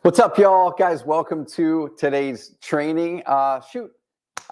What's up, y'all? Guys, welcome to today's training. I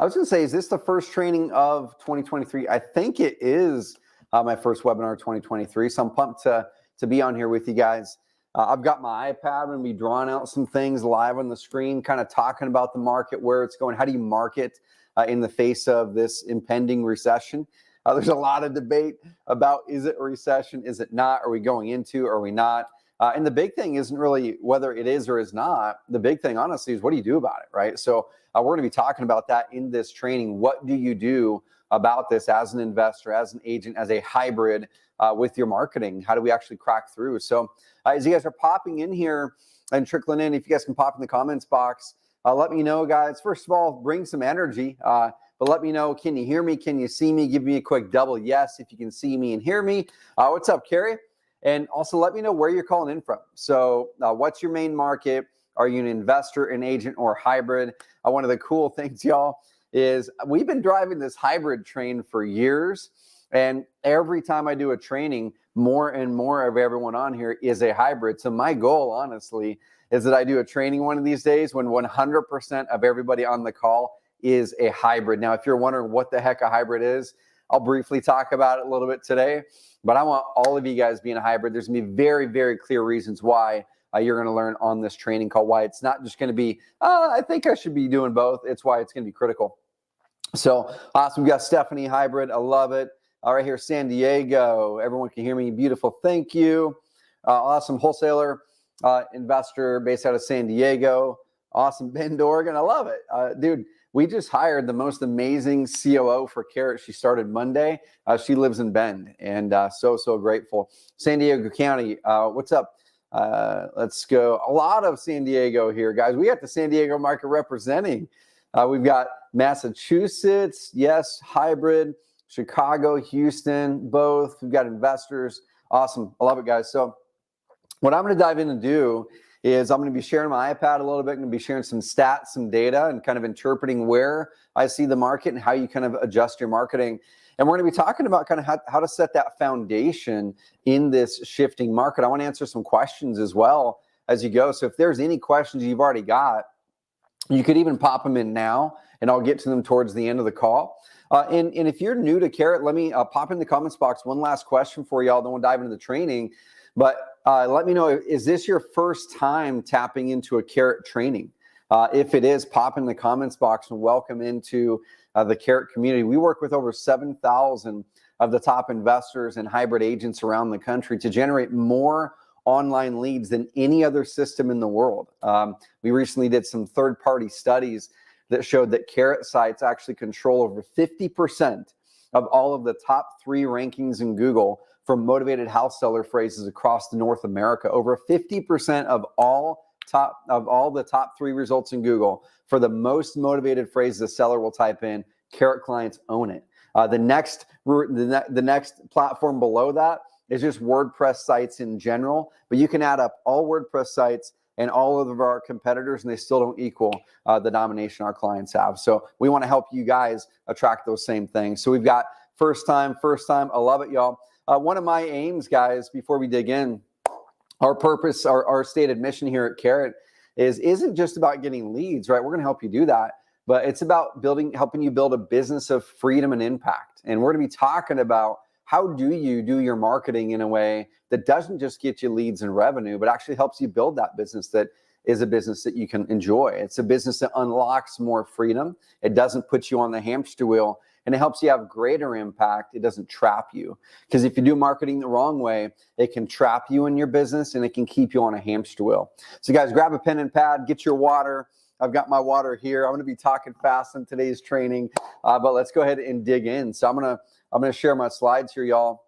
was going to say, is this the first training of 2023? I think it is my first webinar of 2023, so I'm pumped to be on here with you guys. I've got my iPad. I'm going to be drawing out some things live on the screen, kind of talking about the market, where it's going. How do you market in the face of this impending recession? There's a lot of debate about, is it a recession? Is it not? Are we going into? Are we not? And the big thing isn't really whether it is or is not. The big thing, honestly, is what do you do about it, right? So we're going to be talking about that in this training. What do you do about this as an investor, as an agent, as a hybrid with your marketing? How do we actually crack through? So as you guys are popping in here and trickling in, if you guys can pop in the comments box, let me know, guys. First of all, bring some energy. But let me know, can you hear me? Can you see me? Give me a quick double yes if you can see me and hear me. What's up, Carrie? And also let me know where you're calling in from. So what's your main market? Are you an investor, an agent, or hybrid? One of the cool things, y'all, is we've been driving this hybrid train for years. And every time I do a training, more and more of everyone on here is a hybrid. So my goal, honestly, is that I do a training one of these days when 100% of everybody on the call is a hybrid. Now, if you're wondering what the heck a hybrid is, I'll briefly talk about it a little bit today, but I want all of you guys being a hybrid. There's gonna be very, very clear reasons why you're gonna learn on this training call, why it's not just gonna be, I think I should be doing both. It's why it's gonna be critical. So awesome, we got Stephanie hybrid, I love it. All right, here, San Diego, everyone can hear me, beautiful, thank you. Awesome, wholesaler, investor based out of San Diego. Awesome, Bend, Oregon, I love it. Dude, we just hired the most amazing COO for Carrot. She started Monday. She lives in Bend, and so grateful. San Diego County, what's up? Let's go. A lot of San Diego here, guys. We got the San Diego market representing. We've got Massachusetts, yes, hybrid, Chicago, Houston, both. We've got investors. Awesome. I love it, guys. So what I'm going to dive in and do is I'm going to be sharing my iPad a little bit. I'm going to be sharing some stats, some data, and kind of interpreting where I see the market and how you kind of adjust your marketing. And we're going to be talking about kind of how to set that foundation in this shifting market. I want to answer some questions as well as you go. So if there's any questions you've already got, you could even pop them in now, and I'll get to them towards the end of the call. And if you're new to Carrot, let me pop in the comments box one last question for y'all, then we'll dive into the training. But let me know, is this your first time tapping into a Carrot training? If it is, pop in the comments box and welcome into the Carrot community. We work with over 7,000 of the top investors and hybrid agents around the country to generate more online leads than any other system in the world. We recently did some third-party studies that showed that Carrot sites actually control over 50% of all of the top 3 rankings in Google for motivated house seller phrases across North America. Over 50% of all the top 3 results in Google for the most motivated phrases a seller will type in, Carrot clients own it. The next platform below that is just WordPress sites in general, but you can add up all WordPress sites and all of our competitors, and they still don't equal the domination our clients have. So we want to help you guys attract those same things. So we've got first time. I love it, y'all. One of my aims, guys, before we dig in, our purpose, our stated mission here at Carrot isn't just about getting leads, right? We're going to help you do that, but it's about helping you build a business of freedom and impact. And we're going to be talking about how do you do your marketing in a way that doesn't just get you leads and revenue, but actually helps you build that business that is a business that you can enjoy. It's a business that unlocks more freedom. It doesn't put you on the hamster wheel, and it helps you have greater impact. It doesn't trap you. Because if you do marketing the wrong way, it can trap you in your business and it can keep you on a hamster wheel. So guys, grab a pen and pad, get your water. I've got my water here. I'm going to be talking fast in today's training, but let's go ahead and dig in. So I'm going to share my slides here, y'all.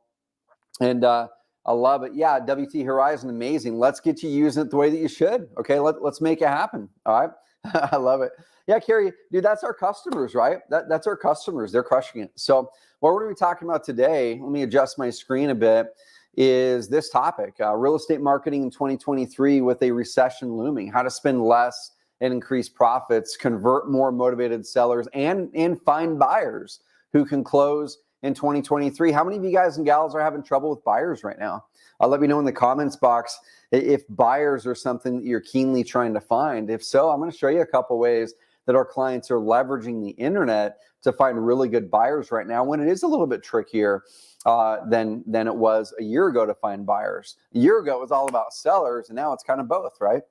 And I love it. Yeah, WT Horizon, amazing. Let's get you using it the way that you should. Okay, let's make it happen. All right. I love it. Yeah, Carrie, dude, that's our customers, right? That's our customers. They're crushing it. So what we're going to be talking about today, let me adjust my screen a bit, is this topic, real estate marketing in 2023 with a recession looming, how to spend less and increase profits, convert more motivated sellers, and find buyers who can close in 2023. How many of you guys and gals are having trouble with buyers right now? Let me know in the comments box if buyers are something that you're keenly trying to find. If so, I'm going to show you a couple ways that our clients are leveraging the internet to find really good buyers right now, when it is a little bit trickier than it was a year ago to find buyers. A year ago, it was all about sellers, and now it's kind of both, right?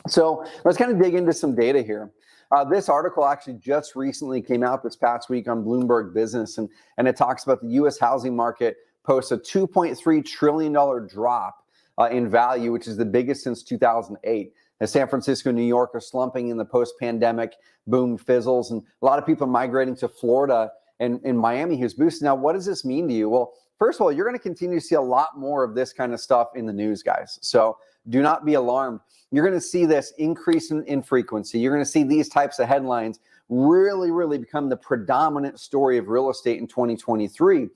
So let's kind of dig into some data here. This article actually just recently came out this past week on Bloomberg Business, and it talks about the U.S. housing market posts a $2.3 trillion drop in value, which is the biggest since 2008. As San Francisco and New York are slumping in the post-pandemic boom fizzles, and a lot of people migrating to Florida and in Miami who's boosted. Now, what does this mean to you? Well, first of all, you're going to continue to see a lot more of this kind of stuff in the news, guys. So do not be alarmed. You're going to see this increase in frequency. You're going to see these types of headlines really become the predominant story of real estate in 2023.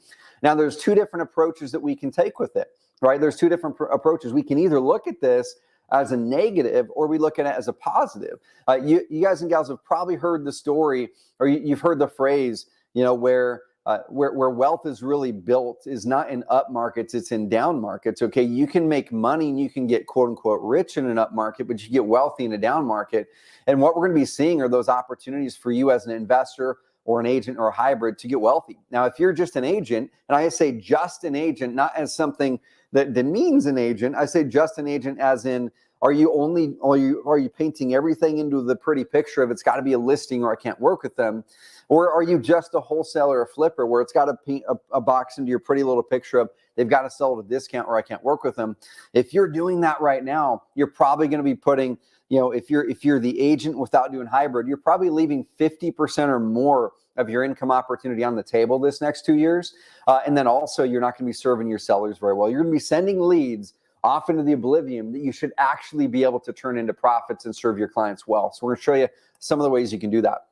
Now, there's two different approaches that we can take with it, right? There's two different approaches. We can either look at this as a negative, or we look at it as a positive. You guys and gals have probably heard the story, or you've heard the phrase, where wealth is really built is not in up markets, it's in down markets. Okay, you can make money and you can get quote unquote rich in an up market, but you get wealthy in a down market. And what we're going to be seeing are those opportunities for you as an investor or an agent or a hybrid to get wealthy. Now, if you're just an agent, and I say just an agent, not as something that means an agent, I say just an agent as in, are you painting everything into the pretty picture of it's got to be a listing or I can't work with them? Or are you just a wholesaler or flipper where it's got to paint a box into your pretty little picture of they've got to sell at a discount or I can't work with them? If you're doing that right now, you're probably going to be putting, if you're the agent without doing hybrid, you're probably leaving 50% or more of your income opportunity on the table this next 2 years. And then also you're not going to be serving your sellers very well. You're going to be sending leads off into the oblivion that you should actually be able to turn into profits and serve your clients well. So we're going to show you some of the ways you can do that.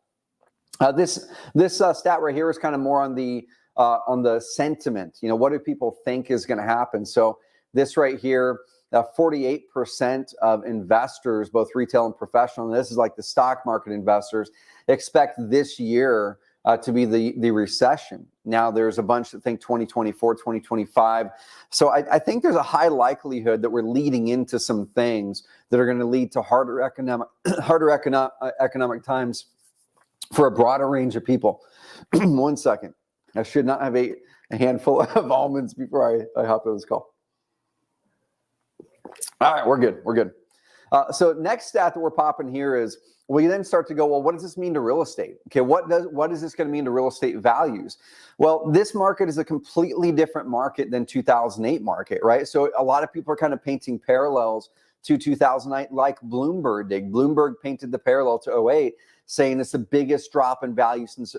This stat right here is kind of more on the sentiment. What do people think is going to happen? So this right here, 48% of investors, both retail and professional, and this is like the stock market investors, expect this year to be the recession. Now, there's a bunch that think 2024, 2025. So I think there's a high likelihood that we're leading into some things that are going to lead to harder economic times for a broader range of people. 1 second. I should not have ate a handful of almonds before I hop on this call. All right, we're good. So next stat that we're popping here is, we then start to go, well, what does this mean to real estate? Okay, what is this going to mean to real estate values? Well, this market is a completely different market than 2008 market, right? So a lot of people are kind of painting parallels to 2008, like Bloomberg did. Bloomberg painted the parallel to 08, saying it's the biggest drop in value since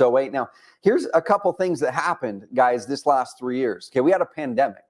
08. Now, here's a couple things that happened, guys, this last 3 years. Okay, we had a pandemic.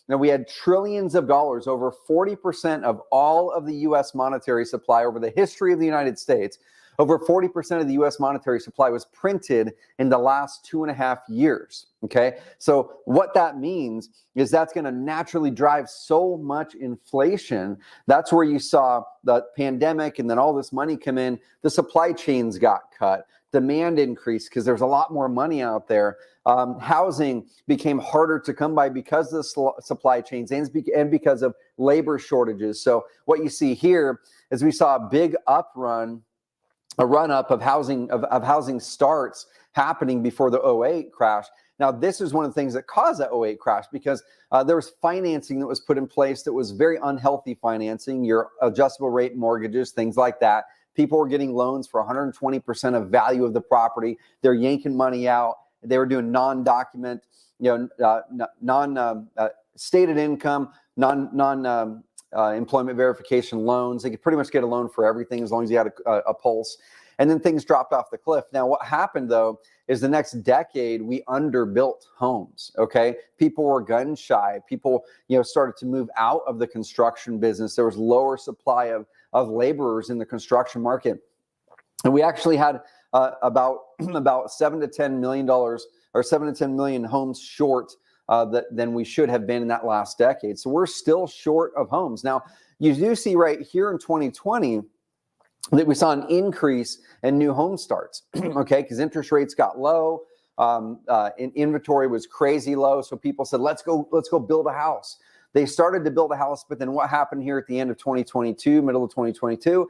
Now, we had trillions of dollars, over 40% of all of the U.S. monetary supply over the history of the United States. Over 40% of the U.S. monetary supply was printed in the last 2.5 years. Okay, so what that means is that's going to naturally drive so much inflation. That's where you saw the pandemic and then all this money come in. The supply chains got cut. Demand increased because there's a lot more money out there. Housing became harder to come by because of the supply chains and because of labor shortages. So what you see here is we saw a big a run up of housing starts happening before the 08 crash. Now, this is one of the things that caused that 08 crash, because there was financing that was put in place that was very unhealthy financing, your adjustable rate mortgages, things like that. People were getting loans for 120% of value of the property. They're yanking money out. They were doing non-document, stated income, employment verification loans. They could pretty much get a loan for everything as long as you had a pulse. And then things dropped off the cliff. Now, what happened, though, is the next decade, we underbuilt homes, okay? People were gun shy. People, started to move out of the construction business. There was lower supply of laborers in the construction market. And we actually had about $7 to $10 million or 7 to 10 million homes short than we should have been in that last decade. So we're still short of homes. Now, you do see right here in 2020 that we saw an increase in new home starts, okay, because interest rates got low. inventory was crazy low. So people said, let's go build a house. They started to build a house, but then what happened here at the end of 2022, middle of 2022,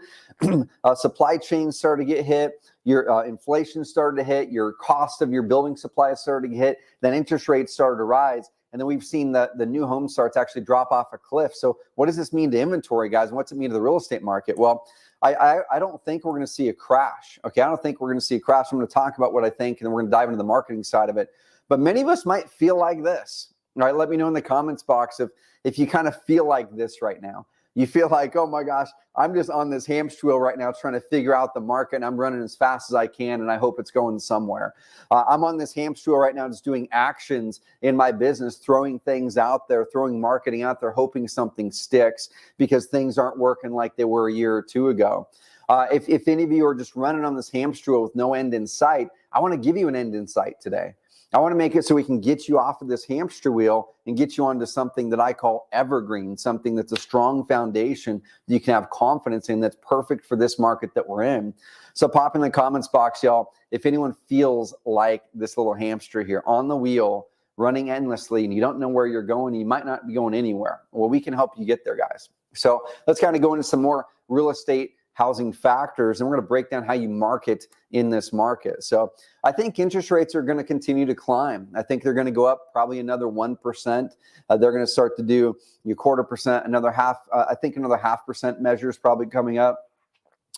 supply chains started to get hit, your inflation started to hit, your cost of your building supplies started to get hit, then interest rates started to rise, and then we've seen the new home starts actually drop off a cliff. So what does this mean to inventory, guys, and what's it mean to the real estate market? Well, I don't think we're going to see a crash. Okay, I don't think we're going to see a crash. I'm going to talk about what I think, and then we're going to dive into the marketing side of it. But many of us might feel like this. All right, let me know in the comments box if you kind of feel like this right now. You feel like, oh my gosh, I'm just on this hamster wheel right now trying to figure out the market, and I'm running as fast as I can, and I hope it's going somewhere. I'm on this hamster wheel right now just doing actions in my business, throwing things out there, throwing marketing out there, hoping something sticks because things aren't working like they were a year or two ago. If any of you are just running on this hamster wheel with no end in sight, I want to give you an end in sight today. I want to make it so we can get you off of this hamster wheel and get you onto something that I call evergreen, something that's a strong foundation that you can have confidence in, that's perfect for this market that we're in. So pop in the comments box, y'all, if anyone feels like this little hamster here on the wheel, running endlessly, and you don't know where you're going, you might not be going anywhere. Well, we can help you get there, guys. So let's kind of go into some more real estate housing factors, and we're going to break down how you market in this market. So I think interest rates are going to continue to climb. I think they're going to go up probably another 1%. They're going to start to do your 0.25%, another half. I think another 0.5% measure is probably coming up.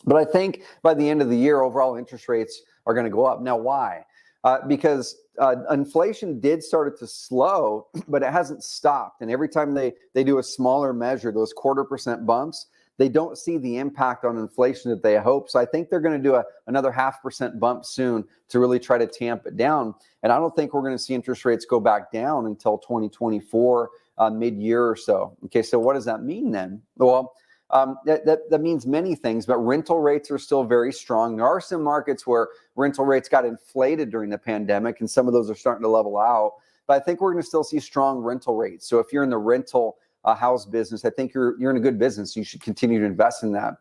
But I think by the end of the year, overall interest rates are going to go up. Now, why? Because inflation did start to slow, but it hasn't stopped. And every time they do a smaller measure, those 0.25% bumps, they don't see the impact on inflation that they hope. So I think they're going to do another 0.5% bump soon to really try to tamp it down. And I don't think we're going to see interest rates go back down until 2024, mid-year or so. Okay, so what does that mean then? Well, that means many things, but rental rates are still very strong. There are some markets where rental rates got inflated during the pandemic, and some of those are starting to level out. But I think we're going to still see strong rental rates. So if you're in the rental house business, I think you're in a good business. You should continue to invest in that.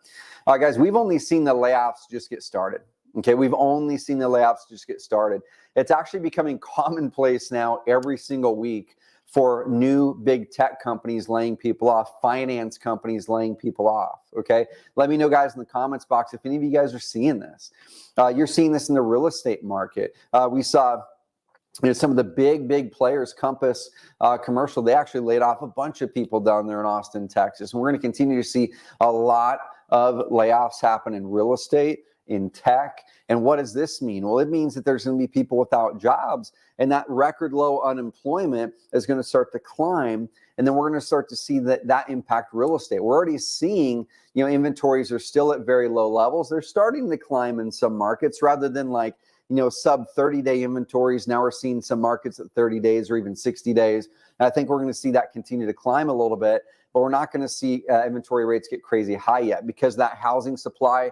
Guys, we've only seen the layoffs just get started. Okay, we've only seen the layoffs just get started. It's actually becoming commonplace now every single week for new big tech companies laying people off, finance companies laying people off. Okay, let me know, guys, in the comments box if any of you guys are seeing this. You're seeing this in the real estate market. We saw some of the big players, Compass Commercial, they actually laid off a bunch of people down there in Austin, Texas. And we're going to continue to see a lot of layoffs happen in real estate, in tech. And what does this mean? Well, it means that there's going to be people without jobs, and that record low unemployment is going to start to climb. And then we're going to start to see that impact real estate. We're already seeing, inventories are still at very low levels. They're starting to climb in some markets rather than like, sub 30-day inventories. Now we're seeing some markets at 30 days or even 60 days. And I think we're going to see that continue to climb a little bit, but we're not going to see inventory rates get crazy high yet because that housing supply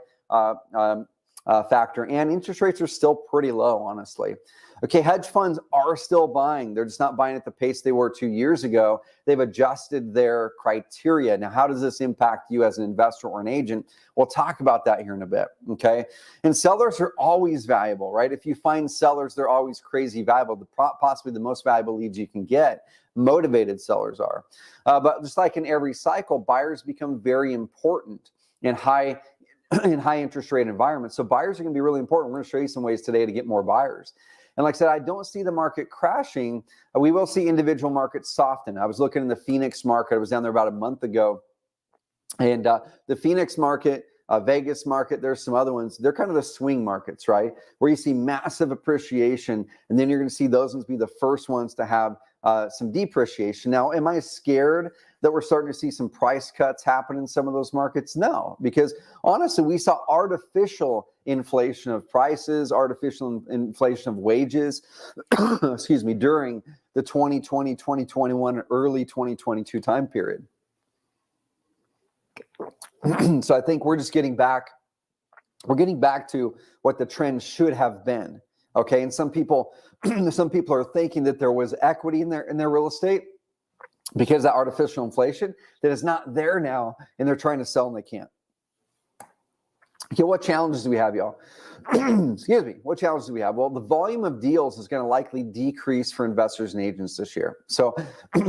factor and interest rates are still pretty low, honestly. Okay, hedge funds are still buying. They're just not buying at the pace they were 2 years ago. They've adjusted their criteria. Now, how does this impact you as an investor or an agent? We'll talk about that here in a bit, okay? And sellers are always valuable, right? If you find sellers, they're always crazy valuable. Possibly the most valuable leads you can get. Motivated sellers are. But just like in every cycle, buyers become very important in high interest rate environments. So buyers are going to be really important. We're going to show you some ways today to get more buyers. And like I said, I don't see the market crashing. We will see individual markets soften. I was looking in the Phoenix market. I was down there about a month ago. And the Phoenix market, Vegas market, there's some other ones. They're kind of the swing markets, right? Where you see massive appreciation. And then you're going to see those ones be the first ones to have some depreciation. Now, am I scared that we're starting to see some price cuts happen in some of those markets? No, because honestly, we saw artificial inflation of prices, artificial inflation of wages, excuse me, during the 2020, 2021, early 2022 time period. So I think we're just getting back to what the trend should have been. Okay, and some people are thinking that there was equity in their real estate because of that artificial inflation that is not there now, and they're trying to sell and they can't. Okay, what challenges do we have, y'all? Excuse me. What challenges do we have? Well, the volume of deals is going to likely decrease for investors and agents this year. So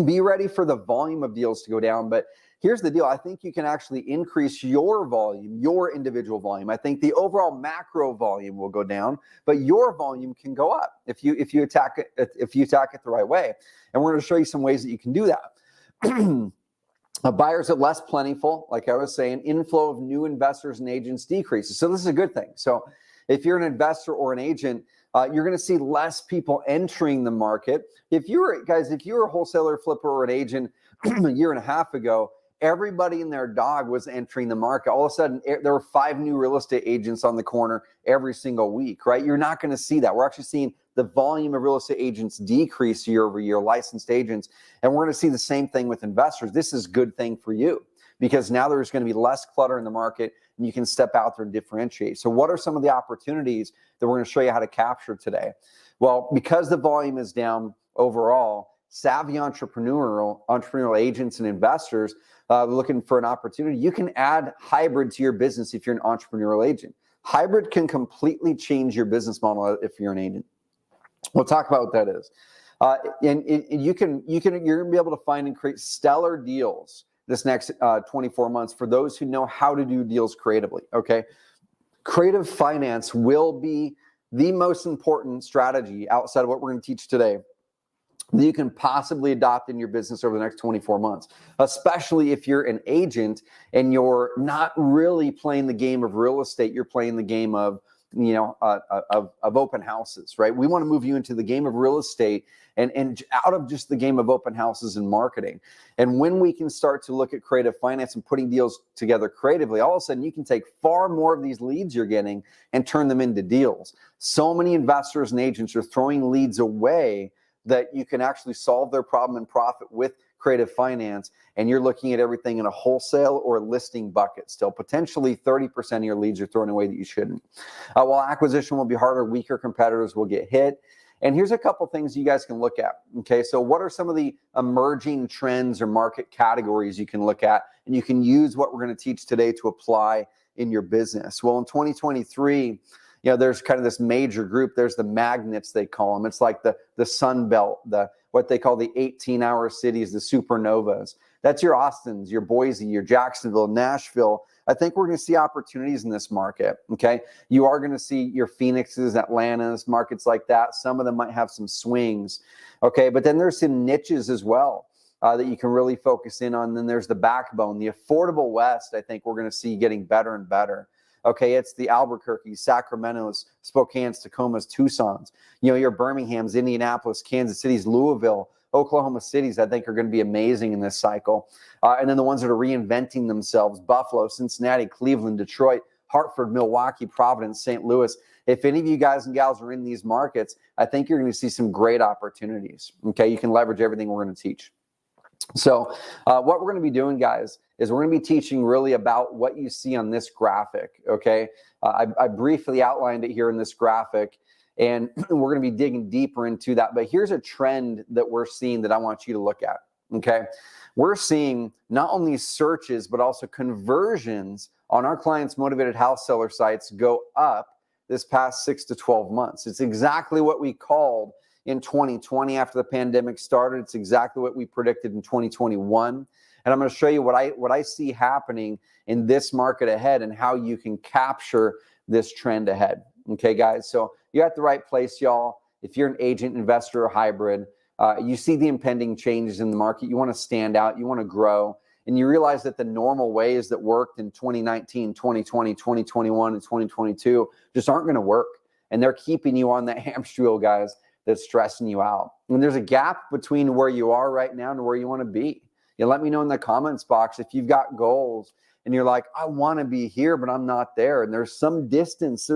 be ready for the volume of deals to go down. But here's the deal. I think you can actually increase your volume, your individual volume. I think the overall macro volume will go down, but your volume can go up if you attack it the right way. And we're going to show you some ways that you can do that. Buyers are less plentiful, like I was saying. Inflow of new investors and agents decreases. So this is a good thing. So if you're an investor or an agent, you're going to see less people entering the market. If you were a wholesaler, flipper, or an agent a year and a half ago, everybody and their dog was entering the market. All of a sudden, there were 5 new real estate agents on the corner every single week, right? You're not going to see that. We're actually seeing the volume of real estate agents decrease year over year, licensed agents. And we're going to see the same thing with investors. This is a good thing for you because now there's going to be less clutter in the market and you can step out there and differentiate. So what are some of the opportunities that we're going to show you how to capture today? Well, because the volume is down overall, savvy entrepreneurial agents and investors looking for an opportunity, you can add hybrid to your business if you're an entrepreneurial agent. Hybrid can completely change your business model if you're an agent. We'll talk about what that is. You're going to be able to find and create stellar deals this next 24 months for those who know how to do deals creatively, okay? Creative finance will be the most important strategy outside of what we're going to teach today that you can possibly adopt in your business over the next 24 months, especially if you're an agent and you're not really playing the game of real estate, you're playing the game of open houses, right? We want to move you into the game of real estate and out of just the game of open houses and marketing. And when we can start to look at creative finance and putting deals together creatively, all of a sudden you can take far more of these leads you're getting and turn them into deals. So many investors and agents are throwing leads away that you can actually solve their problem and profit with creative finance, and you're looking at everything in a wholesale or listing bucket still. Potentially 30% of your leads are thrown away that you shouldn't. While acquisition will be harder, weaker competitors will get hit. And here's a couple things you guys can look at, okay? So what are some of the emerging trends or market categories you can look at, and you can use what we're going to teach today to apply in your business? Well, in 2023, there's kind of this major group. There's the magnets, they call them. It's like the Sun Belt, what they call the 18-hour cities, the supernovas. That's your Austins, your Boise, your Jacksonville, Nashville. I think we're going to see opportunities in this market, okay? You are going to see your Phoenixes, Atlantas, markets like that. Some of them might have some swings, okay? But then there's some niches as well that you can really focus in on. Then there's the backbone, the affordable West. I think we're going to see getting better and better. Okay, it's the Albuquerque, Sacramento's, Spokane's, Tacoma's, Tucson's, your Birmingham's, Indianapolis, Kansas City's, Louisville, Oklahoma City's, I think are going to be amazing in this cycle. And then the ones that are reinventing themselves, Buffalo, Cincinnati, Cleveland, Detroit, Hartford, Milwaukee, Providence, St. Louis. If any of you guys and gals are in these markets, I think you're going to see some great opportunities. Okay, you can leverage everything we're going to teach. So what we're going to be doing, guys, is we're going to be teaching really about what you see on this graphic, okay? I briefly outlined it here in this graphic, and we're going to be digging deeper into that. But here's a trend that we're seeing that I want you to look at, okay? We're seeing not only searches, but also conversions on our clients' motivated house seller sites go up this past 6 to 12 months. It's exactly what we called in 2020 after the pandemic started. It's exactly what we predicted in 2021. And I'm going to show you what I see happening in this market ahead and how you can capture this trend ahead. Okay, guys, so you're at the right place, y'all. If you're an agent, investor, or hybrid, you see the impending changes in the market. You want to stand out. You want to grow. And you realize that the normal ways that worked in 2019, 2020, 2021, and 2022 just aren't going to work. And they're keeping you on that hamster wheel, guys, that's stressing you out. And there's a gap between where you are right now and where you want to be. Let me know in the comments box if you've got goals and you're like, I want to be here, but I'm not there. And there's some distance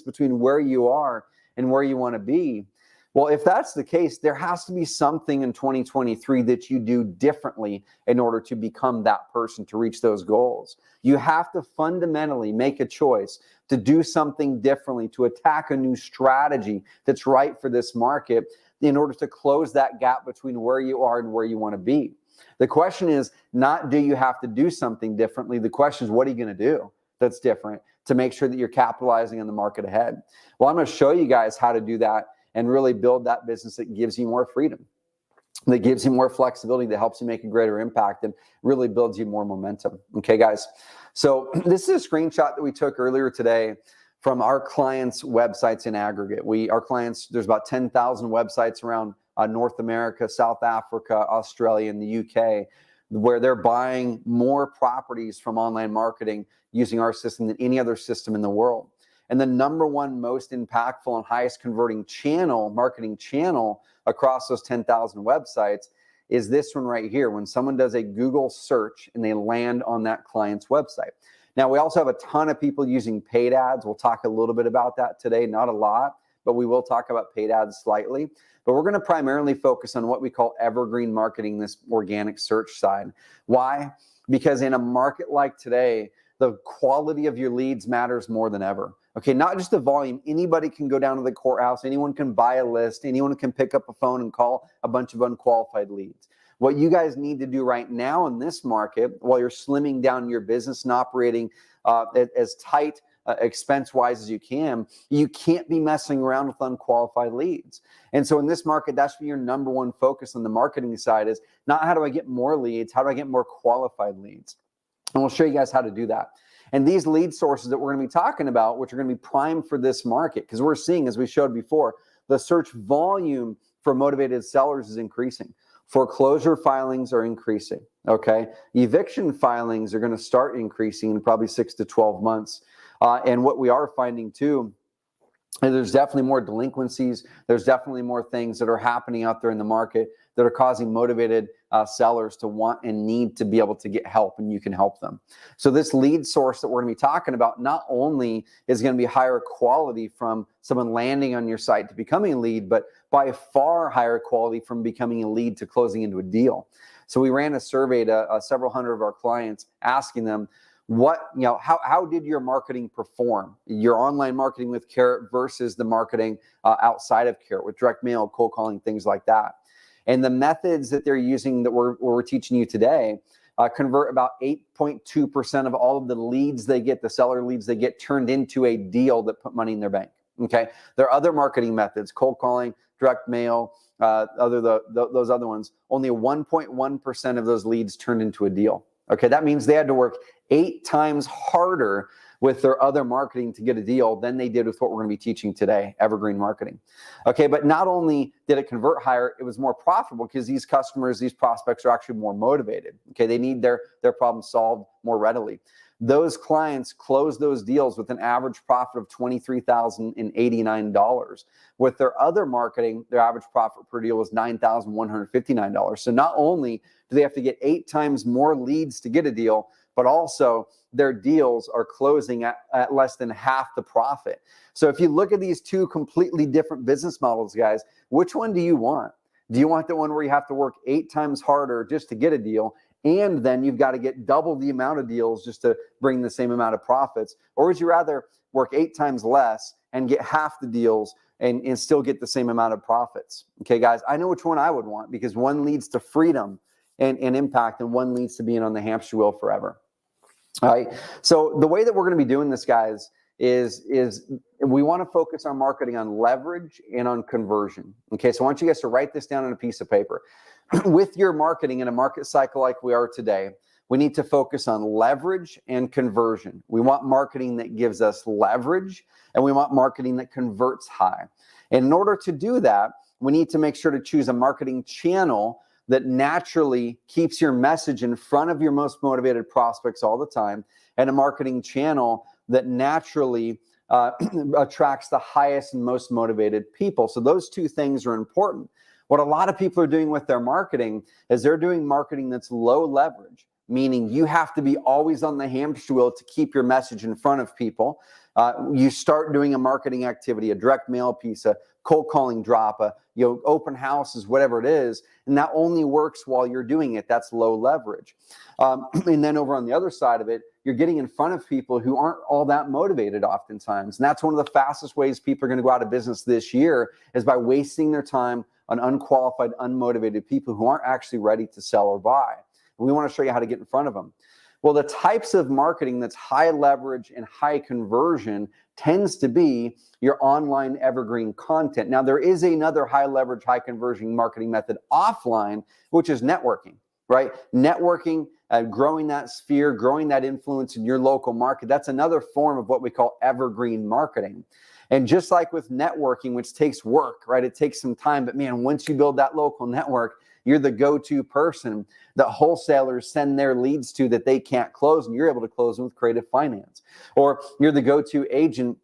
between where you are and where you want to be. Well, if that's the case, there has to be something in 2023 that you do differently in order to become that person to reach those goals. You have to fundamentally make a choice to do something differently, to attack a new strategy that's right for this market in order to close that gap between where you are and where you want to be. The question is not, do you have to do something differently? The question is, what are you going to do? that's different to make sure that you're capitalizing on the market ahead. Well, I'm going to show you guys how to do that and really build that business that gives you more freedom, that gives you more flexibility, that helps you make a greater impact and really builds you more momentum. Okay, guys. So this is a screenshot that we took earlier today from our clients' websites in aggregate. Our clients, there's about 10,000 websites around North America, South Africa, Australia, and the UK, where they're buying more properties from online marketing using our system than any other system in the world. And the number one most impactful and highest converting channel, marketing channel across those 10,000 websites is this one right here. When someone does a Google search and they land on that client's website. Now, we also have a ton of people using paid ads. We'll talk a little bit about that today, not a lot, but we will talk about paid ads slightly. But we're going to primarily focus on what we call evergreen marketing, this organic search side. Why? Because in a market like today, the quality of your leads matters more than ever. Okay, not just the volume. Anybody can go down to the courthouse. Anyone can buy a list. Anyone can pick up a phone and call a bunch of unqualified leads. What you guys need to do right now in this market, while you're slimming down your business and operating as tight expense-wise as you can't be messing around with unqualified leads. And so in this market, that should be your number one focus on the marketing side is not how do I get more leads, how do I get more qualified leads? And we'll show you guys how to do that. And these lead sources that we're going to be talking about, which are going to be primed for this market, because we're seeing, as we showed before, the search volume for motivated sellers is increasing. Foreclosure filings are increasing, okay? Eviction filings are going to start increasing in probably 6 to 12 months. And what we are finding too, and there's definitely more delinquencies. There's definitely more things that are happening out there in the market that are causing motivated sellers to want and need to be able to get help, and you can help them. So this lead source that we're going to be talking about not only is going to be higher quality from someone landing on your site to becoming a lead, but by far higher quality from becoming a lead to closing into a deal. So we ran a survey to several hundred of our clients, asking them, how did your marketing perform? Your online marketing with Carrot versus the marketing outside of Carrot with direct mail, cold calling, things like that. And the methods that they're using that we're teaching you today convert about 8.2% of all of the leads they get, the seller leads they get, turned into a deal that put money in their bank. Okay, there are other marketing methods, cold calling, direct mail, those other ones. Only 1.1% of those leads turned into a deal. Okay, that means they had to work 8 times harder with their other marketing to get a deal than they did with what we're going to be teaching today, evergreen marketing. Okay, but not only did it convert higher, it was more profitable because these customers, these prospects are actually more motivated. Okay, they need their problem solved more readily. Those clients closed those deals with an average profit of $23,089. With their other marketing, their average profit per deal was $9,159. So not only do they have to get 8 times more leads to get a deal, but also their deals are closing at less than half the profit. So if you look at these two completely different business models, guys, which one do you want? Do you want the one where you have to work 8 times harder just to get a deal, and then you've got to get double the amount of deals just to bring the same amount of profits? Or would you rather work 8 times less and get half the deals and still get the same amount of profits? Okay, guys, I know which one I would want, because one leads to freedom and impact, and one leads to being on the hamster wheel forever. All right, so the way that we're going to be doing this, guys, is we want to focus our marketing on leverage and on conversion. Okay, so I want you guys to write this down on a piece of paper. With your marketing in a market cycle like we are today, we need to focus on leverage and conversion. We want marketing that gives us leverage, and we want marketing that converts high. And in order to do that, we need to make sure to choose a marketing channel that naturally keeps your message in front of your most motivated prospects all the time, and a marketing channel that naturally attracts the highest and most motivated people. So those two things are important. What a lot of people are doing with their marketing is they're doing marketing that's low leverage, meaning you have to be always on the hamster wheel to keep your message in front of people. You start doing a marketing activity, a direct mail piece, a cold calling drop, open houses, whatever it is, and that only works while you're doing it. That's low leverage. And then over on the other side of it, you're getting in front of people who aren't all that motivated oftentimes. And that's one of the fastest ways people are going to go out of business this year, is by wasting their time on unqualified, unmotivated people who aren't actually ready to sell or buy. We want to show you how to get in front of them. Well, the types of marketing that's high leverage and high conversion tends to be your online evergreen content. Now, there is another high leverage, high conversion marketing method offline, which is networking, right? Networking, growing that sphere, growing that influence in your local market. That's another form of what we call evergreen marketing. And just like with networking, which takes work, right? It takes some time, but man, once you build that local network, you're the go-to person that wholesalers send their leads to that they can't close, and you're able to close them with creative finance. Or you're the go-to agent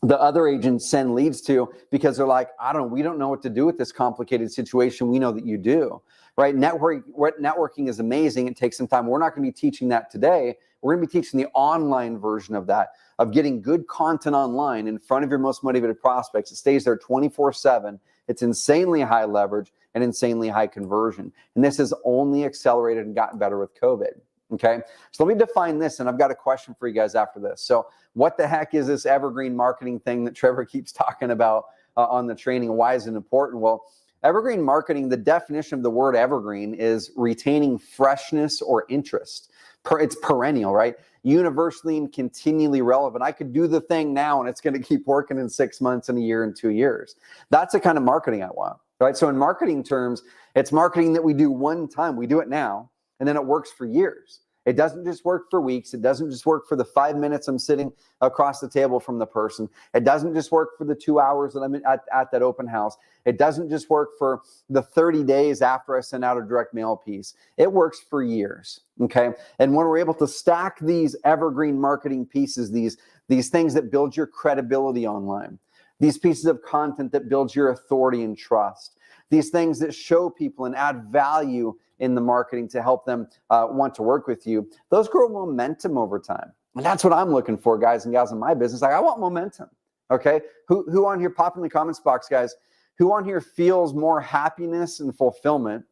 the other agents send leads to because they're like, we don't know what to do with this complicated situation. We know that you do, right? Networking is amazing. It takes some time. We're not going to be teaching that today. We're going to be teaching the online version of that, of getting good content online in front of your most motivated prospects. It stays there 24/7. It's insanely high leverage and insanely high conversion. And this has only accelerated and gotten better with COVID. Okay, so let me define this, and I've got a question for you guys after this. So what the heck is this evergreen marketing thing that Trevor keeps talking about on the training? Why is it important? Well, evergreen marketing, the definition of the word evergreen is retaining freshness or interest. It's perennial, right? Universally and continually relevant. I could do the thing now, and it's going to keep working in 6 months and a year and 2 years. That's the kind of marketing I want, right? So in marketing terms, it's marketing that we do one time. We do it now. And then it works for years. It doesn't just work for weeks. It doesn't just work for the 5 minutes I'm sitting across the table from the person. It doesn't just work for the 2 hours that I'm at that open house. It doesn't just work for the 30 days after I send out a direct mail piece. It works for years, okay? And when we're able to stack these evergreen marketing pieces, these things that build your credibility online, these pieces of content that builds your authority and trust, these things that show people and add value in the marketing to help them want to work with you, those grow momentum over time. And that's what I'm looking for, guys and gals in my business. Like, I want momentum, okay? Who on here, pop in the comments box, guys, who on here feels more happiness and fulfillment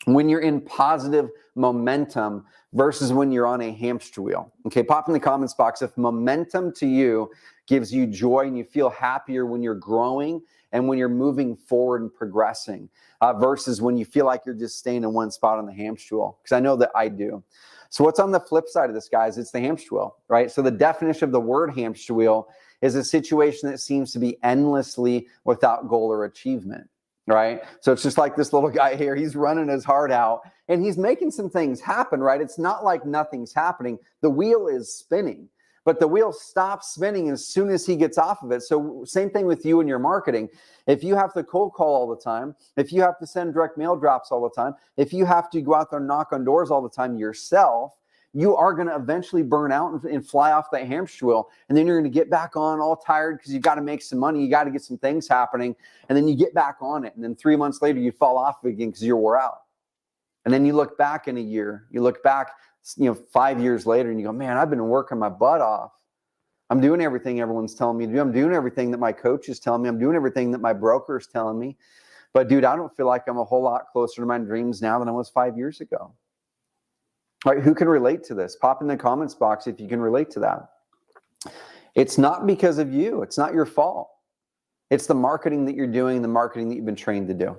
when you're in positive momentum versus when you're on a hamster wheel? Okay, pop in the comments box if momentum to you gives you joy and you feel happier when you're growing and when you're moving forward and progressing versus when you feel like you're just staying in one spot on the hamster wheel, because I know that I do. So what's on the flip side of this, guys? It's the hamster wheel, right? So the definition of the word hamster wheel is a situation that seems to be endlessly without goal or achievement, right? So it's just like this little guy here. He's running his heart out and he's making some things happen, right? It's not like nothing's happening. The wheel is spinning, but the wheel stops spinning as soon as he gets off of it. So same thing with you and your marketing. If you have to cold call all the time, if you have to send direct mail drops all the time, if you have to go out there and knock on doors all the time yourself, you are going to eventually burn out and fly off that hamster wheel. And then you're going to get back on all tired because you've got to make some money. You got to get some things happening. And then you get back on it. And then 3 months later, you fall off again because you're wore out. And then you look back in a year, you look back, 5 years later, and you go, man, I've been working my butt off. I'm doing everything everyone's telling me to do. I'm doing everything that my coach is telling me. I'm doing everything that my broker is telling me. But dude, I don't feel like I'm a whole lot closer to my dreams now than I was 5 years ago. All right, who can relate to this? Pop in the comments box if you can relate to that. It's not because of you. It's not your fault. It's the marketing that you're doing, the marketing that you've been trained to do.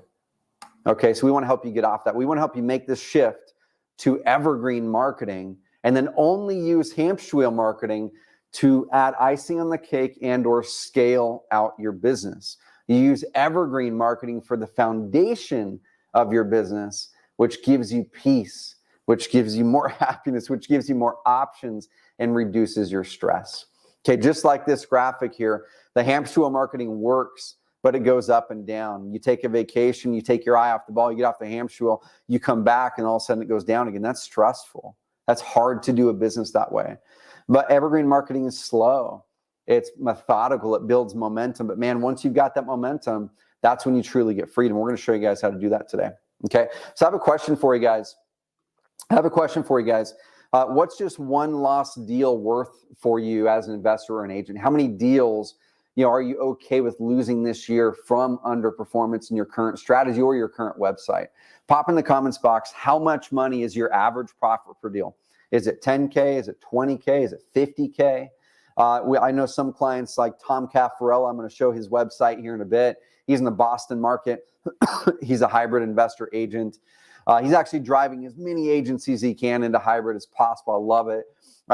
Okay, so we want to help you get off that. We want to help you make this shift to evergreen marketing and then only use hamster wheel marketing to add icing on the cake and or scale out your business. You use evergreen marketing for the foundation of your business, which gives you peace, which gives you more happiness, which gives you more options and reduces your stress. Okay, just like this graphic here, the hamster wheel marketing works, but it goes up and down. You take a vacation, you take your eye off the ball, you get off the hamster wheel, you come back and all of a sudden it goes down again. That's stressful. That's hard to do a business that way. But evergreen marketing is slow. It's methodical. It builds momentum. But man, once you've got that momentum, that's when you truly get freedom. We're going to show you guys how to do that today. Okay. So I have a question for you guys. What's just one lost deal worth for you as an investor or an agent? How many deals, are you okay with losing this year from underperformance in your current strategy or your current website? Pop in the comments box. How much money is your average profit per deal? Is it 10K? Is it 20K? Is it 50K? I know some clients like Tom Caffarella. I'm going to show his website here in a bit. He's in the Boston market. He's a hybrid investor agent. He's actually driving as many agencies he can into hybrid as possible. I love it.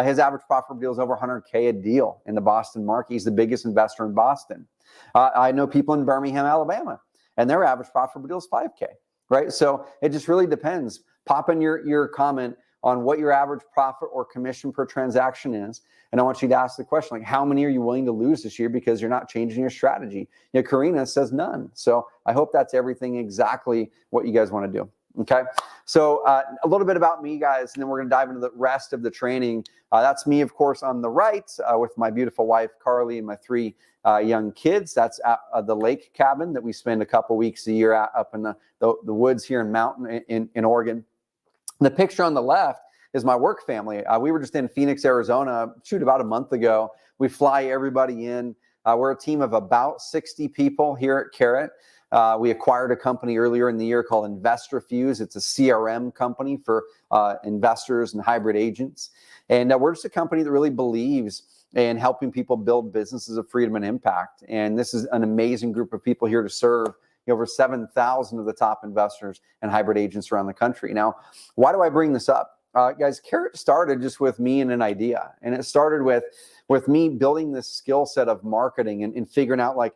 His average profit per deal is over 100K a deal in the Boston market. He's the biggest investor in Boston. I know people in Birmingham, Alabama, and their average profit per deal is 5K, right? So it just really depends. Pop in your comment on what your average profit or commission per transaction is. And I want you to ask the question, like, how many are you willing to lose this year because you're not changing your strategy? You know, Karina says none. So I hope that's everything exactly what you guys want to do. Okay. So a little bit about me, guys, and then we're going to dive into the rest of the training. That's me, of course, on the right with my beautiful wife, Carly, and my 3 young kids. That's at the lake cabin that we spend a couple weeks a year at, up in the woods here in Mountain in Oregon. The picture on the left is my work family. We were just in Phoenix, Arizona, about a month ago. We fly everybody in. We're a team of about 60 people here at Carrot. We acquired a company earlier in the year called InvestorFuse. It's a CRM company for investors and hybrid agents. And we're just a company that really believes in helping people build businesses of freedom and impact. And this is an amazing group of people here to serve over 7,000 of the top investors and hybrid agents around the country. Now, why do I bring this up? Guys, Carrot started just with me and an idea. And it started with me building this skill set of marketing and figuring out, like,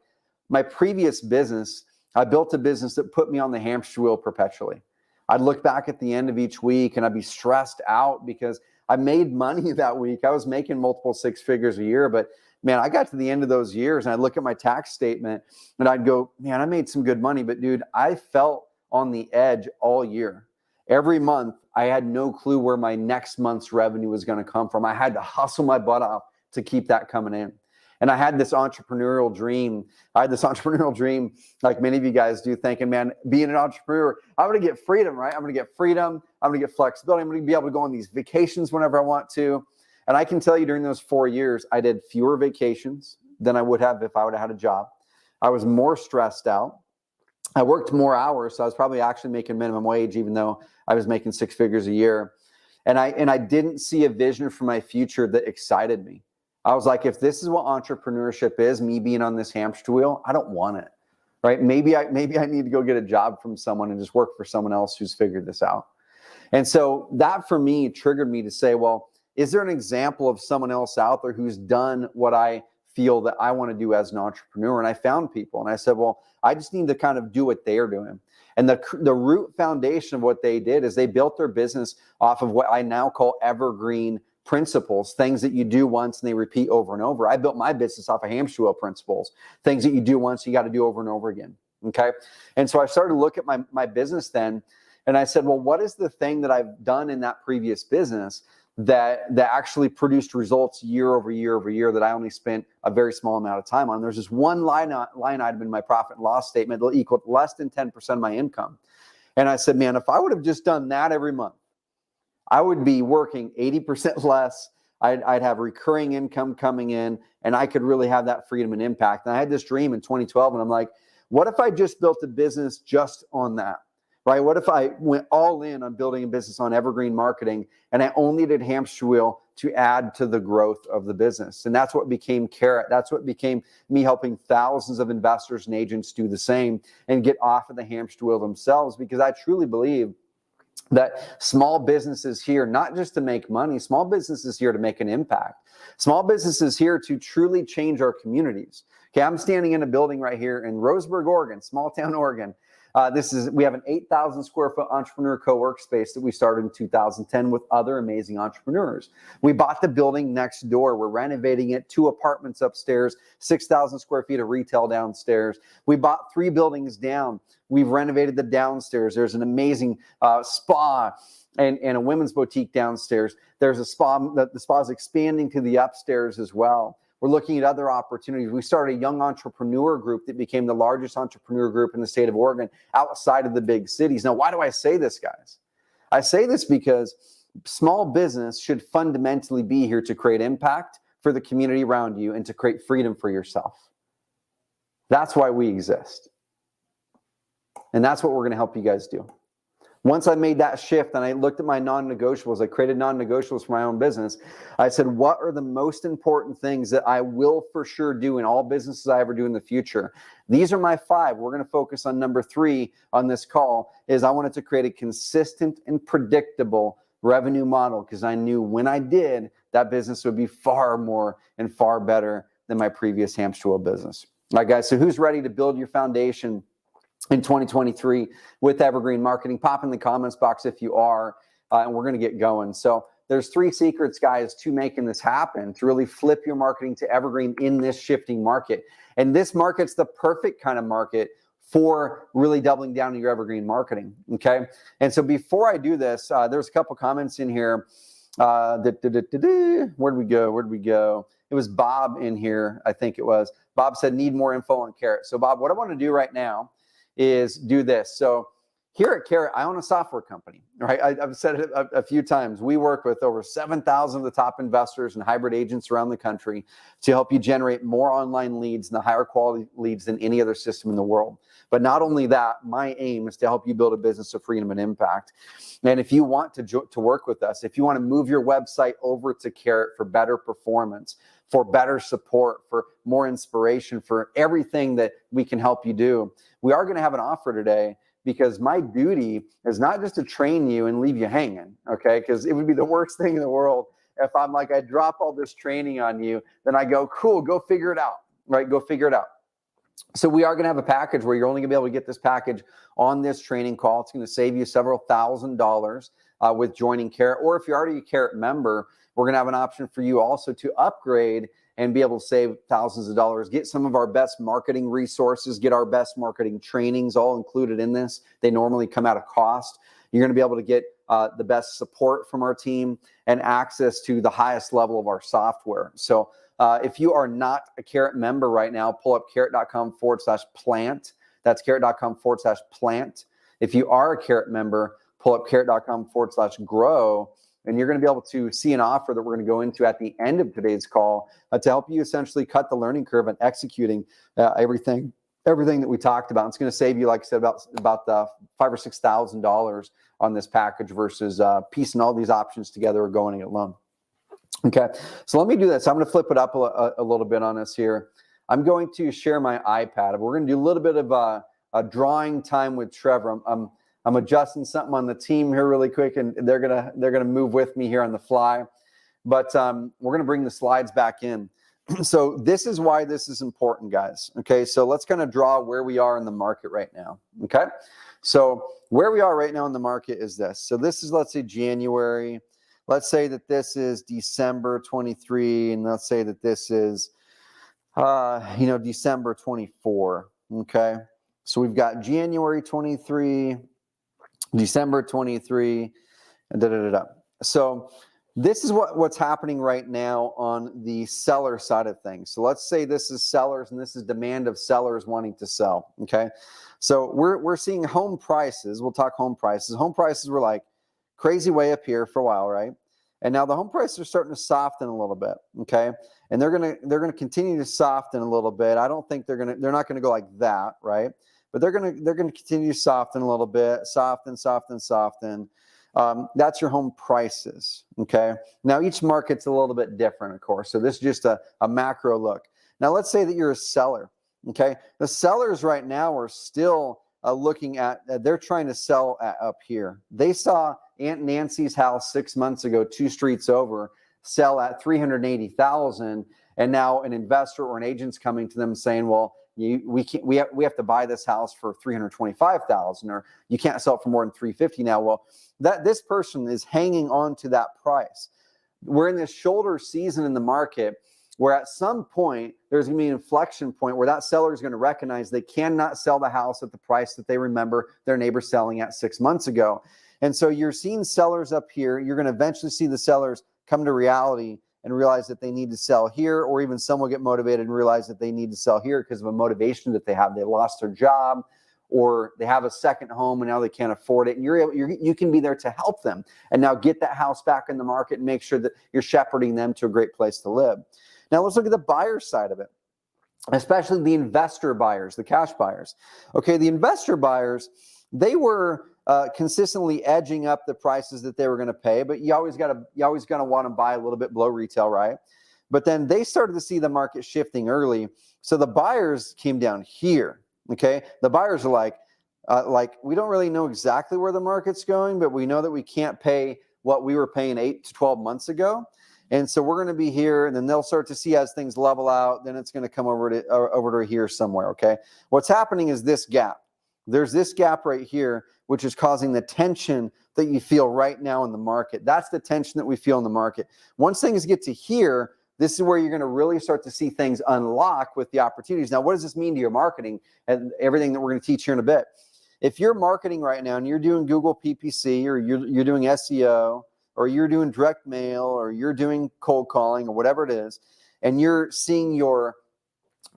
my previous business, I built a business that put me on the hamster wheel perpetually. I'd look back at the end of each week and I'd be stressed out because I made money that week. I was making multiple 6 figures a year, but man, I got to the end of those years and I'd look at my tax statement and I'd go, man, I made some good money, but dude, I felt on the edge all year. Every month, I had no clue where my next month's revenue was going to come from. I had to hustle my butt off to keep that coming in. And I had this entrepreneurial dream. Like many of you guys do, thinking, man, being an entrepreneur, I'm going to get freedom, right? I'm going to get freedom. I'm going to get flexibility. I'm going to be able to go on these vacations whenever I want to. And I can tell you during those 4 years, I did fewer vacations than I would have if I would have had a job. I was more stressed out. I worked more hours, so I was probably actually making minimum wage, even though I was making 6 figures a year. And I didn't see a vision for my future that excited me. I was like, if this is what entrepreneurship is, me being on this hamster wheel, I don't want it, right? Maybe I need to go get a job from someone and just work for someone else who's figured this out. And so that for me triggered me to say, well, is there an example of someone else out there who's done what I feel that I want to do as an entrepreneur? And I found people and I said, well, I just need to kind of do what they're doing. And the root foundation of what they did is they built their business off of what I now call evergreen principles, things that you do once and they repeat over and over. I built my business off of hamster wheel principles, things that you do once, you got to do over and over again. Okay. And so I started to look at my business then, and I said, well, what is the thing that I've done in that previous business that actually produced results year over year over year that I only spent a very small amount of time on? There's this one line item in my profit and loss statement that'll equal less than 10% of my income. And I said, man, if I would have just done that every month, I would be working 80% less. I'd have recurring income coming in, and I could really have that freedom and impact. And I had this dream in 2012, and I'm like, what if I just built a business just on that, right? What if I went all in on building a business on evergreen marketing, and I only did hamster wheel to add to the growth of the business? And that's what became Carrot. That's what became me helping thousands of investors and agents do the same and get off of the hamster wheel themselves, because I truly believe that small businesses here, not just to make money, small businesses here to make an impact. Small businesses here to truly change our communities. Okay, I'm standing in a building right here in Roseburg, Oregon, small town, Oregon. We have an 8,000 square foot entrepreneur co-workspace that we started in 2010 with other amazing entrepreneurs. We bought the building next door. We're renovating it, 2 apartments upstairs, 6,000 square feet of retail downstairs. We bought 3 buildings down. We've renovated the downstairs. There's an amazing spa and a women's boutique downstairs. There's a spa. The spa is expanding to the upstairs as well. We're looking at other opportunities. We started a young entrepreneur group that became the largest entrepreneur group in the state of Oregon outside of the big cities. Now, why do I say this, guys? I say this because small business should fundamentally be here to create impact for the community around you and to create freedom for yourself. That's why we exist. And that's what we're going to help you guys do. Once I made that shift and I looked at my non-negotiables, I created non-negotiables for my own business. I said, what are the most important things that I will for sure do in all businesses I ever do in the future? These are my 5. We're going to focus on number 3 on this call, is I wanted to create a consistent and predictable revenue model, because I knew when I did, that business would be far more and far better than my previous hamster wheel business. All right, guys, so who's ready to build your foundation in 2023 with Evergreen Marketing? Pop in the comments box if you are, and we're going to get going. So there's 3 secrets, guys, to making this happen, to really flip your marketing to Evergreen in this shifting market. And this market's the perfect kind of market for really doubling down on your Evergreen marketing, okay? And so before I do this, there's a couple comments in here. Where'd we go? It was Bob in here, I think it was. Bob said, need more info on Carrot. So Bob, what I want to do right now is do this. So here at Carrot, I own a software company, right? I've said it a few times. We work with over 7,000 of the top investors and hybrid agents around the country to help you generate more online leads and the higher quality leads than any other system in the world. But not only that, my aim is to help you build a business of freedom and impact. And if you want to work with us, if you want to move your website over to Carrot for better performance, for better support, for more inspiration, for everything that we can help you do, we are going to have an offer today, because my duty is not just to train you and leave you hanging, okay? Because it would be the worst thing in the world if I'm like, I drop all this training on you, then I go, cool, go figure it out, right? Go figure it out. So we are going to have a package where you're only going to be able to get this package on this training call. It's going to save you several $1,000s with joining Carrot. Or if you're already a Carrot member, we're going to have an option for you also to upgrade and be able to save thousands of dollars, get some of our best marketing resources, get our best marketing trainings all included in this. They normally come at a cost. You're going to be able to get the best support from our team and access to the highest level of our software. So if you are not a Carrot member right now, pull up carrot.com/plant. That's carrot.com/plant. If you are a Carrot member, pull up carrot.com/grow. And you're going to be able to see an offer that we're going to go into at the end of today's call to help you essentially cut the learning curve and executing everything that we talked about. It's going to save you, like I said, about $5,000 or $6,000 on this package versus piecing all these options together or going it alone. Okay, so let me do this. I'm going to flip it up a little bit on us here. I'm going to share my iPad. We're going to do a little bit of a drawing time with Trevor. I'm adjusting something on the team here really quick, and they're gonna move with me here on the fly. But we're gonna bring the slides back in. So this is why this is important, guys. Okay, so let's kind of draw where we are in the market right now. Okay, so where we are right now in the market is this. So this is, let's say, January. Let's say that this is December 23, and let's say that this is December 24. Okay, so we've got January 23. December 23, and So this is what's happening right now on the seller side of things. So let's say this is sellers, and this is demand of sellers wanting to sell, okay? So we're seeing home prices. We'll talk home prices. Home prices were like crazy way up here for a while, right? And now the home prices are starting to soften a little bit, okay? And they're gonna continue to soften a little bit. I don't think they're not gonna go like that, right? But they're gonna continue to soften a little bit, soften. That's your home prices, okay? Now each market's a little bit different, of course. So this is just a macro look. Now let's say that you're a seller, okay? The sellers right now are still looking at, they're trying to sell up here. They saw Aunt Nancy's house 6 months ago, 2 streets over, sell at $380,000, and now an investor or an agent's coming to them saying, well, we have to buy this house for $325,000, or you can't sell it for more than $350,000 now. Well, this person is hanging on to that price. We're in this shoulder season in the market where at some point there's going to be an inflection point where that seller is going to recognize they cannot sell the house at the price that they remember their neighbor selling at 6 months ago. And so you're seeing sellers up here. You're going to eventually see the sellers come to reality and realize that they need to sell here, or even some will get motivated and realize that they need to sell here because of a motivation that they have. They lost their job, or they have a second home and now they can't afford it. And you can be there to help them and now get that house back in the market and make sure that you're shepherding them to a great place to live. Now let's look at the buyer side of it, especially the investor buyers, the cash buyers. Okay, the investor buyers, they were consistently edging up the prices that they were going to pay, but you always got to want to buy a little bit below retail, right? But then they started to see the market shifting early, so the buyers came down here. Okay, the buyers are like, we don't really know exactly where the market's going, but we know that we can't pay what we were paying 8 to 12 months ago. And so we're going to be here, and then they'll start to see as things level out, then it's going to come over to here somewhere, okay? What's happening is this gap. There's this gap right here, which is causing the tension that you feel right now in the market. That's the tension that we feel in the market. Once things get to here, this is where you're going to really start to see things unlock with the opportunities. Now, what does this mean to your marketing and everything that we're going to teach here in a bit? If you're marketing right now and you're doing Google PPC, or you're doing SEO, or you're doing direct mail, or you're doing cold calling, or whatever it is, and you're seeing your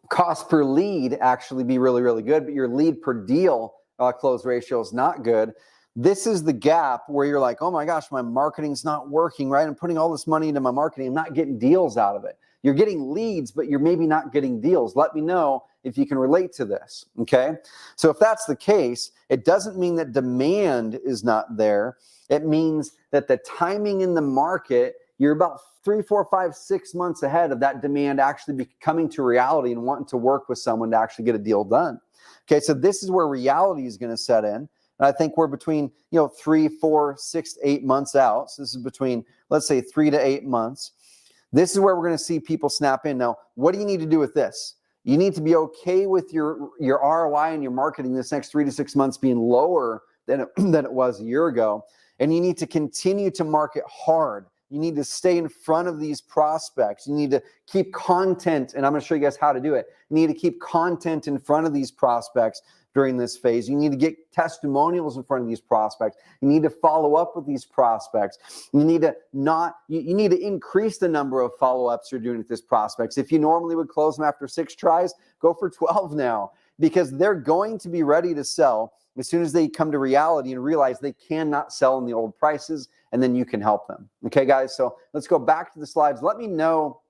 cost per lead actually be really, really good, but your lead per deal close ratio is not good, this is the gap where you're like, oh my gosh, my marketing's not working, right? I'm putting all this money into my marketing. I'm not getting deals out of it. You're getting leads, but you're maybe not getting deals. Let me know if you can relate to this, okay? So if that's the case, it doesn't mean that demand is not there. It means that the timing in the market, you're about 3, 4, 5, 6 months ahead of that demand actually coming to reality and wanting to work with someone to actually get a deal done. Okay, so this is where reality is going to set in. And I think we're between 3, 4, 6, 8 months out. So this is between, let's say, 3 to 8 months. This is where we're going to see people snap in. Now, what do you need to do with this? You need to be okay with your ROI and your marketing this next 3 to 6 months being lower than it was a year ago. And you need to continue to market hard. You need to stay in front of these prospects. You need to keep content, and I'm going to show you guys how to do it. You need to keep content in front of these prospects during this phase. You need to get testimonials in front of these prospects. You need to follow up with these prospects. You need to increase the number of follow-ups you're doing with these prospects. If you normally would close them after 6 tries, go for 12 now, because they're going to be ready to sell as soon as they come to reality and realize they cannot sell in the old prices, and then you can help them. Okay, guys, so let's go back to the slides. Let me know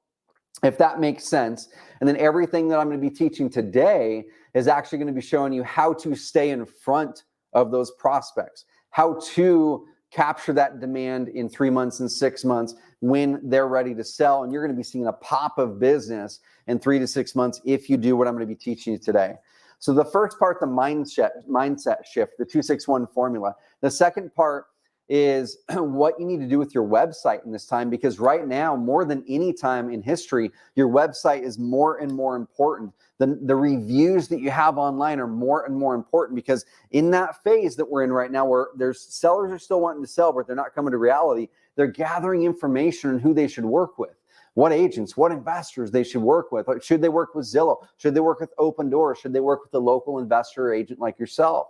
if that makes sense. And then everything that I'm going to be teaching today is actually going to be showing you how to stay in front of those prospects, how to capture that demand in 3 months and 6 months when they're ready to sell. And you're going to be seeing a pop of business in 3 to 6 months if you do what I'm going to be teaching you today. So the first part, the mindset shift, the 261 formula. The second part is what you need to do with your website in this time, because right now, more than any time in history, your website is more and more important. The reviews that you have online are more and more important, because in that phase that we're in right now, where there's sellers are still wanting to sell, but they're not coming to reality, they're gathering information on who they should work with. What agents, what investors they should work with. Should they work with Zillow? Should they work with Open Doors? Should they work with a local investor or agent like yourself?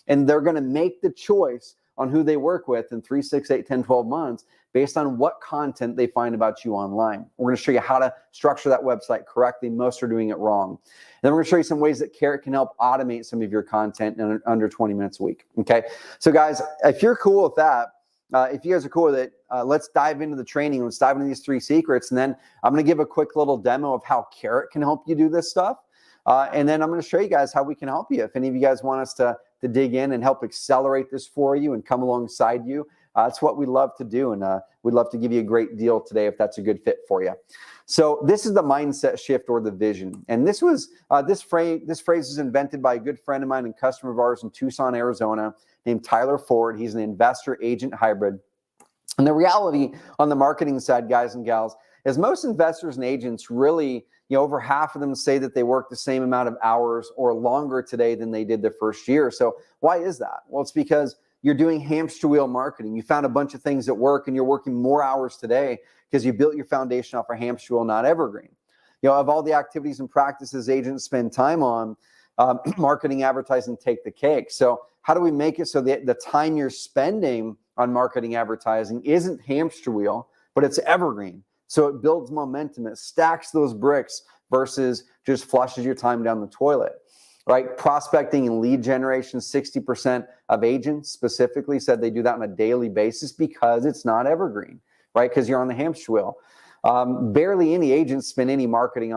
And they're going to make the choice on who they work with in 3, 6, 8, 10, 12 months based on what content they find about you online. We're going to show you how to structure that website correctly. Most are doing it wrong. And then we're going to show you some ways that Carrot can help automate some of your content in under 20 minutes a week. Okay, so guys, if you're cool with that, if you guys are cool with it, let's dive into the training. Let's dive into these 3 secrets. And then I'm going to give a quick little demo of how Carrot can help you do this stuff. And then I'm going to show you guys how we can help you. If any of you guys want us to dig in and help accelerate this for you and come alongside you, that's what we love to do. And we'd love to give you a great deal today if that's a good fit for you. So this is the mindset shift, or the vision. And this was this phrase was invented by a good friend of mine and customer of ours in Tucson, Arizona, named Tyler Ford. He's an investor agent hybrid. And the reality on the marketing side, guys and gals, is most investors and agents really, over half of them say that they work the same amount of hours or longer today than they did their first year. So why is that? Well, it's because you're doing hamster wheel marketing. You found a bunch of things that work, and you're working more hours today because you built your foundation off a hamster wheel, not evergreen. Of all the activities and practices agents spend time on, marketing, advertising take the cake. So how do we make it so that the time you're spending on marketing, advertising isn't hamster wheel, but it's evergreen? So it builds momentum. It stacks those bricks versus just flushes your time down the toilet, right? Prospecting and lead generation, 60% of agents specifically said they do that on a daily basis because it's not evergreen, right? Because you're on the hamster wheel. Barely any agents spend any marketing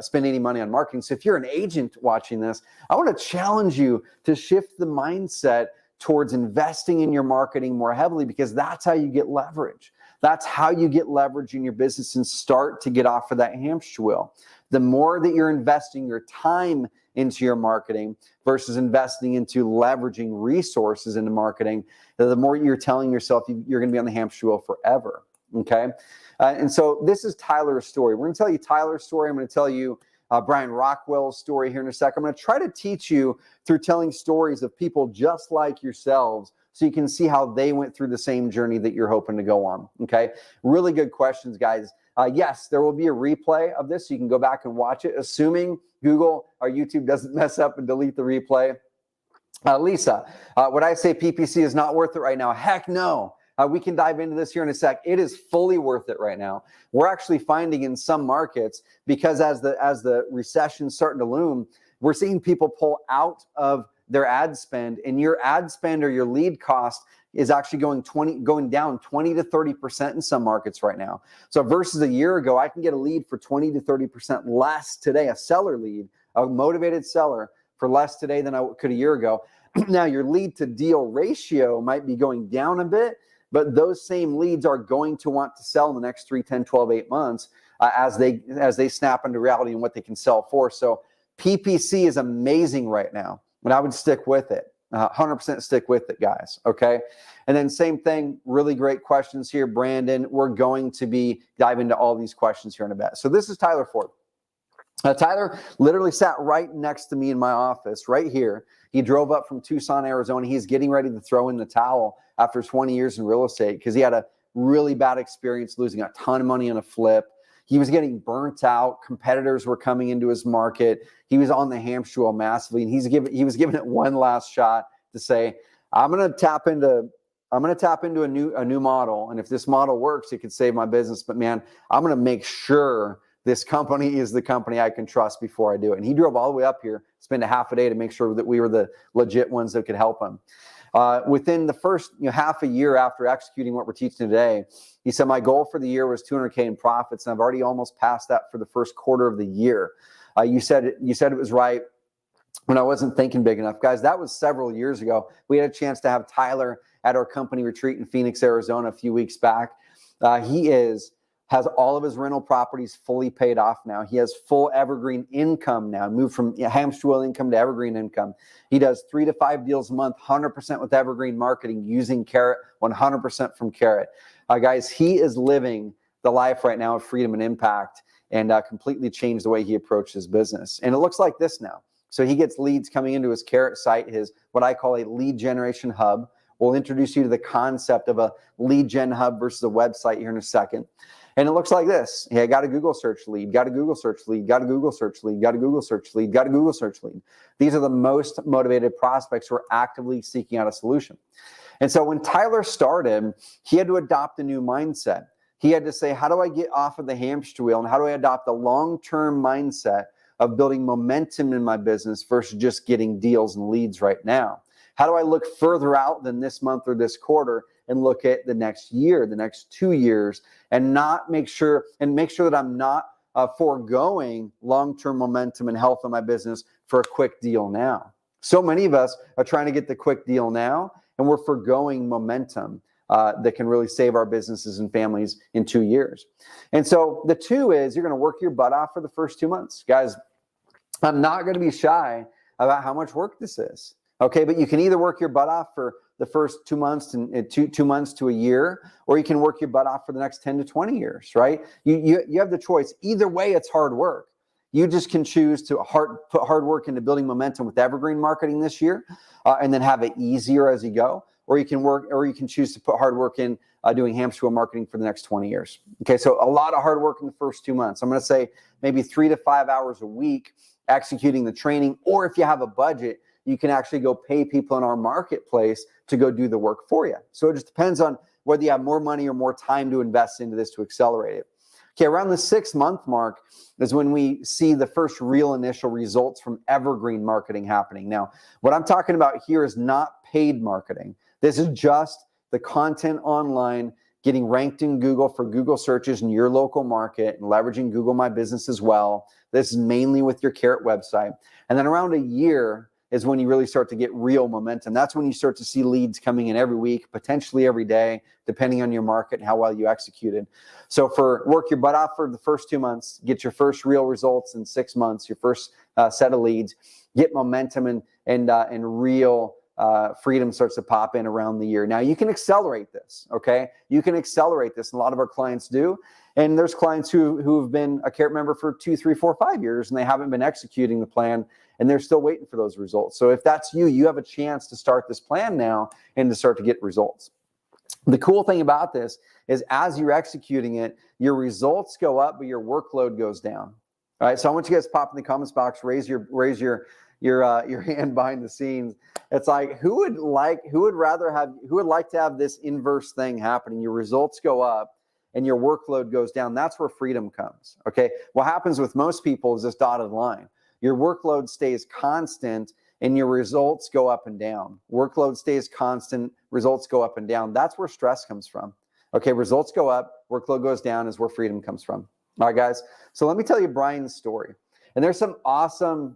spend any money on marketing. So if you're an agent watching this, I want to challenge you to shift the mindset towards investing in your marketing more heavily, because that's how you get leverage. That's how you get leverage in your business and start to get off of that hamster wheel. The more that you're investing your time into your marketing versus investing into leveraging resources into marketing, the more you're telling yourself you're going to be on the hamster wheel forever. Okay. And so this is Tyler's story. We're going to tell you Tyler's story. I'm going to tell you Brian Rockwell's story here in a second. I'm going to try to teach you through telling stories of people just like yourselves, so you can see how they went through the same journey that you're hoping to go on. Okay. Really good questions, guys. Yes, there will be a replay of this, so you can go back and watch it, assuming Google or YouTube doesn't mess up and delete the replay. Lisa, would I say PPC is not worth it right now? Heck no. We can dive into this here in a sec. It is fully worth it right now. We're actually finding in some markets, because as the recession's starting to loom, we're seeing people pull out of their ad spend, and your ad spend or your lead cost is actually going down 20 to 30% in some markets right now. So versus a year ago, I can get a lead for 20 to 30% less today, a seller lead, a motivated seller, for less today than I could a year ago. Now your lead to deal ratio might be going down a bit, but those same leads are going to want to sell in the next 3, 10, 12, 8 months as they snap into reality and what they can sell for. So PPC is amazing right now, and I would stick with it. 100% stick with it, guys. Okay. And then same thing, really great questions here, Brandon. We're going to be diving into all these questions here in a bit. So this is Tyler Ford. Tyler literally sat right next to me in my office right here. He drove up from Tucson, Arizona. He's getting ready to throw in the towel after 20 years in real estate because he had a really bad experience losing a ton of money on a flip. He was getting burnt out. Competitors were coming into his market. He was on the hamster wheel massively, and he was giving it one last shot to say, I'm going to tap into a new model, and if this model works, it could save my business. But man, I'm going to make sure this company is the company I can trust before I do it. And he drove all the way up here, spent a half a day to make sure that we were the legit ones that could help him. Within the first half a year after executing what we're teaching today, he said, my goal for the year was 200K in profits, and I've already almost passed that for the first quarter of the year. You said it was right when I wasn't thinking big enough. Guys, that was several years ago. We had a chance to have Tyler at our company retreat in Phoenix, Arizona a few weeks back. He has all of his rental properties fully paid off now. He has full Evergreen income now, moved from hamster wheel income to Evergreen income. He does 3 to 5 deals a month, 100% with Evergreen marketing, using Carrot, 100% from Carrot. Guys, he is living the life right now of freedom and impact, and completely changed the way he approaches business. And it looks like this now. So he gets leads coming into his Carrot site, his what I call a lead generation hub. We'll introduce you to the concept of a lead gen hub versus a website here in a second. And it looks like this. Hey, I got a Google search lead, got a Google search lead, got a Google search lead, got a Google search lead, got a Google search lead. These are the most motivated prospects who are actively seeking out a solution. And so when Tyler started, he had to adopt a new mindset. He had to say, how do I get off of the hamster wheel, and how do I adopt a long-term mindset of building momentum in my business versus just getting deals and leads right now? How do I look further out than this month or this quarter and look at the next year, the next 2 years, and make sure that I'm not foregoing long-term momentum and health of my business for a quick deal now? So many of us are trying to get the quick deal now, and we're foregoing momentum that can really save our businesses and families in 2 years. And so the 2 is you're going to work your butt off for the first 2 months. Guys, I'm not going to be shy about how much work this is. Okay, but you can either work your butt off for the first 2 months and 2 months to a year, or you can work your butt off for the next 10 to 20 years, right? You have the choice. Either way, it's hard work. You just can choose to put hard work into building momentum with Evergreen marketing this year, and then have it easier as you go. Or you can choose to put hard work in doing hamster wheel marketing for the next 20 years. Okay, so a lot of hard work in the first 2 months. I'm going to say maybe 3 to 5 hours a week executing the training, or if you have a budget, you can actually go pay people in our marketplace to go do the work for you. So it just depends on whether you have more money or more time to invest into this to accelerate it. Okay, around the 6-month mark is when we see the first real initial results from Evergreen marketing happening. Now, what I'm talking about here is not paid marketing. This is just the content online, getting ranked in Google for Google searches in your local market, and leveraging Google My Business as well. This is mainly with your Carrot website. And then around a year is when you really start to get real momentum. That's when you start to see leads coming in every week, potentially every day, depending on your market and how well you executed. So for work your butt off for the first 2 months, get your first real results in 6 months, your first set of leads, get momentum and real freedom starts to pop in around the year. Now you can accelerate this, okay? You can accelerate this, and a lot of our clients do. And there's clients who have been a Carrot member for 2, 3, 4, 5 years, and they haven't been executing the plan, and they're still waiting for those results. So if that's you, you have a chance to start this plan now and to start to get results. The cool thing about this is as you're executing it, your results go up, but your workload goes down. All right, so I want you guys to pop in the comments box, raise your hand behind the scenes. It's like, who would like to have this inverse thing happening? Your results go up and your workload goes down. That's where freedom comes. Okay, what happens with most people is this dotted line. Your workload stays constant and your results go up and down. Workload stays constant, results go up and down. That's where stress comes from. Okay, results go up, workload goes down is where freedom comes from. All right, guys. So let me tell you Brian's story. And there's some awesome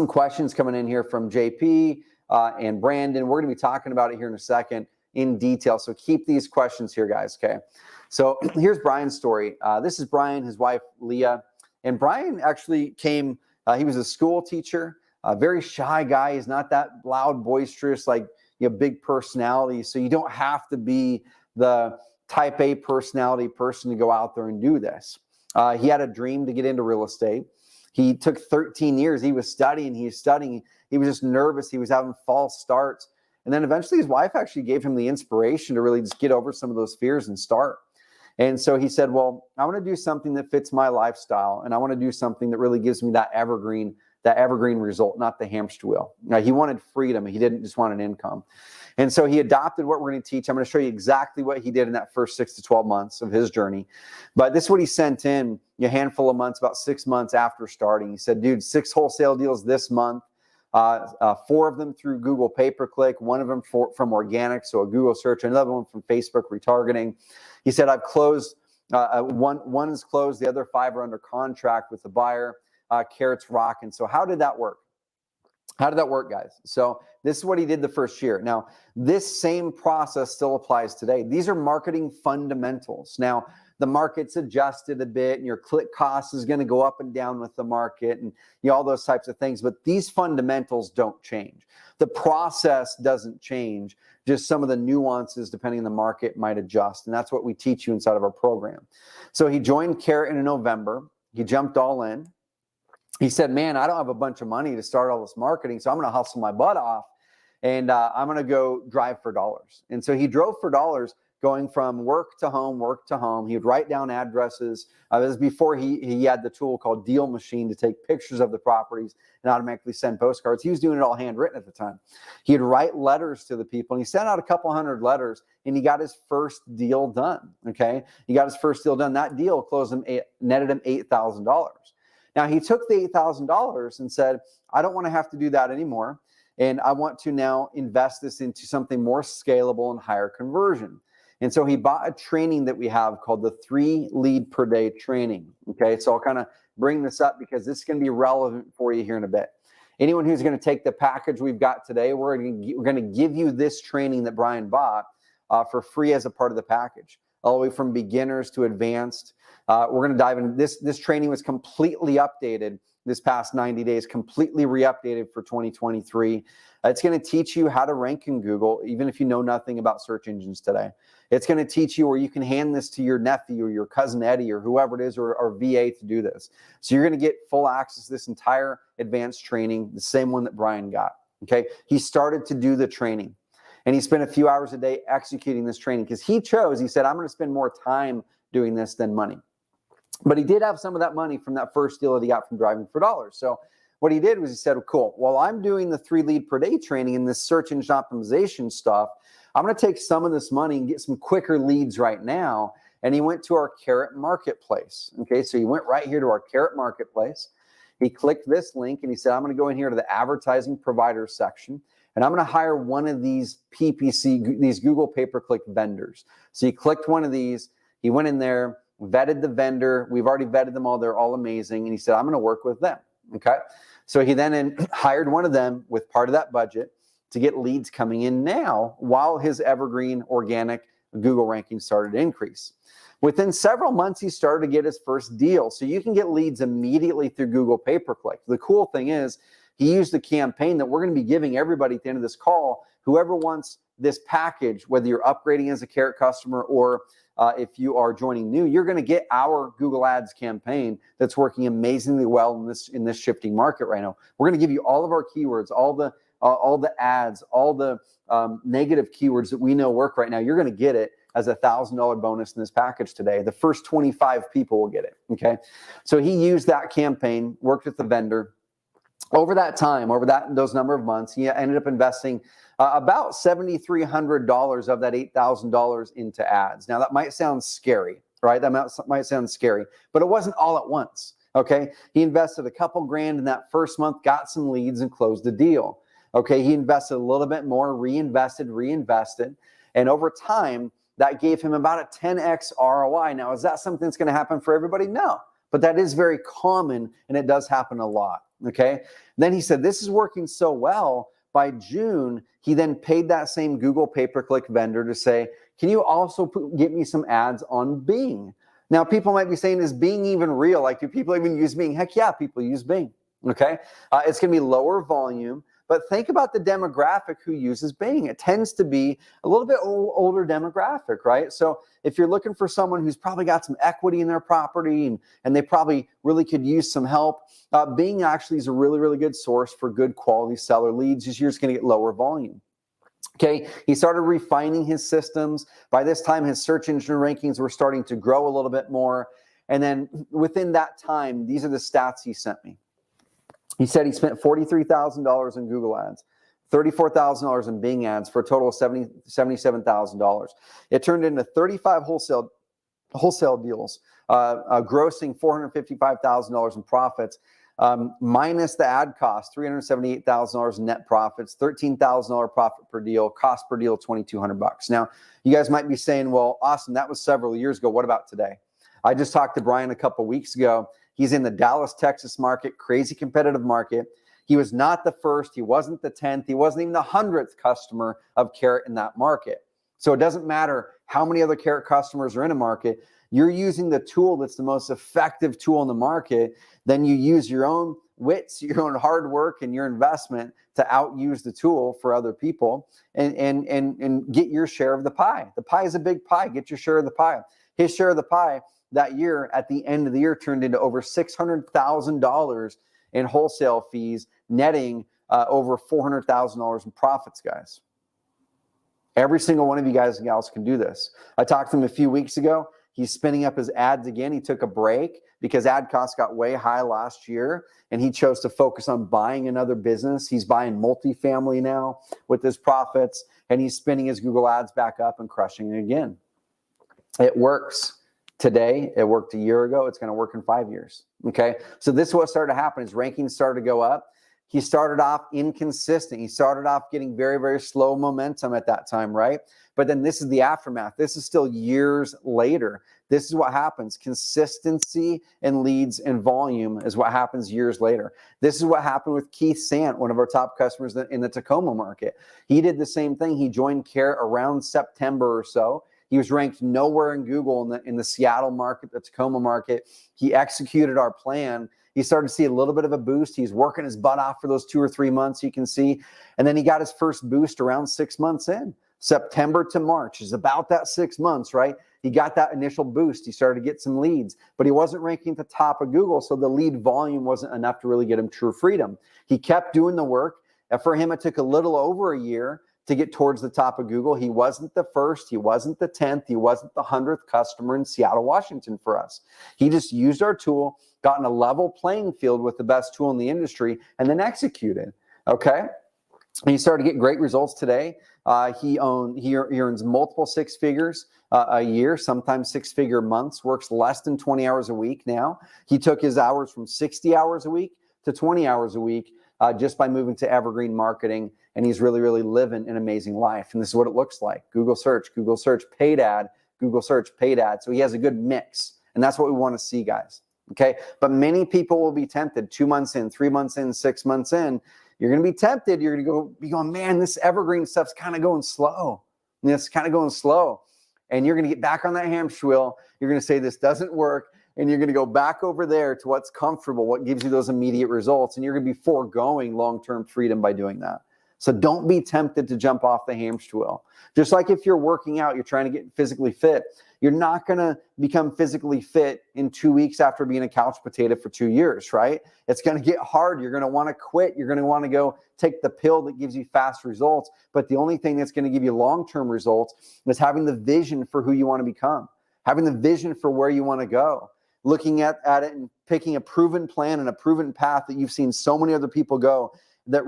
questions coming in here from JP and Brandon. We're going to be talking about it here in a second in detail. So keep these questions here, guys. Okay. So here's Brian's story. This is Brian, his wife, Leah. And Brian actually came, he was a school teacher, a very shy guy. He's not that loud, boisterous, like, big personality. So you don't have to be the type A personality person to go out there and do this. He had a dream to get into real estate. He took 13 years. He was studying. He was just nervous. He was having false starts. And then eventually his wife actually gave him the inspiration to really just get over some of those fears and start. And so he said, well, I want to do something that fits my lifestyle. And I want to do something that really gives me that evergreen result, not the hamster wheel. Now, he wanted freedom. He didn't just want an income. And so he adopted what we're going to teach. I'm going to show you exactly what he did in that first 6 to 12 months of his journey. But this is what he sent in a handful of months, about 6 months after starting. He said, dude, 6 wholesale deals this month, 4 of them through Google pay-per-click, 1 of them from organic, so a Google search, another one from Facebook retargeting. He said, I've closed, one is closed, the other 5 are under contract with the buyer. Carrot's rocking. So how did that work? How did that work, guys? So this is what he did the first year. Now, this same process still applies today. These are marketing fundamentals. Now, the market's adjusted a bit and your click cost is going to go up and down with the market and all those types of things. But these fundamentals don't change. The process doesn't change. Just some of the nuances, depending on the market, might adjust. And that's what we teach you inside of our program. So he joined Carrot in November. He jumped all in. He said, man, I don't have a bunch of money to start all this marketing, so I'm going to hustle my butt off, and I'm going to go drive for dollars. And so he drove for dollars, going from work to home, work to home. He would write down addresses. This is before he had the tool called Deal Machine to take pictures of the properties and automatically send postcards. He was doing it all handwritten at the time. He'd write letters to the people, and he sent out a couple hundred letters, and he got his first deal done, okay? He got his first deal done. That deal closed him, netted him $8,000. Now, he took the $8,000 and said, I don't want to have to do that anymore. And I want to now invest this into something more scalable and higher conversion. And so he bought a training that we have called the 3 lead per day training. Okay, so I'll kind of bring this up because this is going to be relevant for you here in a bit. Anyone who's going to take the package we've got today, we're going to give you this training that Brian bought for free as a part of the package, all the way from beginners to advanced. We're going to dive in. This training was completely updated this past 90 days, completely re-updated for 2023. It's going to teach you how to rank in Google, even if you know nothing about search engines today. It's going to teach you where you can hand this to your nephew or your cousin Eddie or whoever it is, or VA to do this. So you're going to get full access to this entire advanced training, the same one that Brian got. Okay, he started to do the training. And he spent a few hours a day executing this training because he said, I'm going to spend more time doing this than money. But he did have some of that money from that first deal that he got from driving for dollars. So what he did was he said, cool, while I'm doing the 3 lead per day training and this search engine optimization stuff, I'm going to take some of this money and get some quicker leads right now. And he went to our Carrot marketplace. Okay, so he went right here to our Carrot marketplace. He clicked this link and he said, I'm going to go in here to the advertising provider section. and I'm going to hire one of these PPC, these Google pay-per-click vendors. So he clicked one of these. He went in there, vetted the vendor. We've already vetted them all. They're all amazing. And he said, I'm going to work with them. Okay. So he then hired one of them with part of that budget to get leads coming in now while his Evergreen organic Google ranking started to increase. Within several months, he started to get his first deal. So you can get leads immediately through Google pay-per-click. The cool thing is he used a campaign that we're going to be giving everybody at the end of this call. Whoever wants this package, whether you're upgrading as a Carrot customer or if you are joining new, you're going to get our Google Ads campaign that's working amazingly well in this shifting market right now. We're going to give you all of our keywords, all the ads, all the negative keywords that we know work right now. You're going to get it as a $1,000 bonus in this package today. The first 25 people will get it. Okay, so he used that campaign, worked with the vendor. Over that time, those number of months, he ended up investing about $7,300 of that $8,000 into ads. Now that might sound scary, right? That might sound scary, but it wasn't all at once. Okay, he invested a couple grand in that first month, got some leads, and closed the deal. Okay, he invested a little bit more, reinvested, and over time, that gave him about a 10x ROI. Now, is that something that's going to happen for everybody? No, but that is very common, and it does happen a lot. Okay, then he said, this is working so well. By June, he then paid that same Google pay-per-click vendor to say, can you also get me some ads on Bing? Now, people might be saying, is Bing even real? Like, do people even use Bing? Heck yeah, people use Bing. Okay, it's going to be lower volume, but think about the demographic who uses Bing. It tends to be a little bit older demographic, right? So if you're looking for someone who's probably got some equity in their property and they probably really could use some help, Bing actually is a really, really good source for good quality seller leads. You're just going to get lower volume. Okay, he started refining his systems. By this time, his search engine rankings were starting to grow a little bit more. And then within that time, these are the stats he sent me. He said he spent $43,000 in Google ads, $34,000 in Bing ads for a total of $77,000. It turned into 35 wholesale deals, grossing $455,000 in profits, minus the ad cost, $378,000 in net profits, $13,000 profit per deal, cost per deal $2,200. Now, you guys might be saying, well, Austin, that was several years ago. What about today? I just talked to Brian a couple weeks ago. He's in the Dallas, Texas market, crazy competitive market. He was not the first. He wasn't the 10th. He wasn't even the 100th customer of Carrot in that market. So it doesn't matter how many other Carrot customers are in a market. You're using the tool that's the most effective tool in the market. Then you use your own wits, your own hard work, and your investment to outuse the tool for other people and get your share of the pie. The pie is a big pie. Get your share of the pie. His share of the pie that year, at the end of the year, turned into over $600,000 in wholesale fees, netting over $400,000 in profits, guys. Every single one of you guys and gals can do this. I talked to him a few weeks ago. He's spinning up his ads again. He took a break because ad costs got way high last year, and he chose to focus on buying another business. He's buying multifamily now with his profits, and he's spinning his Google ads back up and crushing it again. It works. Today, it worked a year ago. It's going to work in 5 years. Okay. So this is what started to happen. His rankings started to go up. He started off inconsistent. He started off getting very, very slow momentum at that time, right? But then this is the aftermath. This is still years later. This is what happens. Consistency and leads and volume is what happens years later. This is what happened with Keith Sant, one of our top customers in the Tacoma market. He did the same thing. He joined Carrot around September or so. He was ranked nowhere in Google in the Seattle market, the Tacoma market. He executed our plan. He started to see a little bit of a boost. He's working his butt off for those 2 or 3 months, you can see. And then he got his first boost around 6 months in. September to March is about that 6 months, right? He got that initial boost. He started to get some leads, but he wasn't ranking at the top of Google, so the lead volume wasn't enough to really get him true freedom. He kept doing the work. And for him, it took a little over a year to get towards the top of Google. He wasn't the first, he wasn't the 10th, he wasn't the 100th customer in Seattle, Washington for us. He just used our tool, got in a level playing field with the best tool in the industry, and then executed, okay? And he started to get great results today. He earns multiple six figures a year, sometimes six-figure months, works less than 20 hours a week now. He took his hours from 60 hours a week to 20 hours a week. just by moving to Evergreen marketing, and he's really, really living an amazing life. And this is what it looks like. Google search, paid ad, Google search, paid ad. So he has a good mix, and that's what we want to see, guys. Okay, but many people will be tempted 2 months in, 3 months in, 6 months in. You're going to be tempted. You're going to be going, man, this Evergreen stuff's kind of going slow. And it's kind of going slow. And you're going to get back on that hamster wheel. You're going to say this doesn't work. And you're going to go back over there to what's comfortable, what gives you those immediate results. And you're going to be foregoing long-term freedom by doing that. So don't be tempted to jump off the hamster wheel. Just like if you're working out, you're trying to get physically fit. You're not going to become physically fit in 2 weeks after being a couch potato for 2 years, right? It's going to get hard. You're going to want to quit. You're going to want to go take the pill that gives you fast results. But the only thing that's going to give you long-term results is having the vision for who you want to become, having the vision for where you want to go, looking at it and picking a proven plan and a proven path that you've seen so many other people go that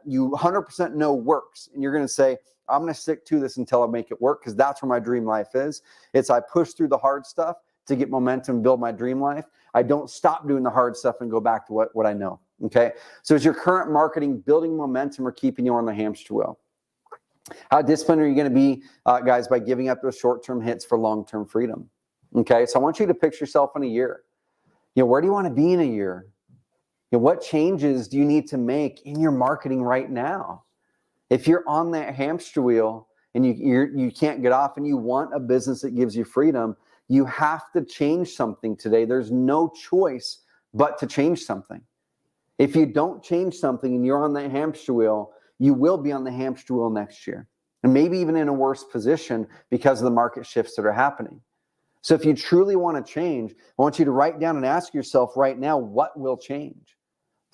you 100% know works. And you're going to say, I'm going to stick to this until I make it work, because that's where my dream life is. It's I push through the hard stuff to get momentum, build my dream life. I don't stop doing the hard stuff and go back to what I know. Okay. So is your current marketing building momentum or keeping you on the hamster wheel? How disciplined are you going to be, guys, by giving up those short-term hits for long-term freedom? Okay. So I want you to picture yourself in a year. Where do you want to be in a year? What changes do you need to make in your marketing right now? If you're on that hamster wheel and you can't get off and you want a business that gives you freedom, you have to change something today. There's no choice but to change something. If you don't change something and you're on that hamster wheel, you will be on the hamster wheel next year, and maybe even in a worse position because of the market shifts that are happening. So if you truly want to change, I want you to write down and ask yourself right now, what will change?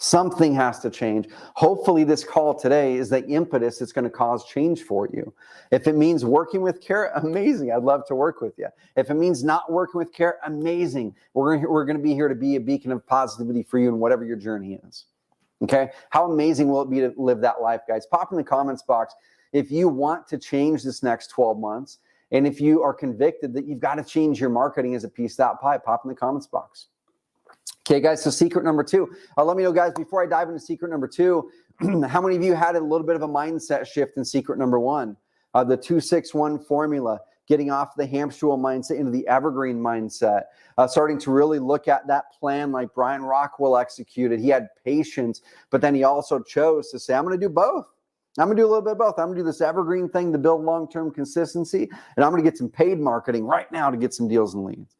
Something has to change. Hopefully this call today is the impetus that's going to cause change for you. If it means working with care, amazing. I'd love to work with you. If it means not working with care, amazing. We're going to be here to be a beacon of positivity for you in whatever your journey is. Okay? How amazing will it be to live that life, guys? Pop in the comments box if you want to change this next 12 months, and if you are convicted that you've got to change your marketing as a piece of that pie. Pop in the comments box. Okay, guys, so secret number 2. Let me know, guys, before I dive into secret number 2, how many of you had a little bit of a mindset shift in secret number 1? The 2-6-1 formula, getting off the hamster wheel mindset into the evergreen mindset, starting to really look at that plan like Brian Rockwell executed. He had patience, but then he also chose to say, I'm going to do both. I'm going to do a little bit of both. I'm going to do this evergreen thing to build long-term consistency, and I'm going to get some paid marketing right now to get some deals and leads.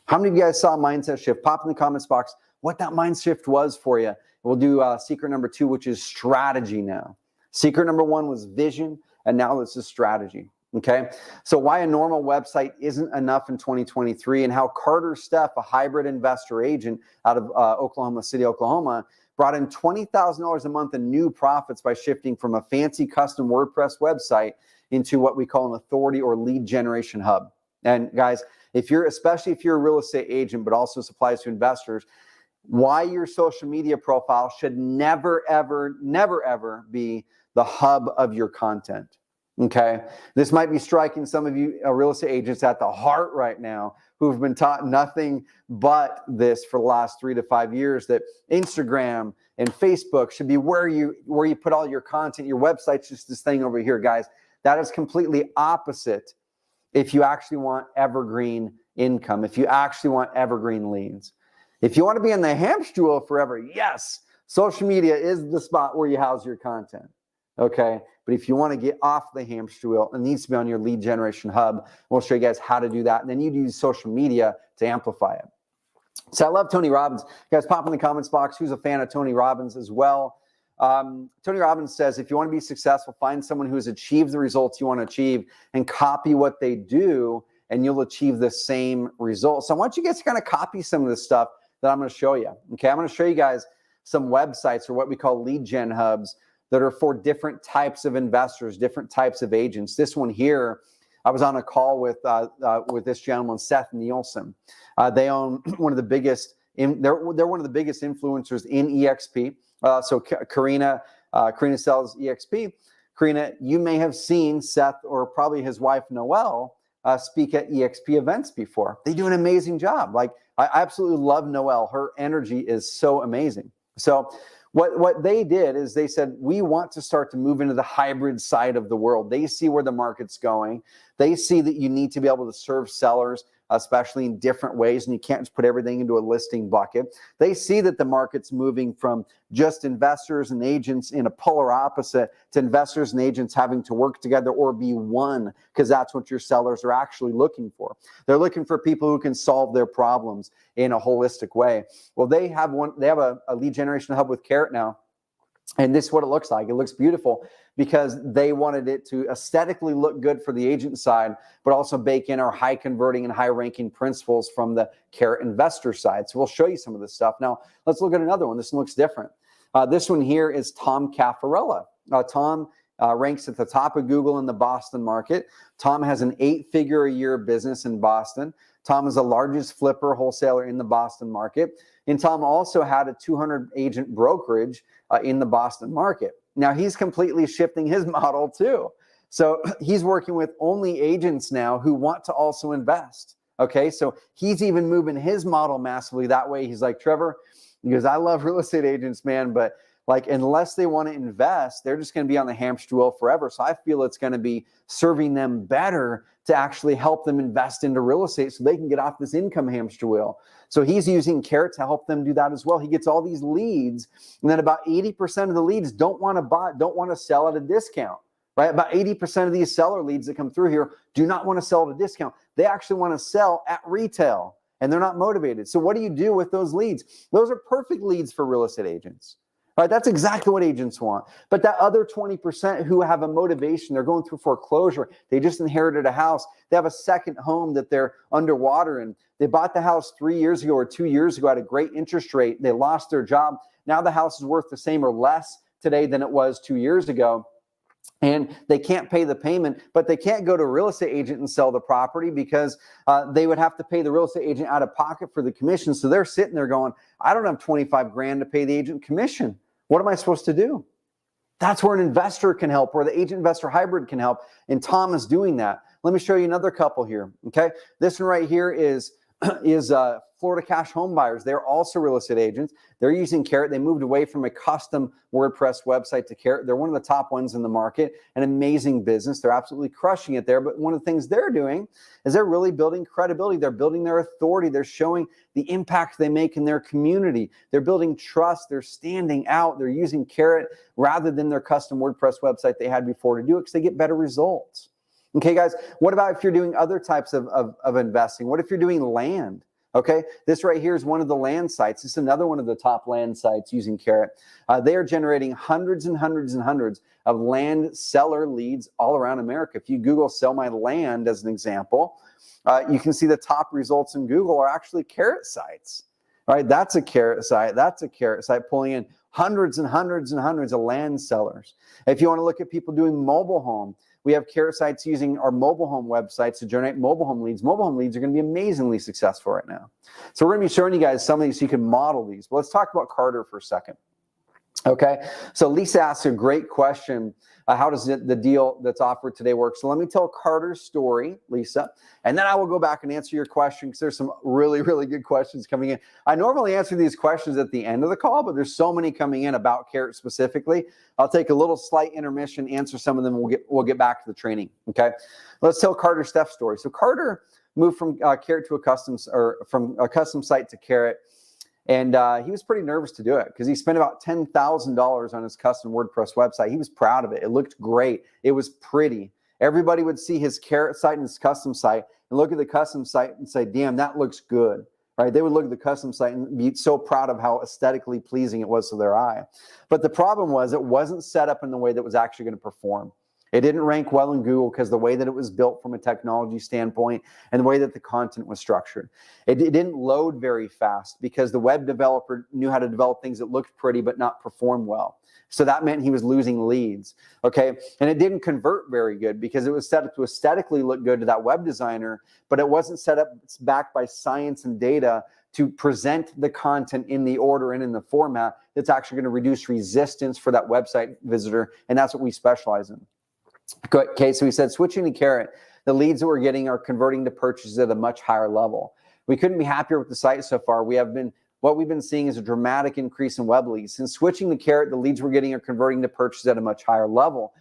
How many of you guys saw a mindset shift? Pop in the comments box what that mind shift was for you. We'll do secret number 2, which is strategy now. Secret number 1 was vision, and now this is strategy. Okay, so why a normal website isn't enough in 2023, and how Carter Steff, a hybrid investor agent out of Oklahoma City, Oklahoma, brought in $20,000 a month in new profits by shifting from a fancy custom WordPress website into what we call an authority or lead generation hub. And guys, especially if you're a real estate agent, but also supplies to investors, why your social media profile should never, ever, never, ever be the hub of your content. Okay. This might be striking some of you real estate agents at the heart right now who have been taught nothing but this for the last 3 to 5 years, that Instagram and Facebook should be where you put all your content. Your website's just this thing over here, guys. That is completely opposite if you actually want evergreen income, if you actually want evergreen leads. If you want to be in the hamster wheel forever, yes, social media is the spot where you house your content. Okay, but if you want to get off the hamster wheel, it needs to be on your lead generation hub. We'll show you guys how to do that. And then you use social media to amplify it. So I love Tony Robbins. You guys, pop in the comments box who's a fan of Tony Robbins as well. Tony Robbins says, if you want to be successful, find someone who has achieved the results you want to achieve and copy what they do, and you'll achieve the same results. So I want you guys to kind of copy some of this stuff that I'm going to show you. Okay, I'm going to show you guys some websites, or what we call lead gen hubs, that are for different types of investors, different types of agents. This one here, I was on a call with this gentleman, Seth Nielsen. They own one of the biggest. They're one of the biggest influencers in EXP. So Karina sells EXP. Karina, you may have seen Seth, or probably his wife Noelle, speak at EXP events before. They do an amazing job. Like, I absolutely love Noelle. Her energy is so amazing. So What they did is they said, we want to start to move into the hybrid side of the world. They see where the market's going. They see that you need to be able to serve sellers, especially in different ways, and you can't just put everything into a listing bucket. They see that the market's moving from just investors and agents in a polar opposite to investors and agents having to work together or be one, because that's what your sellers are actually looking for. They're looking for people who can solve their problems in a holistic way. Well, they have a lead generation hub with Carrot now. And this is what it looks like. It looks beautiful because they wanted it to aesthetically look good for the agent side, but also bake in our high converting and high ranking principles from the Carrot investor side. So we'll show you some of this stuff. Now, let's look at another one. This one looks different. This one here is Tom Caffarella. Tom ranks at the top of Google in the Boston market. Tom has an 8-figure-a-year business in Boston. Tom is the largest flipper wholesaler in the Boston market. And Tom also had a 200-agent brokerage in the Boston market. Now, he's completely shifting his model too. So he's working with only agents now who want to also invest. Okay, so he's even moving his model massively that way. He's like, Trevor, he goes, I love real estate agents, man, but like, unless they want to invest, they're just going to be on the hamster wheel forever. So I feel it's going to be serving them better to actually help them invest into real estate so they can get off this income hamster wheel. So he's using Carrot to help them do that as well. He gets all these leads, and then about 80% of the leads don't want to sell at a discount, right? About 80% of these seller leads that come through here do not want to sell at a discount. They actually want to sell at retail, and they're not motivated. So what do you do with those leads? Those are perfect leads for real estate agents. Right, that's exactly what agents want. But that other 20% who have a motivation, they're going through foreclosure, they just inherited a house, they have a second home that they're underwater in. They bought the house 3 years ago or 2 years ago at a great interest rate. They lost their job. Now the house is worth the same or less today than it was 2 years ago. And they can't pay the payment, but they can't go to a real estate agent and sell the property because they would have to pay the real estate agent out of pocket for the commission. So they're sitting there going, I don't have 25 grand to pay the agent commission. What am I supposed to do? That's where an investor can help, where the agent investor hybrid can help. And Tom is doing that. Let me show you another couple here. Okay. This one right here is Florida Cash Home Buyers. They're also real estate agents. They're using Carrot. They moved away from a custom WordPress website to Carrot. They're one of the top ones in the market, an amazing business. They're absolutely crushing it there. But one of the things they're doing is they're really building credibility. They're building their authority. They're showing the impact they make in their community. They're building trust. They're standing out. They're using Carrot rather than their custom WordPress website they had before to do it because they get better results. Okay, guys, what about if you're doing other types of investing? What if you're doing land? Okay, this right here is one of the land sites. This is another one of the top land sites using Carrot. They are generating hundreds and hundreds and hundreds of land seller leads all around America. If you Google sell my land as an example, you can see the top results in Google are actually Carrot sites. All right, that's a Carrot site. That's a Carrot site pulling in hundreds and hundreds and hundreds of land sellers. If you want to look at people doing mobile home, we have Carrot sites using our mobile home websites to generate mobile home leads. Mobile home leads are going to be amazingly successful right now. So we're going to be showing you guys some of these so you can model these. But let's talk about Carter for a second. Okay, so Lisa asked a great question. How does the deal that's offered today work? So let me tell Carter's story, Lisa, and then I will go back and answer your question because there's some really, really good questions coming in. I normally answer these questions at the end of the call, but there's so many coming in about Carrot specifically. I'll take a little slight intermission, answer some of them, and we'll get back to the training. Okay, let's tell Carter Steph's story. So Carter moved from Carrot to from a custom site to Carrot. And he was pretty nervous to do it because he spent about $10,000 on his custom WordPress website. He was proud of it. It looked great. It was pretty. Everybody would see his Carrot site and his custom site and look at the custom site and say, damn, that looks good, right? They would look at the custom site and be so proud of how aesthetically pleasing it was to their eye. But the problem was it wasn't set up in the way that was actually going to perform. It didn't rank well in Google because the way that it was built from a technology standpoint and the way that the content was structured. It didn't load very fast because the web developer knew how to develop things that looked pretty but not perform well. So that meant he was losing leads, okay? And it didn't convert very good because it was set up to aesthetically look good to that web designer, but it wasn't set up, it's backed by science and data to present the content in the order and in the format that's actually going to reduce resistance for that website visitor, and that's what we specialize in. Okay, so we said switching to Carrot, the leads that we're getting are converting to purchases at a much higher level. We couldn't be happier with the site so far. We have been what we've been seeing is a dramatic increase in web leads. Since switching to Carrot, the leads we're getting are converting to purchase at a much higher level.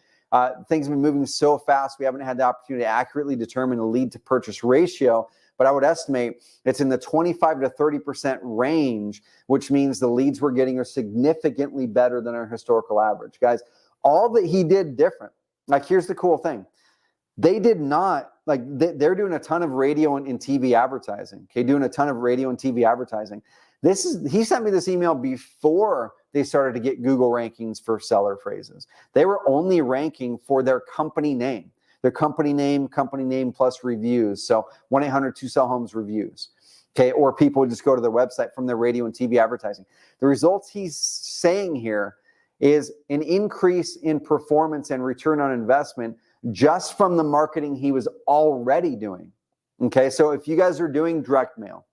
Things have been moving so fast, we haven't had the opportunity to accurately determine the lead to purchase ratio, but I would estimate it's in the 25 to 30% range, which means the leads we're getting are significantly better than our historical average. Guys, all that he did different, like here's the cool thing. They did not, like they're doing a ton of radio and TV advertising, okay, doing a ton of radio and TV advertising. He sent me this email before they started to get Google rankings for seller phrases. They were only ranking for their company name plus reviews. So 1-800-2-SELL-HOMES reviews. Okay, or people would just go to their website from their radio and TV advertising. The results he's saying here is an increase in performance and return on investment just from the marketing he was already doing. Okay, so if you guys are doing direct mail,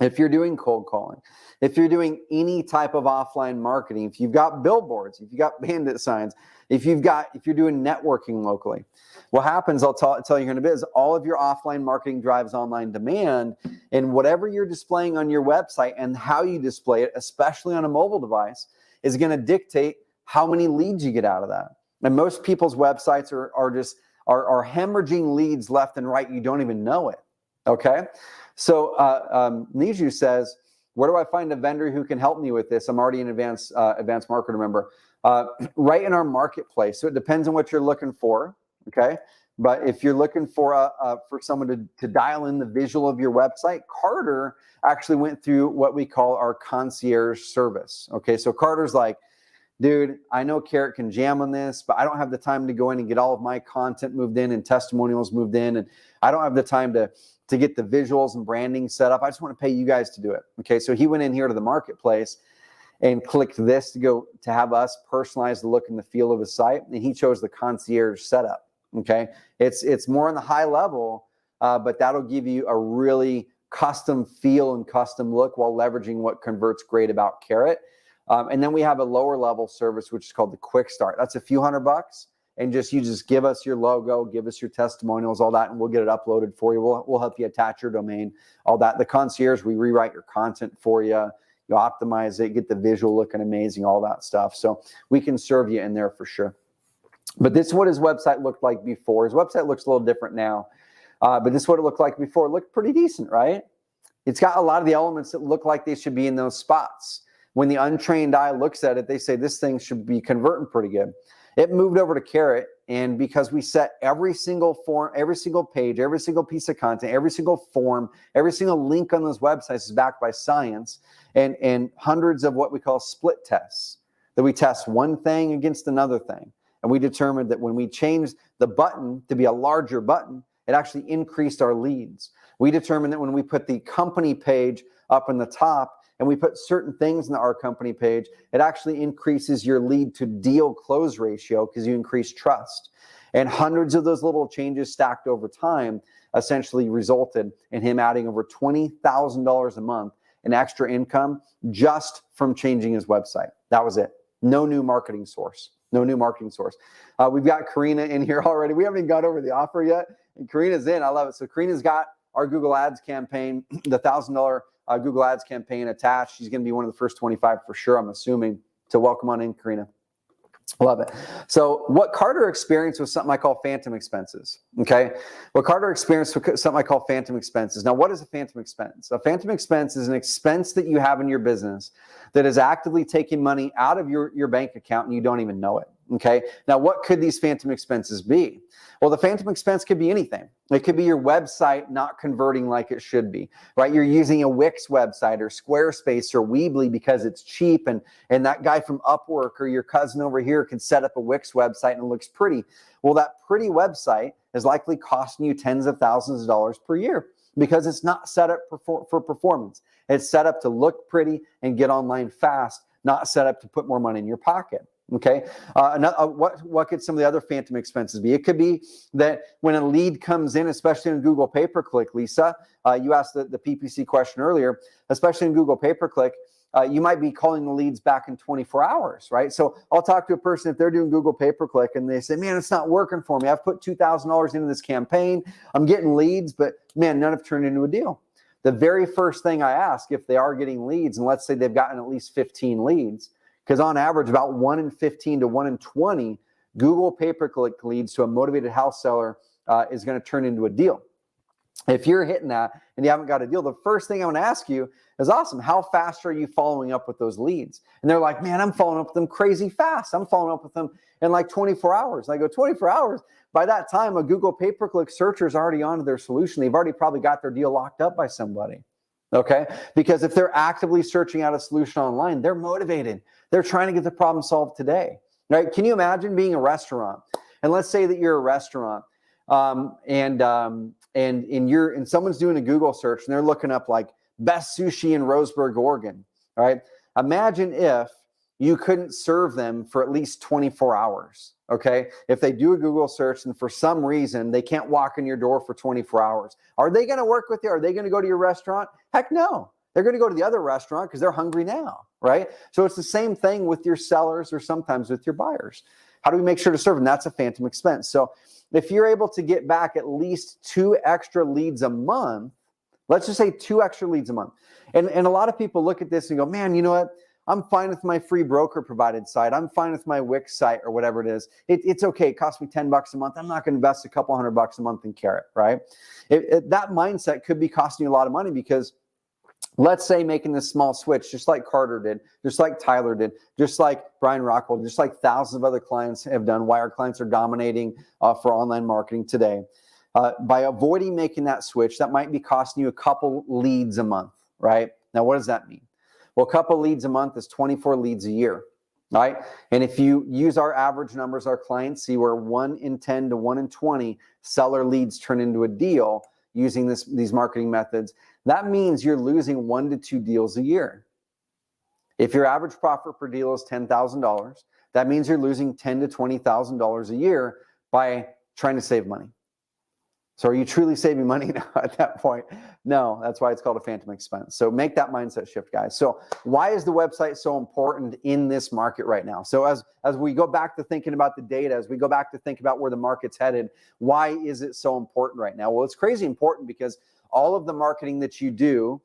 if you're doing cold calling, if you're doing any type of offline marketing, if you've got billboards, if you've got bandit signs, if you're doing networking locally, what happens, I'll tell you here in a bit, is all of your offline marketing drives online demand, and whatever you're displaying on your website and how you display it, especially on a mobile device, is going to dictate how many leads you get out of that. And most people's websites are hemorrhaging leads left and right. You don't even know it. Okay. So Niju says, where do I find a vendor who can help me with this? I'm already an advanced marketer member. Right in our marketplace. So it depends on what you're looking for. Okay. But if you're looking for someone to dial in the visual of your website, Carter actually went through what we call our concierge service. Okay. So Carter's like, dude, I know Carrot can jam on this, but I don't have the time to go in and get all of my content moved in and testimonials moved in. And I don't have the time to get the visuals and branding set up. I just want to pay you guys to do it. Okay. So he went in here to the marketplace and clicked this to have us personalize the look and the feel of his site. And he chose the concierge setup. Okay. It's more on the high level, but that'll give you a really custom feel and custom look while leveraging what converts great about Carrot. And then we have a lower level service, which is called the Quick Start. That's a few $100, and you just give us your logo, give us your testimonials, all that, and we'll get it uploaded for you. We'll help you attach your domain, all that. The concierge, we rewrite your content for you, you optimize it, get the visual looking amazing, all that stuff. So we can serve you in there for sure. But this is what his website looked like before. His website looks a little different now, but this is what it looked like before. It looked pretty decent, right? It's got a lot of the elements that look like they should be in those spots. When the untrained eye looks at it, they say this thing should be converting pretty good. It moved over to Carrot, and because we set every single form, every single page, every single piece of content, every single form, every single link on those websites is backed by science and hundreds of what we call split tests, that we test one thing against another thing. And we determined that when we changed the button to be a larger button, it actually increased our leads. We determined that when we put the company page up in the top, and we put certain things in our company page, it actually increases your lead to deal close ratio because you increase trust. And hundreds of those little changes stacked over time essentially resulted in him adding over $20,000 a month in extra income just from changing his website. That was it. No new marketing source. No new marketing source. We've got Karina in here already. We haven't even got over the offer yet. And Karina's in. I love it. So Karina's got our Google Ads campaign, the $1,000 Google Ads campaign attached. She's going to be one of the first 25 for sure, I'm assuming. So welcome on in, Karina. Love it. So what Carter experienced was something I call phantom expenses. Okay. What Carter experienced was something I call phantom expenses. Now, what is a phantom expense? A phantom expense is an expense that you have in your business that is actively taking money out of your bank account and you don't even know it. Okay. Now, what could these phantom expenses be? Well, the phantom expense could be anything. It could be your website not converting like it should be, right? You're using a Wix website or Squarespace or Weebly because it's cheap, and that guy from Upwork or your cousin over here can set up a Wix website and it looks pretty. Well, that pretty website is likely costing you tens of thousands of dollars per year because it's not set up for performance. It's set up to look pretty and get online fast, not set up to put more money in your pocket. Okay. What could some of the other phantom expenses be? It could be that when a lead comes in, especially in Google pay-per-click, Lisa, you asked the PPC question earlier, especially in Google pay-per-click, you might be calling the leads back in 24 hours, right? So I'll talk to a person if they're doing Google pay-per-click and they say, man, it's not working for me. I've put $2,000 into this campaign. I'm getting leads, but man, none have turned into a deal. the very first thing I ask, if they are getting leads, and let's say they've gotten at least 15 leads, because on average, about 1 in 15 to 1 in 20 Google pay-per-click leads to a motivated house seller is going to turn into a deal. If you're hitting that and you haven't got a deal, the first thing I want to ask you is, awesome, how fast are you following up with those leads? And they're like, man, I'm following up with them crazy fast. I'm following up with them in like 24 hours. And I go, 24 hours? By that time, a Google pay-per-click searcher is already onto their solution. They've already probably got their deal locked up by somebody, okay? Because if they're actively searching out a solution online, they're motivated. They're trying to get the problem solved today, right? Can you imagine being a restaurant? And let's say that you're a restaurant, and someone's doing a Google search and they're looking up like best sushi in Roseburg, Oregon, right? Imagine if you couldn't serve them for at least 24 hours, okay? If they do a Google search and for some reason they can't walk in your door for 24 hours, are they going to work with you? Are they going to go to your restaurant? Heck no. They're going to go to the other restaurant because they're hungry now, right? So it's the same thing with your sellers or sometimes with your buyers. How do we make sure to serve them? That's a phantom expense. So if you're able to get back at least 2 extra leads a month, let's just say 2 extra leads a month. And a lot of people look at this and go, man, you know what? I'm fine with my free broker provided site. I'm fine with my Wix site or whatever it is. It's okay. It costs me $10 a month. I'm not going to invest a couple $100 a month in Carrot, right? That mindset could be costing you a lot of money, because let's say making this small switch, just like Carter did, just like Tyler did, just like Brian Rockwell, just like thousands of other clients have done, why our clients are dominating for online marketing today. By avoiding making that switch, that might be costing you a couple leads a month, right? Now, what does that mean? Well, a couple leads a month is 24 leads a year, right? And if you use our average numbers, our clients see where 1 in 10 to 1 in 20 seller leads turn into a deal using these marketing methods. That means you're losing 1 to 2 deals a year. If your average profit per deal is $10,000, that means you're losing $10,000 to $20,000 a year by trying to save money. So are you truly saving money now at that point? No, that's why it's called a phantom expense. So make that mindset shift, guys. So why is the website so important in this market right now? So as we go back to thinking about the data, as we go back to think about where the market's headed, why is it so important right now? Well, it's crazy important because all of the marketing that you do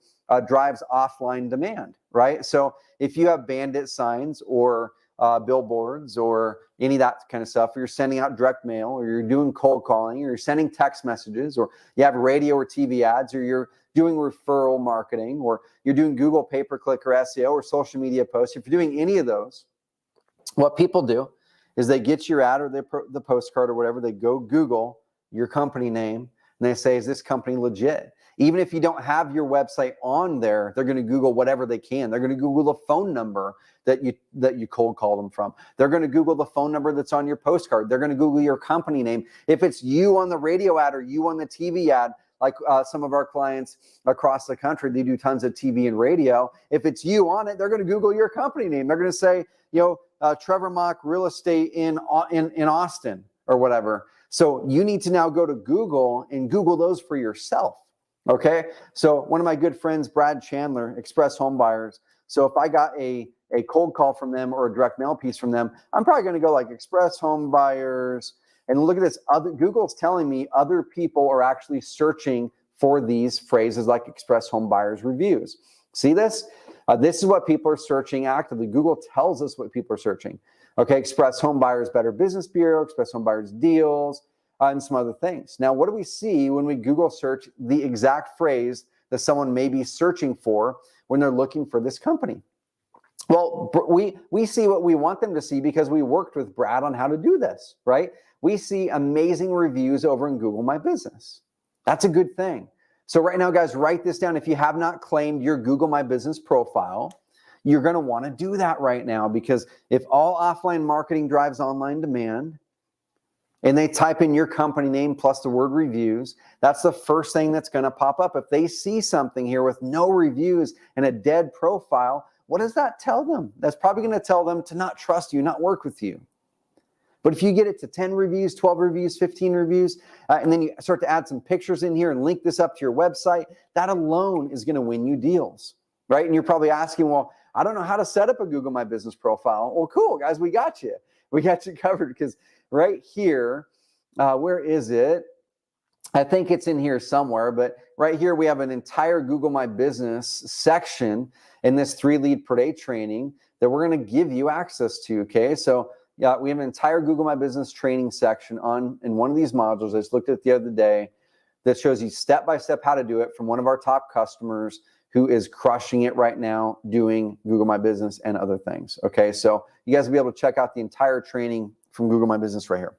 drives offline demand, right? So if you have bandit signs or billboards or any of that kind of stuff, or you're sending out direct mail, or you're doing cold calling, or you're sending text messages, or you have radio or TV ads, or you're doing referral marketing, or you're doing Google pay-per-click or SEO or social media posts, if you're doing any of those, what people do is they get your ad or the postcard or whatever, they go Google your company name, and they say, is this company legit? Even if you don't have your website on there, they're going to Google whatever they can. They're going to Google the phone number that you cold call them from. They're going to Google the phone number that's on your postcard. They're going to Google your company name. If it's you on the radio ad or you on the TV ad, like some of our clients across the country, they do tons of TV and radio. If it's you on it, they're going to Google your company name. They're going to say, Trevor Mauch Real Estate in Austin or whatever. So you need to now go to Google and Google those for yourself. Okay, so one of my good friends, Brad Chandler, Express Home Buyers. So if I got a cold call from them or a direct mail piece from them, I'm probably going to go like Express Home Buyers. And look at this. Google's telling me other people are actually searching for these phrases like Express Home Buyers reviews. See this? This is what people are searching actively. Google tells us what people are searching. Okay, Express Home Buyers Better Business Bureau, Express Home Buyers Deals, and some other things. Now, what do we see when we Google search the exact phrase that someone may be searching for when they're looking for this company? Well, we see what we want them to see because we worked with Brad on how to do this, right? We see amazing reviews over in Google My Business. That's a good thing. So right now, guys, write this down. If you have not claimed your Google My Business profile, you're going to want to do that right now, because if all offline marketing drives online demand, and they type in your company name plus the word reviews, that's the first thing that's going to pop up. If they see something here with no reviews and a dead profile, what does that tell them? That's probably going to tell them to not trust you, not work with you. But if you get it to 10 reviews, 12 reviews, 15 reviews, and then you start to add some pictures in here and link this up to your website, that alone is going to win you deals, right? And you're probably asking, well, I don't know how to set up a Google My Business profile. Well, cool, guys, we got you. We got you covered, because right here, where is it? I think it's in here somewhere, but right here we have an entire Google My Business section in this 3 lead per day training that we're going to give you access to. Okay, so yeah, we have an entire Google My Business training section in one of these modules. I just looked at it the other day that shows you step by step how to do it from one of our top customers who is crushing it right now doing Google My Business and other things. Okay, so you guys will be able to check out the entire training from Google My Business right here.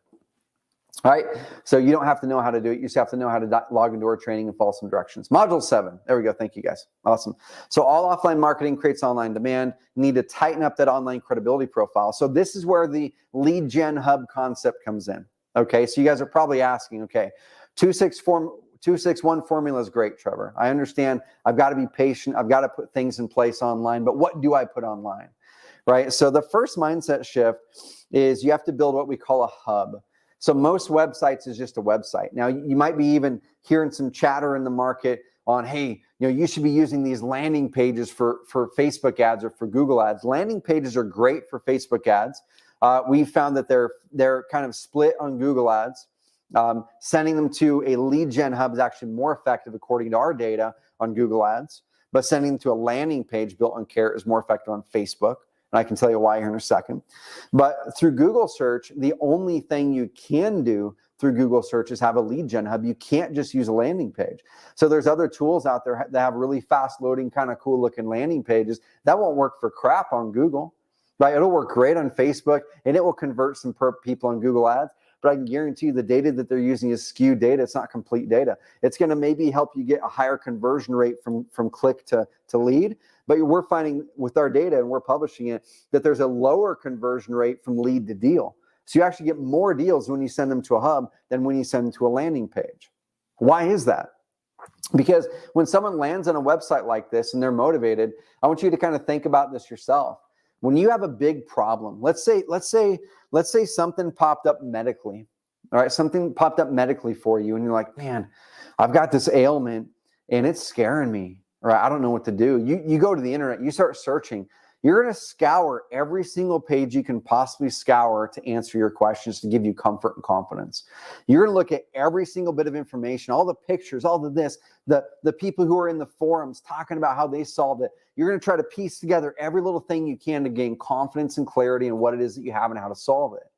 All right, so you don't have to know how to do it. You just have to know how to log into our training and follow some directions. Module 7, there we go. Thank you guys. Awesome. So all offline marketing creates online demand. You need to tighten up that online credibility profile. So this is where the lead gen hub concept comes in. Okay, so you guys are probably asking, okay, 261 formula is great, Trevor. I understand. I've got to be patient. I've got to put things in place online, but what do I put online? Right, so the first mindset shift is you have to build what we call a hub. So most websites is just a website. Now you might be even hearing some chatter in the market on, hey, you should be using these landing pages for Facebook ads or for Google ads. Landing pages are great for Facebook ads. We found that they're kind of split on Google ads. Sending them to a lead gen hub is actually more effective according to our data on Google ads, but sending them to a landing page built on Carrot is more effective on Facebook. And I can tell you why here in a second. But through Google search, the only thing you can do through Google search is have a lead gen hub. You can't just use a landing page. So there's other tools out there that have really fast loading, kind of cool looking landing pages. That won't work for crap on Google, right? It'll work great on Facebook and it will convert some people on Google ads. But I can guarantee you the data that they're using is skewed data. It's not complete data. It's going to maybe help you get a higher conversion rate from click to lead. But we're finding with our data, and we're publishing it, that there's a lower conversion rate from lead to deal. So you actually get more deals when you send them to a hub than when you send them to a landing page. Why is that? Because when someone lands on a website like this and they're motivated, I want you to kind of think about this yourself. When you have a big problem, let's say something popped up medically, all right, something popped up medically for you, and you're like, man, I've got this ailment and it's scaring me. Or I don't know what to do. You go to the internet, you start searching. You're going to scour every single page you can possibly scour to answer your questions, to give you comfort and confidence. You're going to look at every single bit of information, all the pictures, all of this, the people who are in the forums talking about how they solved it. You're going to try to piece together every little thing you can to gain confidence and clarity in what it is that you have and how to solve it.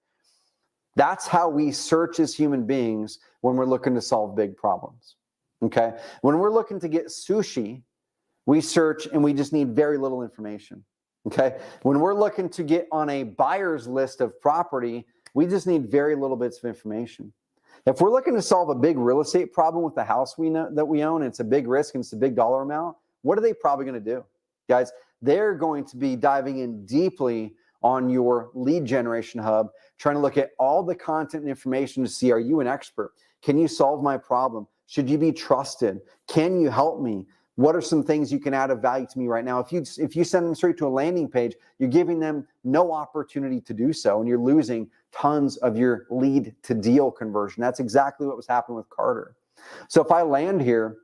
That's how we search as human beings when we're looking to solve big problems. Okay? When we're looking to get sushi, we search and we just need very little information, okay? When we're looking to get on a buyer's list of property, we just need very little bits of information. If we're looking to solve a big real estate problem with the house that we own, and it's a big risk and it's a big dollar amount, what are they probably going to do? Guys, they're going to be diving in deeply on your lead generation hub, trying to look at all the content and information to see, are you an expert? Can you solve my problem? Should you be trusted? Can you help me? What are some things you can add of value to me right now? If you send them straight to a landing page, you're giving them no opportunity to do so, and you're losing tons of your lead to deal conversion. That's exactly what was happening with Carter. So if I land here,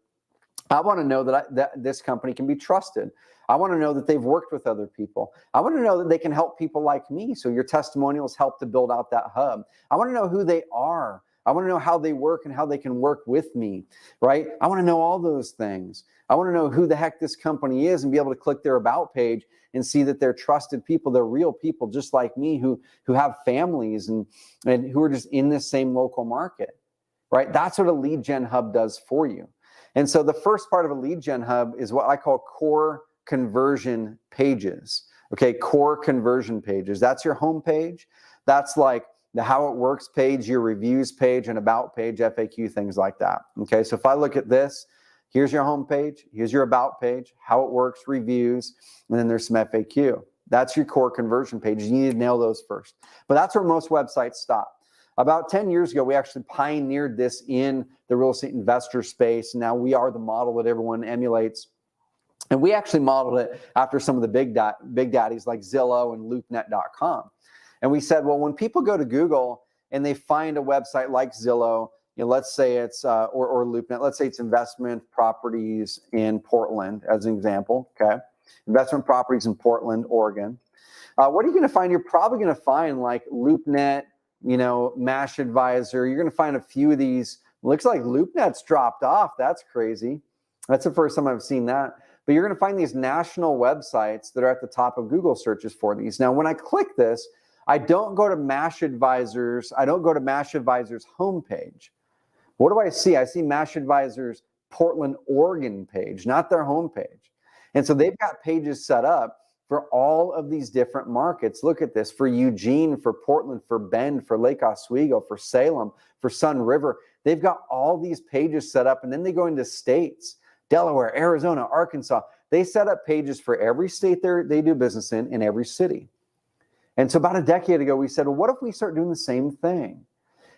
I want to know that this company can be trusted. I want to know that they've worked with other people. I want to know that they can help people like me. So your testimonials help to build out that hub. I want to know who they are. I want to know how they work and how they can work with me, right? I want to know all those things. I want to know who the heck this company is and be able to click their about page and see that they're trusted people. They're real people just like me who have families and who are just in this same local market, right? That's what a lead gen hub does for you. And so the first part of a lead gen hub is what I call core conversion pages. Okay, core conversion pages. That's your home page. That's like the how it works page, your reviews page, and about page, FAQ, things like that. Okay, so if I look at this, here's your home page, here's your about page, how it works, reviews, and then there's some FAQ. That's your core conversion page. You need to nail those first. But that's where most websites stop. About 10 years ago, we actually pioneered this in the real estate investor space. Now we are the model that everyone emulates. And we actually modeled it after some of the big daddies like Zillow and LoopNet.com. And we said, well, when people go to Google and they find a website like Zillow, let's say it's, or LoopNet, let's say it's investment properties in Portland, as an example, okay? Investment properties in Portland, Oregon. What are you going to find? You're probably going to find like LoopNet, MASH Advisor. You're going to find a few of these Looks like LoopNet's dropped off. That's crazy. That's the first time I've seen that. But you're going to find these national websites that are at the top of Google searches for these. Now, when I click this, I don't go to Mash Advisors. I don't go to Mash Advisors homepage. What do I see? I see Mash Advisors Portland, Oregon page, not their homepage. And so they've got pages set up for all of these different markets. Look at this, for Eugene, for Portland, for Bend, for Lake Oswego, for Salem, for Sun River. They've got all these pages set up, and then they go into states, Delaware, Arizona, Arkansas. They set up pages for every state they do business in every city. And so about a decade ago, we said, well, what if we start doing the same thing?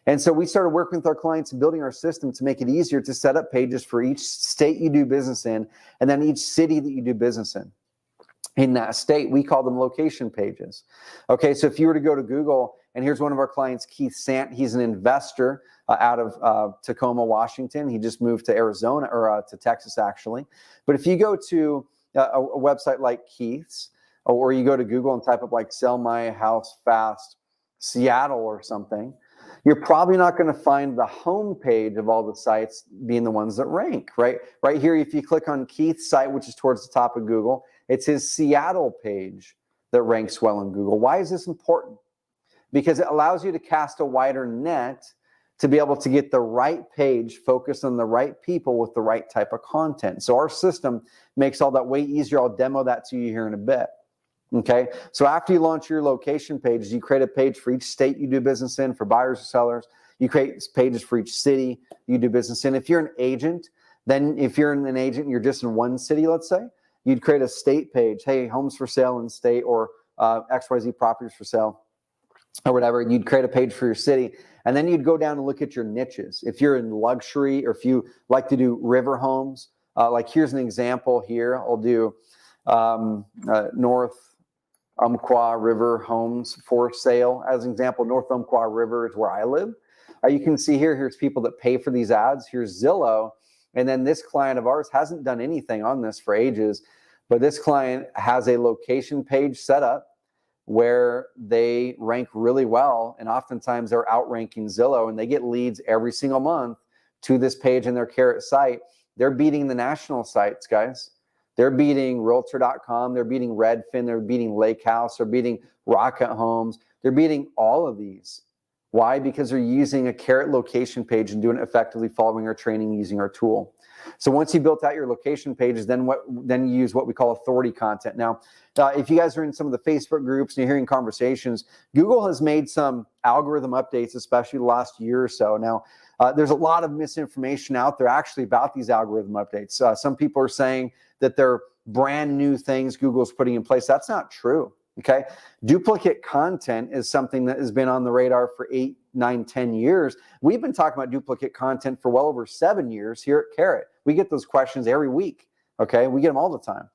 And so we started working with our clients and building our system to make it easier to set up pages for each state you do business in, and then each city that you do business in. In that state, we call them location pages. Okay, so if you were to go to Google, and here's one of our clients, Keith Sant. He's an investor out of Tacoma, Washington. He just moved to Arizona, or to Texas, actually. But if you go to a website like Keith's, or you go to Google and type up like sell my house fast Seattle or something, you're probably not going to find the home page of all the sites being the ones that rank, right? Right here, if you click on Keith's site, which is towards the top of Google, it's his Seattle page that ranks well in Google. Why is this important? Because it allows you to cast a wider net to be able to get the right page focused on the right people with the right type of content. So our system makes all that way easier. I'll demo that to you here in a bit. Okay, so after you launch your location pages, you create a page for each state you do business in for buyers or sellers. You create pages for each city you do business in. If you're an agent, then if you're an agent and you're just in one city, let's say, you'd create a state page. Hey, homes for sale in state, or XYZ properties for sale, or whatever. You'd create a page for your city, and then you'd go down and look at your niches. If you're in luxury, or if you like to do river homes, like here's an example here. I'll do North Umpqua River homes for sale as an example. North Umpqua River is where I live. You can see here's people that pay for these ads. Here's Zillow. And then this client of ours hasn't done anything on this for ages, but this client has a location page set up where they rank really well. And oftentimes they're outranking Zillow, and they get leads every single month to this page in their Carrot site. They're beating the national sites, guys. They're beating Realtor.com, they're beating Redfin, they're beating Lake House, they're beating Rocket Homes. They're beating all of these. Why? Because they're using a Carrot location page and doing it effectively, following our training, using our tool. So once you built out your location pages, then you use what we call authority content. Now, if you guys are in some of the Facebook groups and you're hearing conversations, Google has made some algorithm updates, especially the last year or so. Now, there's a lot of misinformation out there actually about these algorithm updates. Some people are saying that they're brand new things Google's putting in place. That's not true, okay? Duplicate content is something that has been on the radar for 8, 9, 10 years. We've been talking about duplicate content for well over 7 years here at Carrot. We get those questions every week, okay? We get them all the time.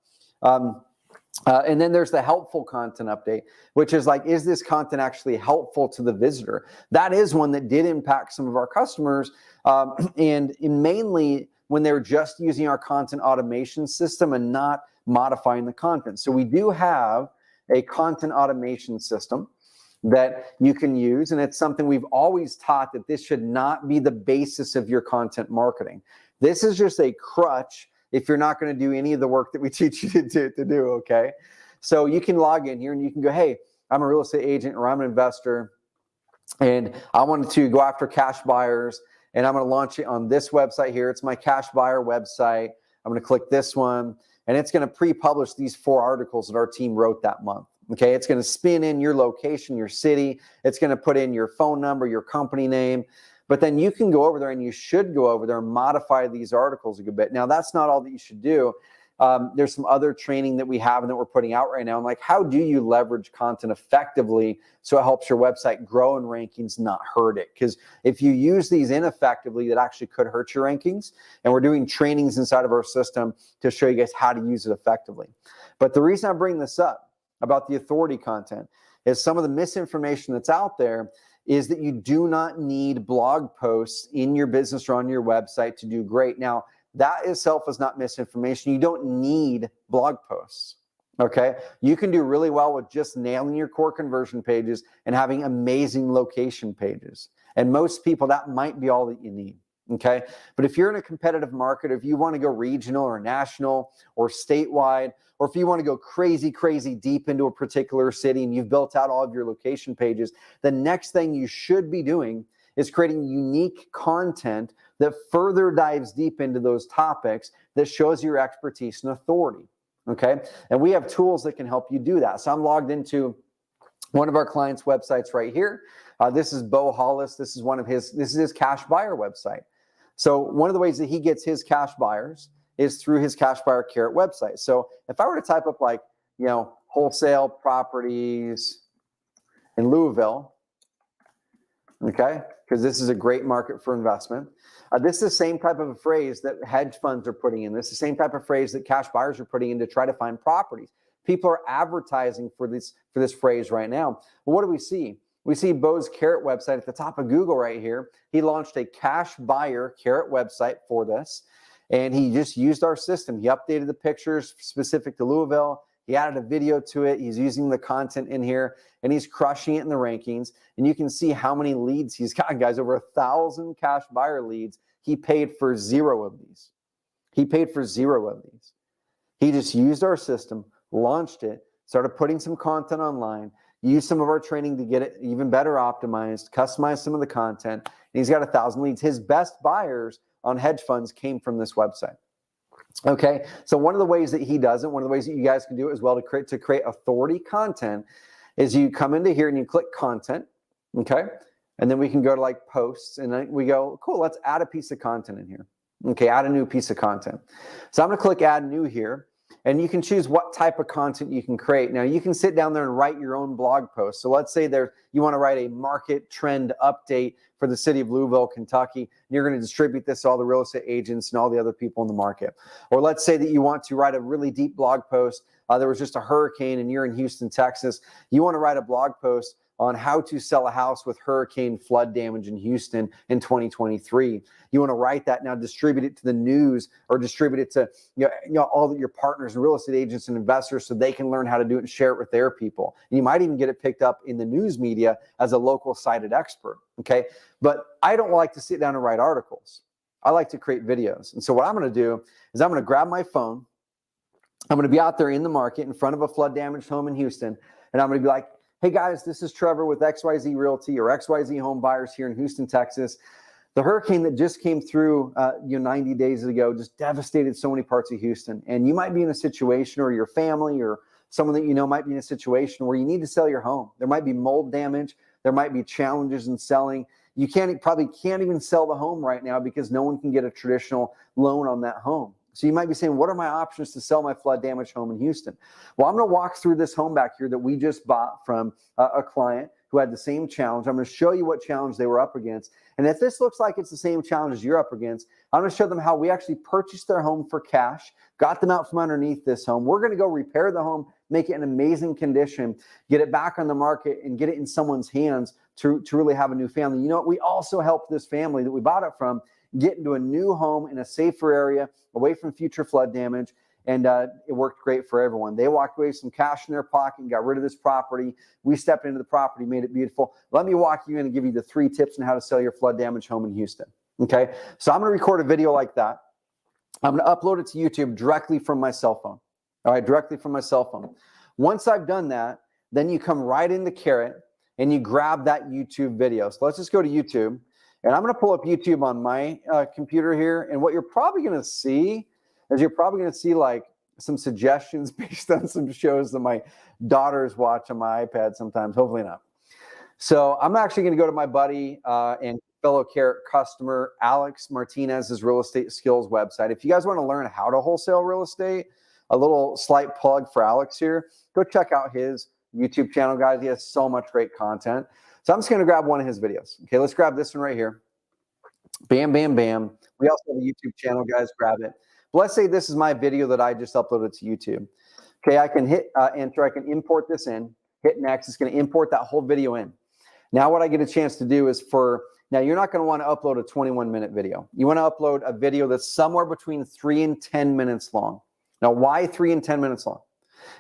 And then there's the helpful content update, which is like, is this content actually helpful to the visitor? That is one that did impact some of our customers, and mainly when they're just using our content automation system and not modifying the content. So we do have a content automation system that you can use, and it's something we've always taught that this should not be the basis of your content marketing. This is just a crutch if you're not going to do any of the work that we teach you to do, okay? So you can log in here and you can go, hey, I'm a real estate agent, or I'm an investor, and I wanted to go after cash buyers, and I'm going to launch it on this website here. It's my cash buyer website. I'm going to click this one, and it's going to pre-publish these 4 articles that our team wrote that month. Okay, it's going to spin in your location, your city. It's going to put in your phone number, your company name. But then you can go over there, and you should go over there and modify these articles a good bit. Now, that's not all that you should do. There's some other training that we have and that we're putting out right now. And like, how do you leverage content effectively so it helps your website grow in rankings, not hurt it? Because if you use these ineffectively, that actually could hurt your rankings. And we're doing trainings inside of our system to show you guys how to use it effectively. But the reason I bring this up about the authority content is some of the misinformation that's out there is that you do not need blog posts in your business or on your website to do great. Now, that itself is not misinformation. You don't need blog posts, okay? You can do really well with just nailing your core conversion pages and having amazing location pages. And most people, that might be all that you need, Okay. But if you're in a competitive market, if you want to go regional or national or statewide, or if you want to go crazy, crazy deep into a particular city and you've built out all of your location pages, the next thing you should be doing is creating unique content that further dives deep into those topics that shows your expertise and authority. Okay. And we have tools that can help you do that. So I'm logged into one of our clients' websites right here. This is Bo Hollis. This is his cash buyer website. So one of the ways that he gets his cash buyers is through his cash buyer carrot website. So if I were to type up like, wholesale properties in Louisville, okay, because this is a great market for investment. This is the same type of a phrase that hedge funds are putting in. This is the same type of phrase that cash buyers are putting in to try to find properties. People are advertising for this phrase right now. But what do we see? We see Bo's carrot website at the top of Google right here. He launched a cash buyer carrot website for this, and he just used our system. He updated the pictures specific to Louisville. He added a video to it. He's using the content in here, and he's crushing it in the rankings. And you can see how many leads he's got, guys. Over 1,000 cash buyer leads. He paid for 0 of these. He paid for 0 of these. He just used our system, launched it, started putting some content online, used some of our training to get it even better optimized, customized some of the content, and he's got 1,000 leads. His best buyers on hedge funds came from this website. Okay, so one of the ways that he does it, one of the ways that you guys can do it as well to create authority content is you come into here and you click content, okay? And then we can go to like posts, and then we go, cool, let's add a piece of content in here. Okay, add a new piece of content. So I'm gonna click add new here. And you can choose what type of content you can create. Now, you can sit down there and write your own blog post. So let's say you want to write a market trend update for the city of Louisville, Kentucky, and you're going to distribute this to all the real estate agents and all the other people in the market. Or let's say that you want to write a really deep blog post. There was just a hurricane and you're in Houston, Texas. You want to write a blog post on how to sell a house with hurricane flood damage in Houston in 2023. You want to write that now, distribute it to the news, or distribute it to all your partners and real estate agents and investors so they can learn how to do it and share it with their people. And you might even get it picked up in the news media as a local cited expert. Okay, but I don't like to sit down and write articles. I like to create videos. And so what I'm going to do is I'm going to grab my phone. I'm going to be out there in the market in front of a flood damaged home in Houston, and I'm going to be like, hey guys, this is Trevor with XYZ Realty or XYZ Home Buyers here in Houston, Texas. The hurricane that just came through 90 days ago just devastated so many parts of Houston. And you might be in a situation, or your family or someone that you know might be in a situation where you need to sell your home. There might be mold damage. There might be challenges in selling. You probably can't even sell the home right now because no one can get a traditional loan on that home. So you might be saying, what are my options to sell my flood damaged home in Houston? Well, I'm going to walk through this home back here that we just bought from a client who had the same challenge. I'm going to show you what challenge they were up against. And if this looks like it's the same challenge as you're up against, I'm going to show them how we actually purchased their home for cash, got them out from underneath this home. We're going to go repair the home, make it in amazing condition, get it back on the market, and get it in someone's hands to really have a new family. You know what? We also helped this family that we bought it from get into a new home in a safer area, away from future flood damage, and it worked great for everyone. They walked away with some cash in their pocket and got rid of this property. We stepped into the property, made it beautiful. Let me walk you in and give you the 3 tips on how to sell your flood damaged home in Houston. Okay, so I'm going to record a video like that. I'm going to upload it to YouTube directly from my cell phone. All right, directly from my cell phone. Once I've done that, then you come right into Carrot and you grab that YouTube video. So let's just go to YouTube. And I'm going to pull up YouTube on my computer here. And what you're probably going to see is like some suggestions based on some shows that my daughters watch on my iPad sometimes. Hopefully not. So I'm actually going to go to my buddy and fellow Carrot customer, Alex Martinez's Real Estate Skills website. If you guys want to learn how to wholesale real estate, a little slight plug for Alex here, go check out his YouTube channel, guys. He has so much great content. So I'm just going to grab one of his videos. Okay, let's grab this one right here. Bam, bam, bam. We also have a YouTube channel, guys. Grab it. But let's say this is my video that I just uploaded to YouTube. Okay, I can hit enter. I can import this in. Hit next. It's going to import that whole video in. Now what I get a chance to do is now you're not going to want to upload a 21-minute video. You want to upload a video that's somewhere between 3 and 10 minutes long. Now, why 3 and 10 minutes long?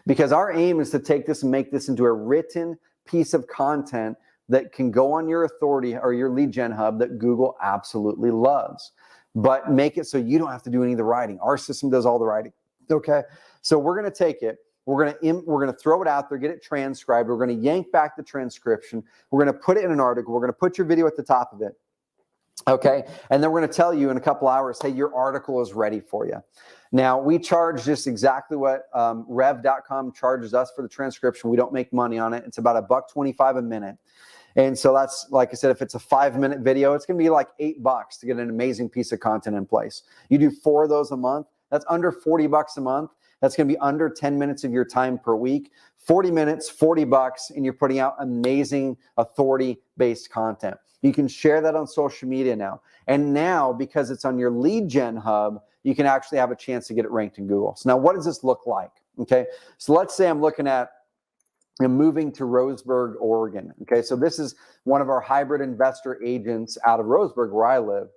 Because our aim is to take this and make this into a written piece of content that can go on your authority or your lead gen hub that Google absolutely loves. But make it so you don't have to do any of the writing. Our system does all the writing. Okay, so we're going to take it. We're going to throw it out there, get it transcribed. We're going to yank back the transcription. We're going to put it in an article. We're going to put your video at the top of it. Okay, and then we're going to tell you in a couple hours, hey, your article is ready for you. Now, we charge just exactly what rev.com charges us for the transcription. We don't make money on it. It's about $1.25 a minute. And so that's, like I said, if it's a 5-minute video, it's going to be like $8 to get an amazing piece of content in place. You do 4 of those a month, that's under $40 a month. That's going to be under 10 minutes of your time per week. 40 minutes, $40, and you're putting out amazing authority-based content. You can share that on social media now. And now, because it's on your lead gen hub, you can actually have a chance to get it ranked in Google. So now what does this look like? Okay, so let's say I'm looking at moving to Roseburg, Oregon. Okay, so this is one of our hybrid investor agents out of Roseburg, where I live.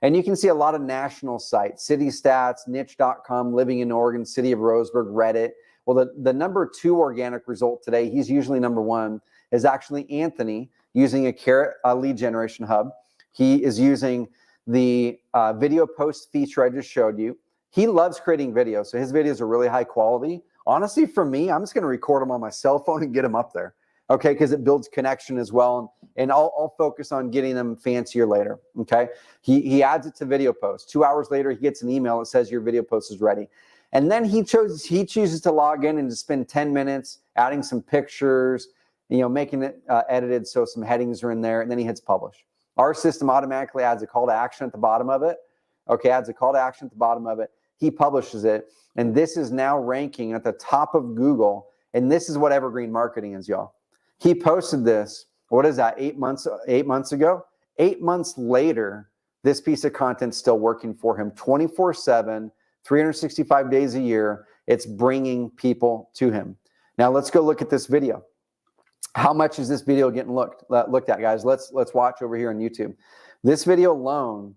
And you can see a lot of national sites, City Stats, niche.com, Living in Oregon, City of Roseburg, Reddit. Well, the number 2 organic result today, he's usually number 1, is actually Anthony using a Carrot lead generation hub. He is using the video post feature I just showed you. He loves creating videos, so his videos are really high quality. Honestly, for me, I'm just going to record them on my cell phone and get them up there, okay, because it builds connection as well. And I'll focus on getting them fancier later, okay? He adds it to video post. 2 hours later, he gets an email that says your video post is ready. And then he chooses to log in and to spend 10 minutes adding some pictures, making it edited so some headings are in there, and then he hits publish. Our system automatically adds a call to action at the bottom of it, okay, adds a call to action at the bottom of it. He publishes it, and this is now ranking at the top of Google, and this is what Evergreen marketing is, y'all. He posted this, what is that, 8 months ago? 8 months later, this piece of content's still working for him 24/7, 365 days a year. It's bringing people to him. Now let's go look at this video. How much is this video getting looked at, guys? Let's watch over here on YouTube. This video alone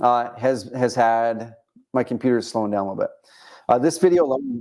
has had, my computer is slowing down a little bit. This video alone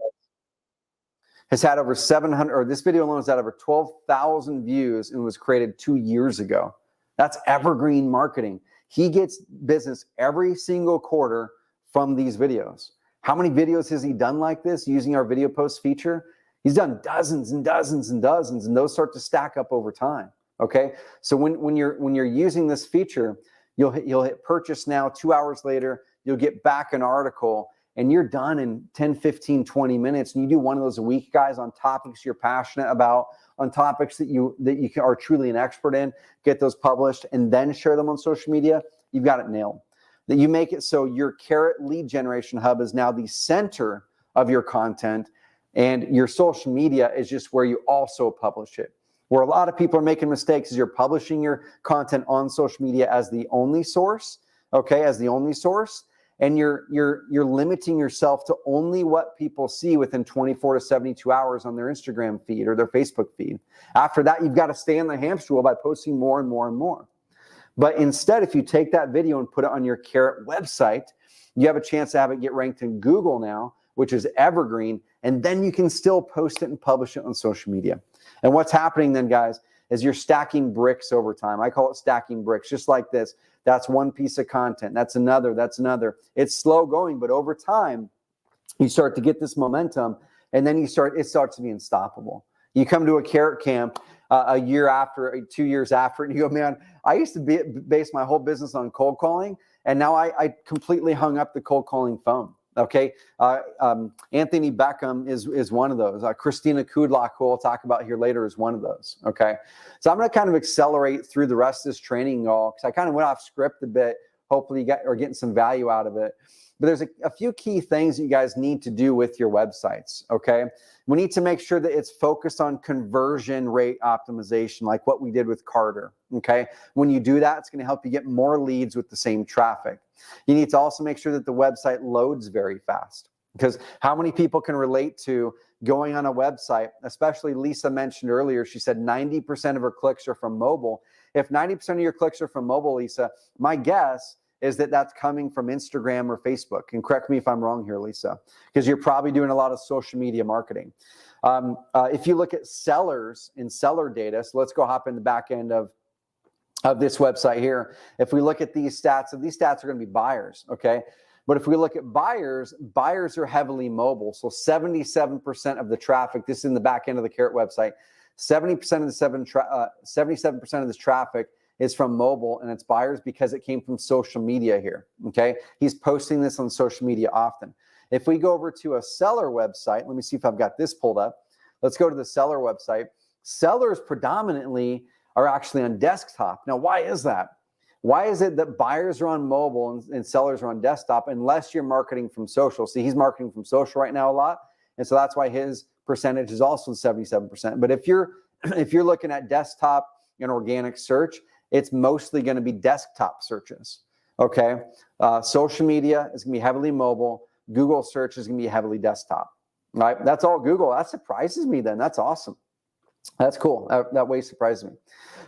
has had over 700, or this video alone has had over 12,000 views and was created 2 years ago. That's Evergreen marketing. He gets business every single quarter from these videos. How many videos has he done like this using our video post feature? He's done dozens and dozens and dozens, and those start to stack up over time. Okay, so when you're using this feature, you'll hit purchase now. 2 hours later, you'll get back an article, and you're done in 10, 15, 20 minutes. And you do one of those a week, guys, on topics you're passionate about, on topics that you are truly an expert in. Get those published, and then share them on social media. You've got it nailed. That you make it so your Carrot lead generation hub is now the center of your content, and your social media is just where you also publish it. Where a lot of people are making mistakes is you're publishing your content on social media as the only source, okay, as the only source, and you're limiting yourself to only what people see within 24 to 72 hours on their Instagram feed or their Facebook feed. After that, you've got to stay on the hamster wheel by posting more and more and more. But instead, if you take that video and put it on your Carrot website, you have a chance to have it get ranked in Google now, which is Evergreen, and then you can still post it and publish it on social media. And what's happening then, guys, is you're stacking bricks over time. I call it stacking bricks, just like this. That's one piece of content. That's another. That's another. It's slow going, but over time, you start to get this momentum, and then it starts to be unstoppable. You come to a Carrot camp a year after, 2 years after, and you go, man, I used to base my whole business on cold calling, and now I completely hung up the cold calling phone. Okay, Anthony Beckham is one of those. Christina Kudlak, who I'll talk about here later, is one of those. Okay, so I'm going to kind of accelerate through the rest of this training, y'all, because I kind of went off script a bit. Hopefully, you are getting some value out of it. But there's a few key things that you guys need to do with your websites. Okay, we need to make sure that it's focused on conversion rate optimization, like what we did with Carter. Okay, when you do that, it's going to help you get more leads with the same traffic. You need to also make sure that the website loads very fast, because how many people can relate to going on a website? Especially Lisa mentioned earlier, she said 90% of her clicks are from mobile. If 90% of your clicks are from mobile, Lisa, my guess is that that's coming from Instagram or Facebook. And correct me if I'm wrong here, Lisa, because you're probably doing a lot of social media marketing. If you look at sellers and seller data, so let's go hop in the back end of of this website here. If we look at these stats, and these stats are going to be buyers, okay? But if we look at buyers, buyers are heavily mobile. So 77% of the traffic, this is in the back end of the Carrot website, 77% of this traffic is from mobile, and it's buyers because it came from social media here, okay? He's posting this on social media often. If we go over to a seller website, let me see if I've got this pulled up. Let's go to the seller website. Sellers predominantly are actually on desktop. Now, why is that? Why is it that buyers are on mobile and sellers are on desktop unless you're marketing from social? See, he's marketing from social right now a lot, and so that's why his percentage is also 77%. But if you're looking at desktop and organic search, it's mostly going to be desktop searches, okay? Social media is going to be heavily mobile. Google search is going to be heavily desktop, right? That's all Google. That surprises me then. That's awesome. That's cool. That way surprises me.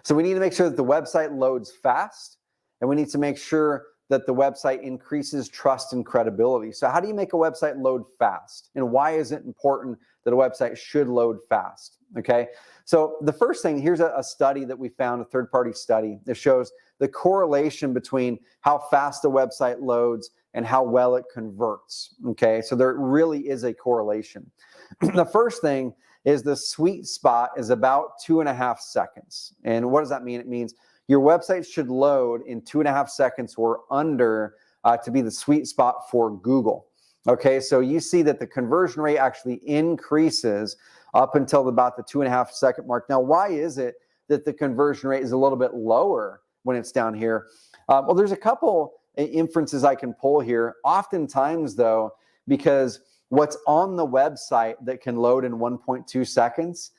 So we need to make sure that the website loads fast, and we need to make sure that the website increases trust and credibility. So how do you make a website load fast? And why is it important that a website should load fast? Okay. So the first thing, here's a study that we found, a third-party study that shows the correlation between how fast the website loads and how well it converts. Okay. So there really is a correlation. The first thing is the sweet spot is about 2.5 seconds. And what does that mean? It means your website should load in 2.5 seconds or under to be the sweet spot for Google. Okay, so you see that the conversion rate actually increases up until about the 2.5 second mark. Now, why is it that the conversion rate is a little bit lower when it's down here? Well, there's a couple inferences I can pull here. Oftentimes, though, because what's on the website that can load in 1.2 seconds,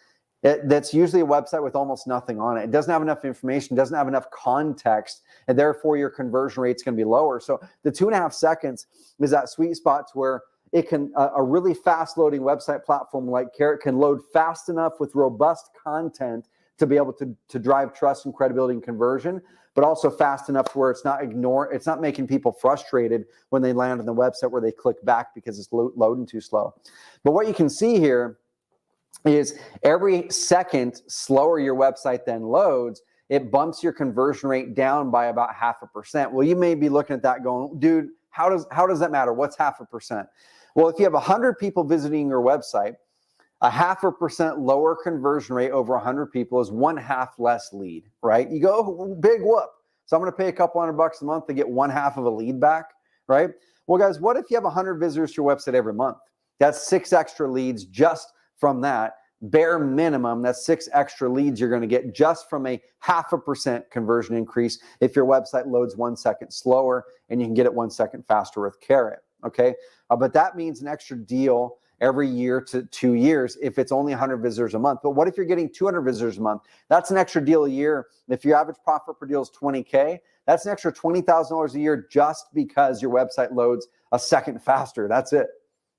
that's usually a website with almost nothing on it. It doesn't have enough information, doesn't have enough context, and therefore your conversion rate's going to be lower. So the 2.5 seconds is that sweet spot to where it can, a really fast loading website platform like Carrot can load fast enough with robust content to be able to drive trust and credibility and conversion, but also fast enough to where it's not making people frustrated when they land on the website where they click back because it's loading too slow. But what you can see here is every second slower your website then loads, it bumps your conversion rate down by about 0.5%. Well, you may be looking at that going, dude, how does that matter? What's 0.5%? Well, if you have 100 people visiting your website, a 0.5% lower conversion rate over 100 people is 1/2 less lead, right? You go, big whoop. So I'm going to pay a couple $100 a month to get 1/2 of a lead back, right? Well, guys, what if you have 100 visitors to your website every month? That's 6 extra leads just from that. Bare minimum, that's 6 extra leads you're going to get just from a 0.5% conversion increase if your website loads 1 second slower, and you can get it 1 second faster with Carrot, okay? But that means an extra deal every year to 2 years if it's only 100 visitors a month. But what if you're getting 200 visitors a month? That's an extra deal a year. If your average profit per deal is $20K, that's an extra $20,000 a year just because your website loads a second faster. That's it.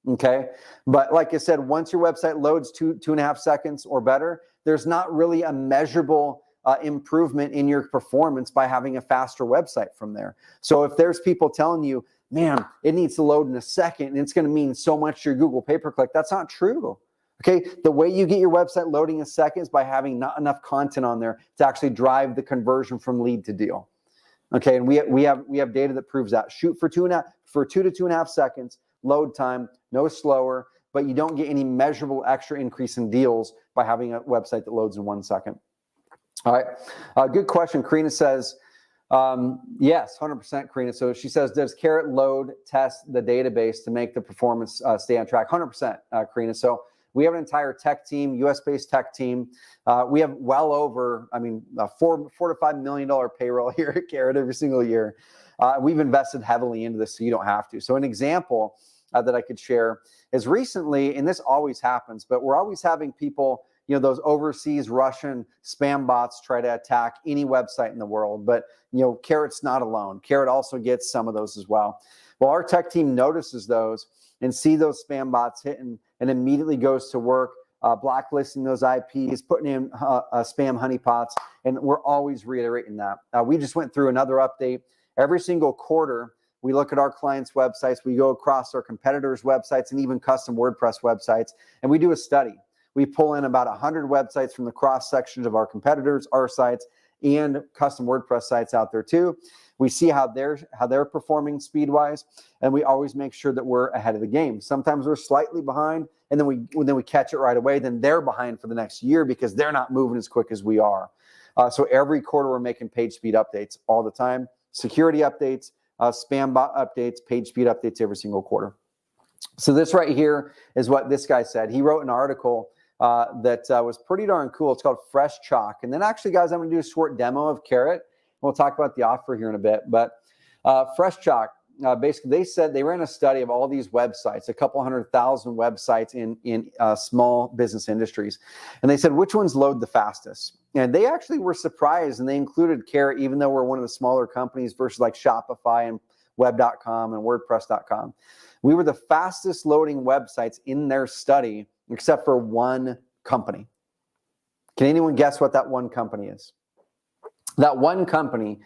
Okay. But like I said, once your website loads 2.5 seconds or better, there's not really a measurable improvement in your performance by having a faster website from there. So if there's people telling you, man, it needs to load in a second and it's going to mean so much to your Google pay-per-click, that's not true. Okay. The way you get your website loading in a second is by having not enough content on there to actually drive the conversion from lead to deal. Okay. And we have data that proves that. Shoot for 2 to 2.5 seconds. Load time, no slower, but you don't get any measurable extra increase in deals by having a website that loads in 1 second. All right, good question. Karina says, yes, 100%, Karina. So she says, does Carrot load test the database to make the performance stay on track? 100%, Karina. So we have an entire tech team, US-based tech team. We have well over, $4 to $5 million payroll here at Carrot every single year. We've invested heavily into this, so you don't have to. So an example that I could share is recently, and this always happens, but we're always having people, those overseas Russian spam bots try to attack any website in the world. But, Carrot's not alone. Carrot also gets some of those as well. Well, our tech team notices those and see those spam bots hitting and immediately goes to work blacklisting those IPs, putting in spam honeypots, and we're always reiterating that. We just went through another update. Every single quarter, we look at our clients' websites, we go across our competitors' websites and even custom WordPress websites, and we do a study. We pull in about 100 websites from the cross sections of our competitors, our sites, and custom WordPress sites out there too. We see how they're performing speed-wise, and we always make sure that we're ahead of the game. Sometimes we're slightly behind, and then we catch it right away. Then they're behind for the next year because they're not moving as quick as we are. So every quarter we're making page speed updates all the time, security updates, spam bot updates, page speed updates every single quarter. So this right here is what this guy said. He wrote an article that was pretty darn cool. It's called Fresh Chalk. And then actually, guys, I'm going to do a short demo of Carrot. We'll talk about the offer here in a bit. But Fresh Chalk, basically, they said they ran a study of all these websites, a couple 100,000 websites in small business industries. And they said, which ones load the fastest? And they actually were surprised, and they included Carrot, even though we're one of the smaller companies versus like Shopify and Web.com and WordPress.com. We were the fastest loading websites in their study, except for one company. Can anyone guess what that one company is? That one company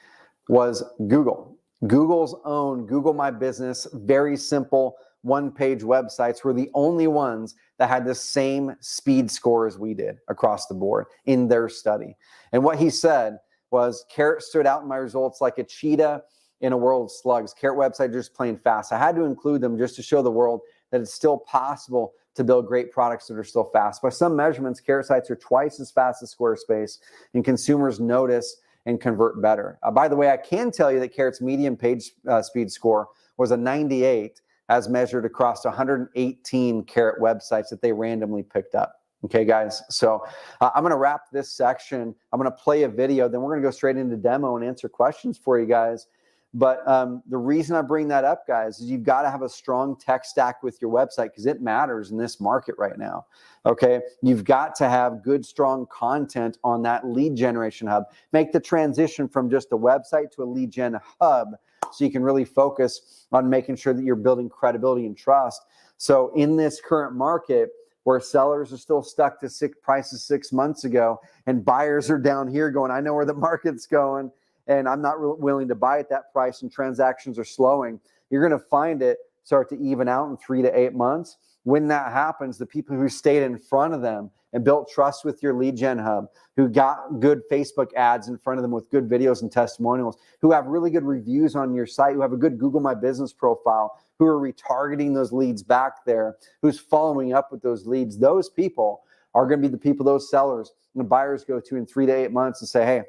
was Google. Google's own Google My Business, very simple one-page websites were the only ones that had the same speed score as we did across the board in their study. And what he said was Carrot stood out in my results like a cheetah in a world of slugs. Carrot website just plain fast. I had to include them just to show the world that it's still possible to build great products that are still fast. By some measurements, Carrot sites are twice as fast as Squarespace, and consumers notice and convert better. By the way, I can tell you that Carrot's median page speed score was a 98 as measured across 118 Carrot websites that they randomly picked up. Okay, guys, so I'm going to wrap this section. I'm going to play a video, then we're going to go straight into demo and answer questions for you guys. But the reason I bring that up, guys, is you've got to have a strong tech stack with your website because it matters in this market right now, okay? You've got to have good, strong content on that lead generation hub. Make the transition from just a website to a lead gen hub so you can really focus on making sure that you're building credibility and trust. So in this current market where sellers are still stuck to prices 6 months ago and buyers are down here going, I know where the market's going, and I'm not willing to buy at that price and transactions are slowing, you're going to find it start to even out in 3 to 8 months. When that happens, the people who stayed in front of them and built trust with your lead gen hub, who got good Facebook ads in front of them with good videos and testimonials, who have really good reviews on your site, who have a good Google My Business profile, who are retargeting those leads back there, who's following up with those leads, those people are going to be the people those sellers and buyers go to in 3 to 8 months and say, hey,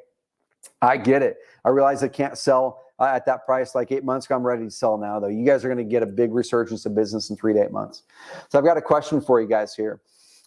I get it. I realize I can't sell at that price like 8 months ago. I'm ready to sell now, though. You guys are going to get a big resurgence of business in 3 to 8 months. So I've got a question for you guys here.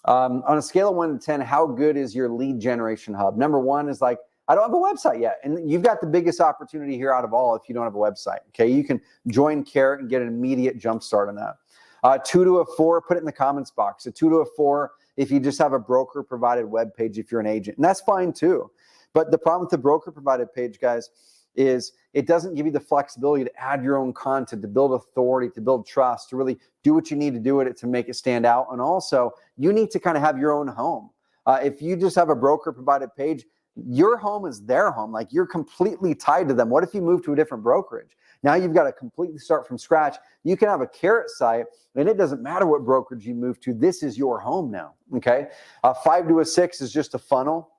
On a scale of 1 to 10, how good is your lead generation hub? Number 1 is like, I don't have a website yet. And you've got the biggest opportunity here out of all if you don't have a website. Okay, you can join Carrot and get an immediate jump start on that. 2 to a 4, put it in the comments box. A 2 to a 4 if you just have a broker provided web page if you're an agent. And that's fine too. But the problem with the broker-provided page, guys, is it doesn't give you the flexibility to add your own content, to build authority, to build trust, to really do what you need to do with it to make it stand out. And also, you need to kind of have your own home. If you just have a broker-provided page, your home is their home. Like, you're completely tied to them. What if you move to a different brokerage? Now you've got to completely start from scratch. You can have a Carrot site, and it doesn't matter what brokerage you move to. This is your home now, okay? 5 to a 6 is just a funnel.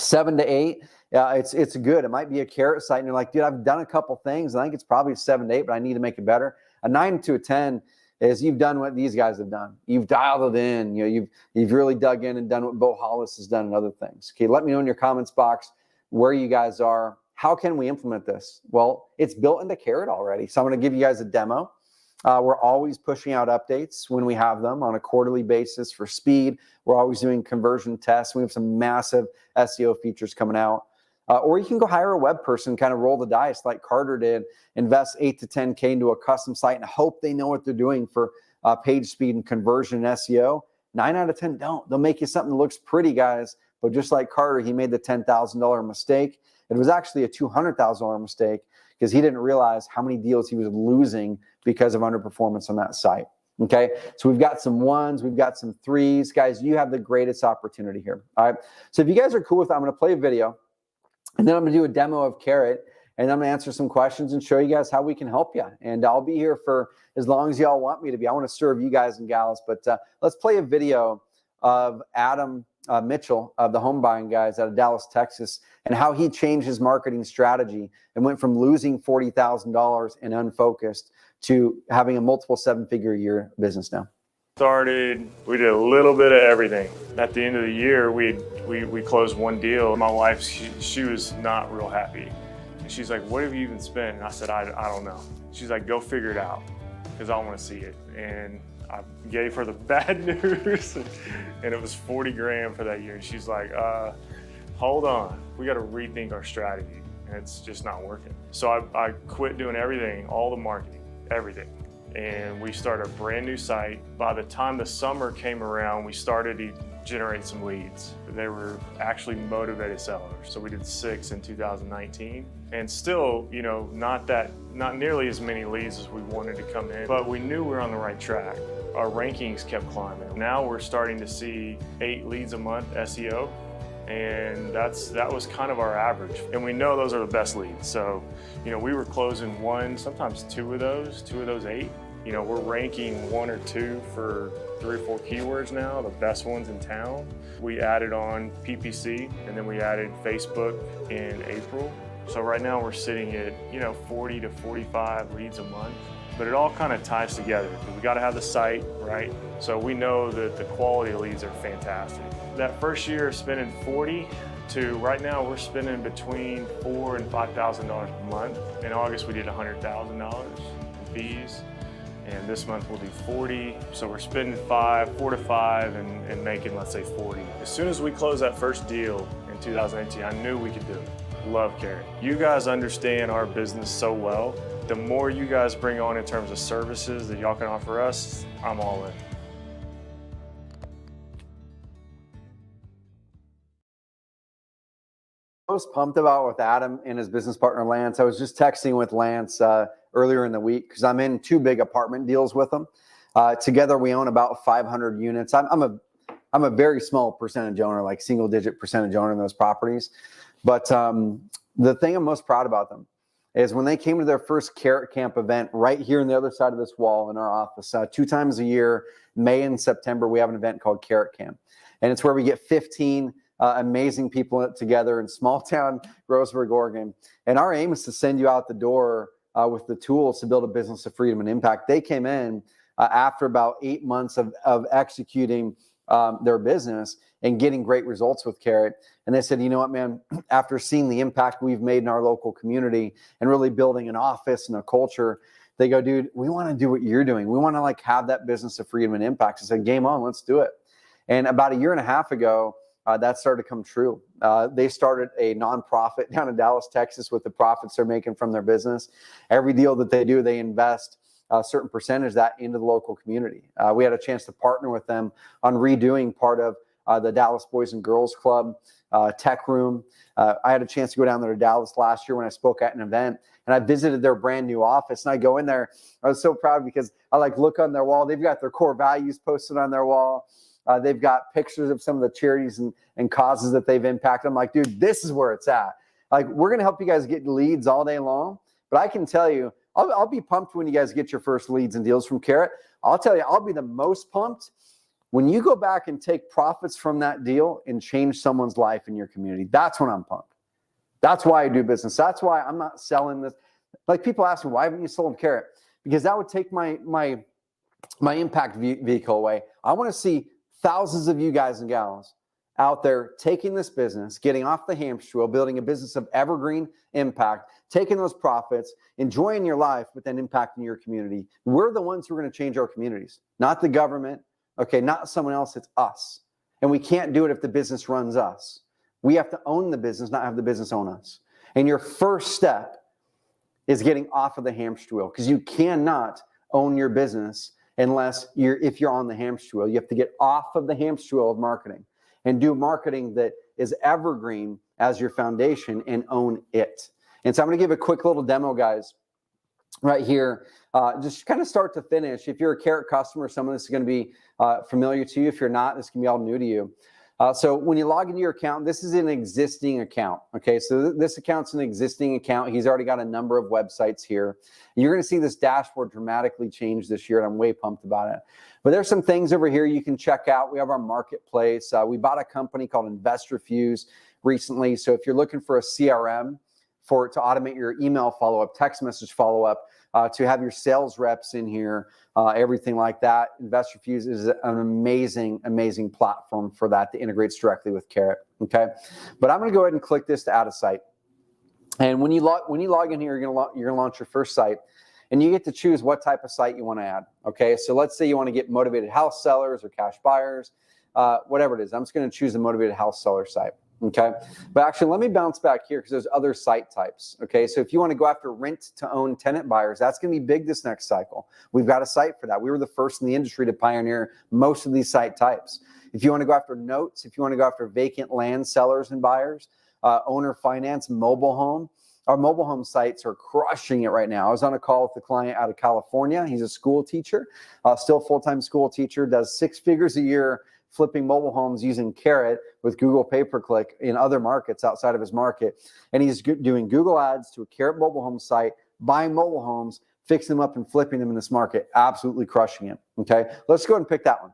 7 to 8, it's good. It might be a Carrot site, and you're like, dude, I've done a couple things. I think it's probably 7 to 8, but I need to make it better. A 9 to a 10 is you've done what these guys have done. You've dialed it in. You've really dug in and done what Bo Hollis has done and other things. Okay, let me know in your comments box where you guys are. How can we implement this? Well, it's built into Carrot already. So I'm going to give you guys a demo. We're always pushing out updates when we have them on a quarterly basis for speed. We're always doing conversion tests. We have some massive SEO features coming out. Or you can go hire a web person, kind of roll the dice like Carter did, invest 8 to 10K into a custom site and hope they know what they're doing for page speed and conversion and SEO. 9 out of 10 don't. They'll make you something that looks pretty, guys. But just like Carter, he made the $10,000 mistake. It was actually a $200,000 mistake because he didn't realize how many deals he was losing because of underperformance on that site. Okay, so we've got some 1s, we've got some 3s. Guys, you have the greatest opportunity here. All right, so if you guys are cool with it, I'm going to play a video, and then I'm going to do a demo of Carrot, and I'm going to answer some questions and show you guys how we can help you. And I'll be here for as long as y'all want me to be. I want to serve you guys and gals, but let's play a video of Adam Mitchell of the home buying guys out of Dallas, Texas, and how he changed his marketing strategy and went from losing $40,000 in unfocused to having a multiple seven-figure a year business now. We did a little bit of everything. At the end of the year, we closed one deal. My wife, she was not real happy. And she's like, what have you even spent? And I said, I don't know. She's like, go figure it out, because I want to see it. And I gave her the bad news, and it was 40 grand for that year. And she's like, hold on, we got to rethink our strategy, and it's just not working. So I quit doing everything, all the marketing, everything. And we started a brand new site. By the time the summer came around, we started to generate some leads. They were actually motivated sellers. So we did 6 in 2019, and still, you know, not nearly as many leads as we wanted to come in, but we knew we were on the right track. Our rankings kept climbing. Now we're starting to see 8 leads a month SEO, and that was kind of our average. And we know those are the best leads. So, you know, we were closing 1, sometimes 2 of those 8. You know, we're ranking 1 or 2 for 3 or 4 keywords now, the best ones in town. We added on PPC, and then we added Facebook in April. So right now we're sitting at, you know, 40 to 45 leads a month. But it all kind of ties together, because we got to have the site, right? So we know that the quality of leads are fantastic. That first year spending 40 to right now we're spending between $4,000 and $5,000 a month. In August we did $100,000 in fees, and this month we'll do 40. So we're spending 4 to 5 and making, let's say, 40. As soon as we closed that first deal in 2018, I knew we could do it. Love Carrot. You guys understand our business so well. The more you guys bring on in terms of services that y'all can offer us, I'm all in. I was pumped about with Adam and his business partner Lance. I was just texting with Lance earlier in the week, because I'm in 2 big apartment deals with them. Together we own about 500 units. I'm a very small percentage owner, like single-digit percentage owner in those properties. But the thing I'm most proud about them is when they came to their first Carrot Camp event right here on the other side of this wall in our office. 2 times a year, May and September, we have an event called Carrot Camp. And it's where we get 15 amazing people together in small town Groesbeck, Oregon. And our aim is to send you out the door with the tools to build a business of freedom and impact. They came in after about 8 months of executing their business and getting great results with Carrot. And they said, you know what, man, after seeing the impact we've made in our local community and really building an office and a culture, they go, dude, we want to do what you're doing. We want to like have that business of freedom and impact. I said, game on, let's do it. And about 1.5 years ago, that started to come true. They started a nonprofit down in Dallas, Texas, with the profits they're making from their business. Every deal that they do, they invest a certain percentage of that into the local community. We had a chance to partner with them on redoing part of the Dallas Boys and Girls Club tech room. I had a chance to go down there to Dallas last year when I spoke at an event, and I visited their brand new office. And I go in there, I was so proud because I like look on their wall. They've got their core values posted on their wall. They've got pictures of some of the charities and causes that they've impacted. I'm like, dude, this is where it's at. Like, we're going to help you guys get leads all day long. But I can tell you, I'll be pumped when you guys get your first leads and deals from Carrot. I'll tell you, I'll be the most pumped when you go back and take profits from that deal and change someone's life in your community. That's when I'm pumped. That's why I do business. That's why I'm not selling this. Like, people ask me, why haven't you sold Carrot? Because that would take my impact vehicle away. I want to see thousands of you guys and gals out there taking this business, getting off the hamster wheel, building a business of evergreen impact, taking those profits, enjoying your life, but then impacting your community. We're the ones who are going to change our communities, not the government, okay, not someone else, it's us. And we can't do it if the business runs us. We have to own the business, not have the business own us. And your first step is getting off of the hamster wheel, because you cannot own your business if you're on the hamster wheel. You have to get off of the hamster wheel of marketing and do marketing that is evergreen as your foundation and own it. And so I'm going to give a quick little demo, guys, right here, just kind of start to finish. If you're a Carrot customer, some of this is going to be familiar to you. If you're not, this can be all new to you. So when you log into your account, this is an existing account. Okay, so this account's an existing account. He's already got a number of websites here. You're going to see this dashboard dramatically change this year, and I'm way pumped about it. But there's some things over here you can check out. We have our marketplace. We bought a company called InvestorFuse recently. So if you're looking for a CRM to automate your email follow-up, text message follow-up, to have your sales reps in here, everything like that, InvestorFuse is an amazing, amazing platform for that that integrates directly with Carrot. Okay, but I'm going to go ahead and click this to add a site. And when you log in here, you're going to launch your first site, and you get to choose what type of site you want to add. Okay, so let's say you want to get motivated house sellers or cash buyers, whatever it is. I'm just going to choose a motivated house seller site. Okay, but actually let me bounce back here because there's other site types. Okay, so if you want to go after rent to own tenant buyers, that's going to be big this next cycle. We've got a site for that. We were the first in the industry to pioneer most of these site types. If you want to go after notes, if you want to go after vacant land sellers and buyers, owner finance, mobile home, our mobile home sites are crushing it right now. I was on a call with a client out of California. He's a school teacher, still full-time school teacher, does 6 figures a year flipping mobile homes using Carrot with Google pay-per-click in other markets outside of his market. And he's doing Google ads to a Carrot mobile home site, buying mobile homes, fixing them up and flipping them in this market, absolutely crushing it. Okay, let's go ahead and pick that one.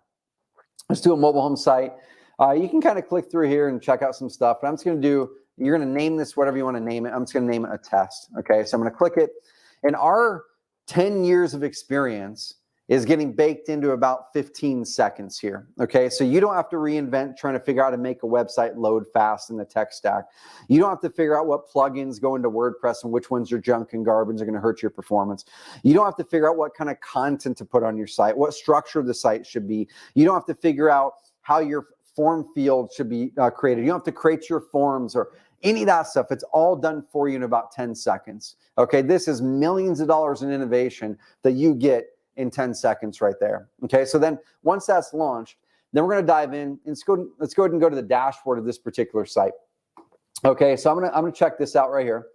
Let's do a mobile home site. You can kind of click through here and check out some stuff, but I'm just going to do, you're going to name this whatever you want to name it. I'm just going to name it a test. Okay, so I'm going to click it. And our 10 years of experience is getting baked into about 15 seconds here. Okay, so you don't have to reinvent trying to figure out how to make a website load fast in the tech stack. You don't have to figure out what plugins go into WordPress and which ones are junk and garbage are going to hurt your performance. You don't have to figure out what kind of content to put on your site, what structure the site should be. You don't have to figure out how your form field should be created. You don't have to create your forms or any of that stuff. It's all done for you in about 10 seconds. Okay, this is millions of dollars in innovation that you get in 10 seconds right there. Okay, so then once that's launched, then we're going to dive in and let's go ahead and go to the dashboard of this particular site. Okay, so I'm gonna check this out right here.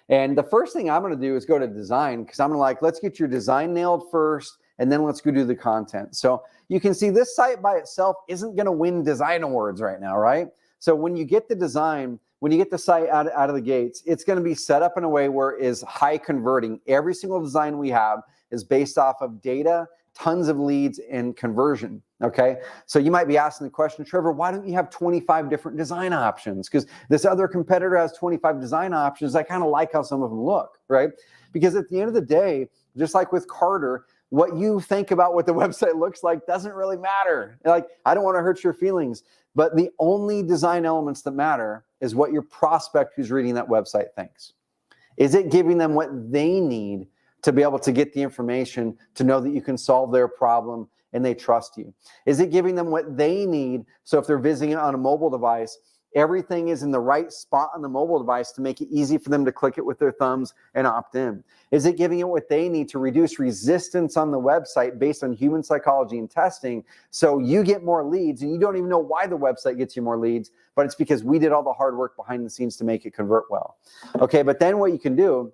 And the first thing I'm going to do is go to design, because I'm like, let's get your design nailed first, and then let's go do the content. So you can see this site by itself isn't going to win design awards right now, right? So when you get the design, when you get the site out of the gates, it's going to be set up in a way where it is high converting. Every single design we have is based off of data, tons of leads, and conversion. Okay, so you might be asking the question, Trevor, why don't you have 25 different design options? Because this other competitor has 25 design options. I kind of like how some of them look, right? Because at the end of the day, just like with Carter, what you think about what the website looks like doesn't really matter. Like, I don't want to hurt your feelings, but the only design elements that matter is what your prospect who's reading that website thinks. Is it giving them what they need to be able to get the information to know that you can solve their problem and they trust you? Is it giving them what they need so if they're visiting it on a mobile device, everything is in the right spot on the mobile device to make it easy for them to click it with their thumbs and opt in? Is it giving it what they need to reduce resistance on the website based on human psychology and testing so you get more leads and you don't even know why the website gets you more leads, but it's because we did all the hard work behind the scenes to make it convert well? Okay, but then what you can do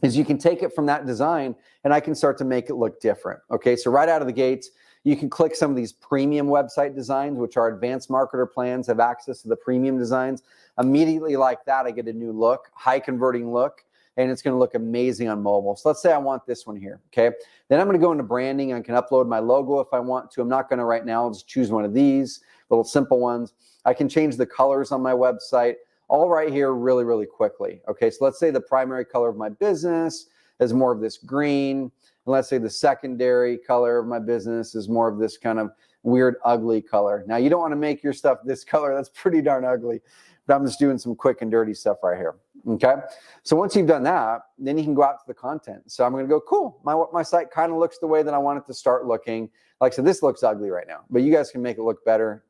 is you can take it from that design and I can start to make it look different. Okay, so right out of the gates, you can click some of these premium website designs, which are advanced marketer plans, have access to the premium designs. Immediately like that, I get a new look, high converting look, and it's going to look amazing on mobile. So let's say I want this one here, okay? Then I'm going to go into branding. I can upload my logo if I want to. I'm not going to right now. I'll just choose one of these little simple ones. I can change the colors on my website, all right here really, really quickly. Okay, so let's say the primary color of my business is more of this green. And let's say the secondary color of my business is more of this kind of weird, ugly color. Now, you don't want to make your stuff this color. That's pretty darn ugly. But I'm just doing some quick and dirty stuff right here. Okay, so once you've done that, then you can go out to the content. So I'm going to go, cool, my site kind of looks the way that I want it to start looking. Like I said, this looks ugly right now, but you guys can make it look better,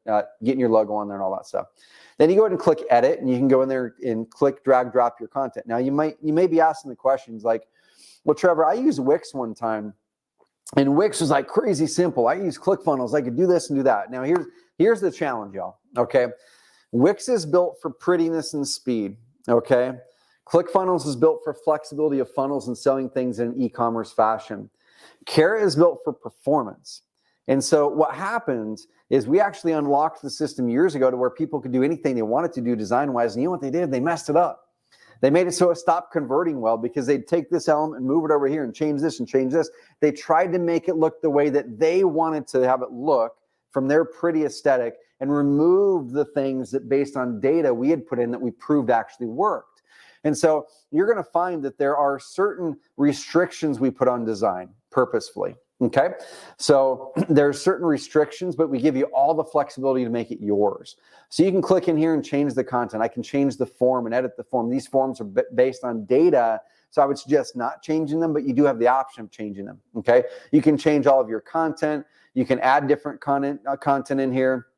getting your logo on there and all that stuff. Then you go ahead and click edit, and you can go in there and click drag drop your content. Now you may be asking the questions like, well, Trevor, I used Wix one time, and Wix was like crazy simple. I use ClickFunnels. I could do this and do that. Now here's the challenge, y'all. Okay, Wix is built for prettiness and speed. Okay, ClickFunnels is built for flexibility of funnels and selling things in an e-commerce fashion. Carrot is built for performance. And so what happens is we actually unlocked the system years ago to where people could do anything they wanted to do design-wise. And you know what they did? They messed it up. They made it so it stopped converting well because they'd take this element and move it over here and change this and change this. They tried to make it look the way that they wanted to have it look from their pretty aesthetic and remove the things that based on data we had put in that we proved actually worked. And so you're going to find that there are certain restrictions we put on design purposefully. Okay, so there's certain restrictions, but we give you all the flexibility to make it yours. So you can click in here and change the content. I can change the form and edit the form. These forms are based on data, so I would suggest not changing them, but you do have the option of changing them. Okay, you can change all of your content. You can add different content in here.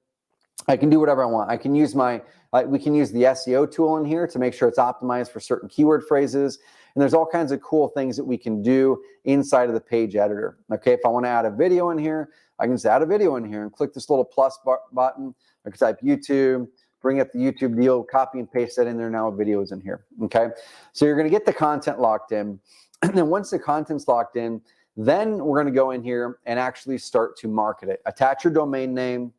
I can do whatever I want. I can use we can use the SEO tool in here to make sure it's optimized for certain keyword phrases. And there's all kinds of cool things that we can do inside of the page editor. Okay, if I want to add a video in here, I can just add a video in here and click this little plus button. I can type YouTube, bring up the YouTube deal, copy and paste that in there. Now a video is in here. Okay, so you're going to get the content locked in. And then once the content's locked in, then we're going to go in here and actually start to market it. Attach your domain name.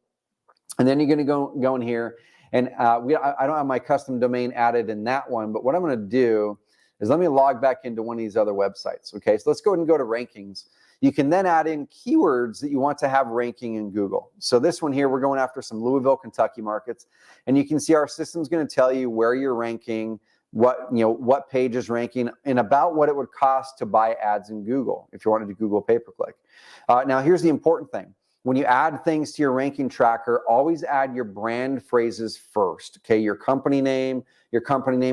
And then you're going to go in here. And I don't have my custom domain added in that one. But what I'm going to do is let me log back into one of these other websites. Okay, so let's go ahead and go to rankings. You can then add in keywords that you want to have ranking in Google. So this one here, we're going after some Louisville, Kentucky markets. And you can see our system's going to tell you where you're ranking, what page is ranking, and about what it would cost to buy ads in Google if you wanted to Google pay-per-click. Now, here's the important thing. When you add things to your ranking tracker, always add your brand phrases first. Okay, your company name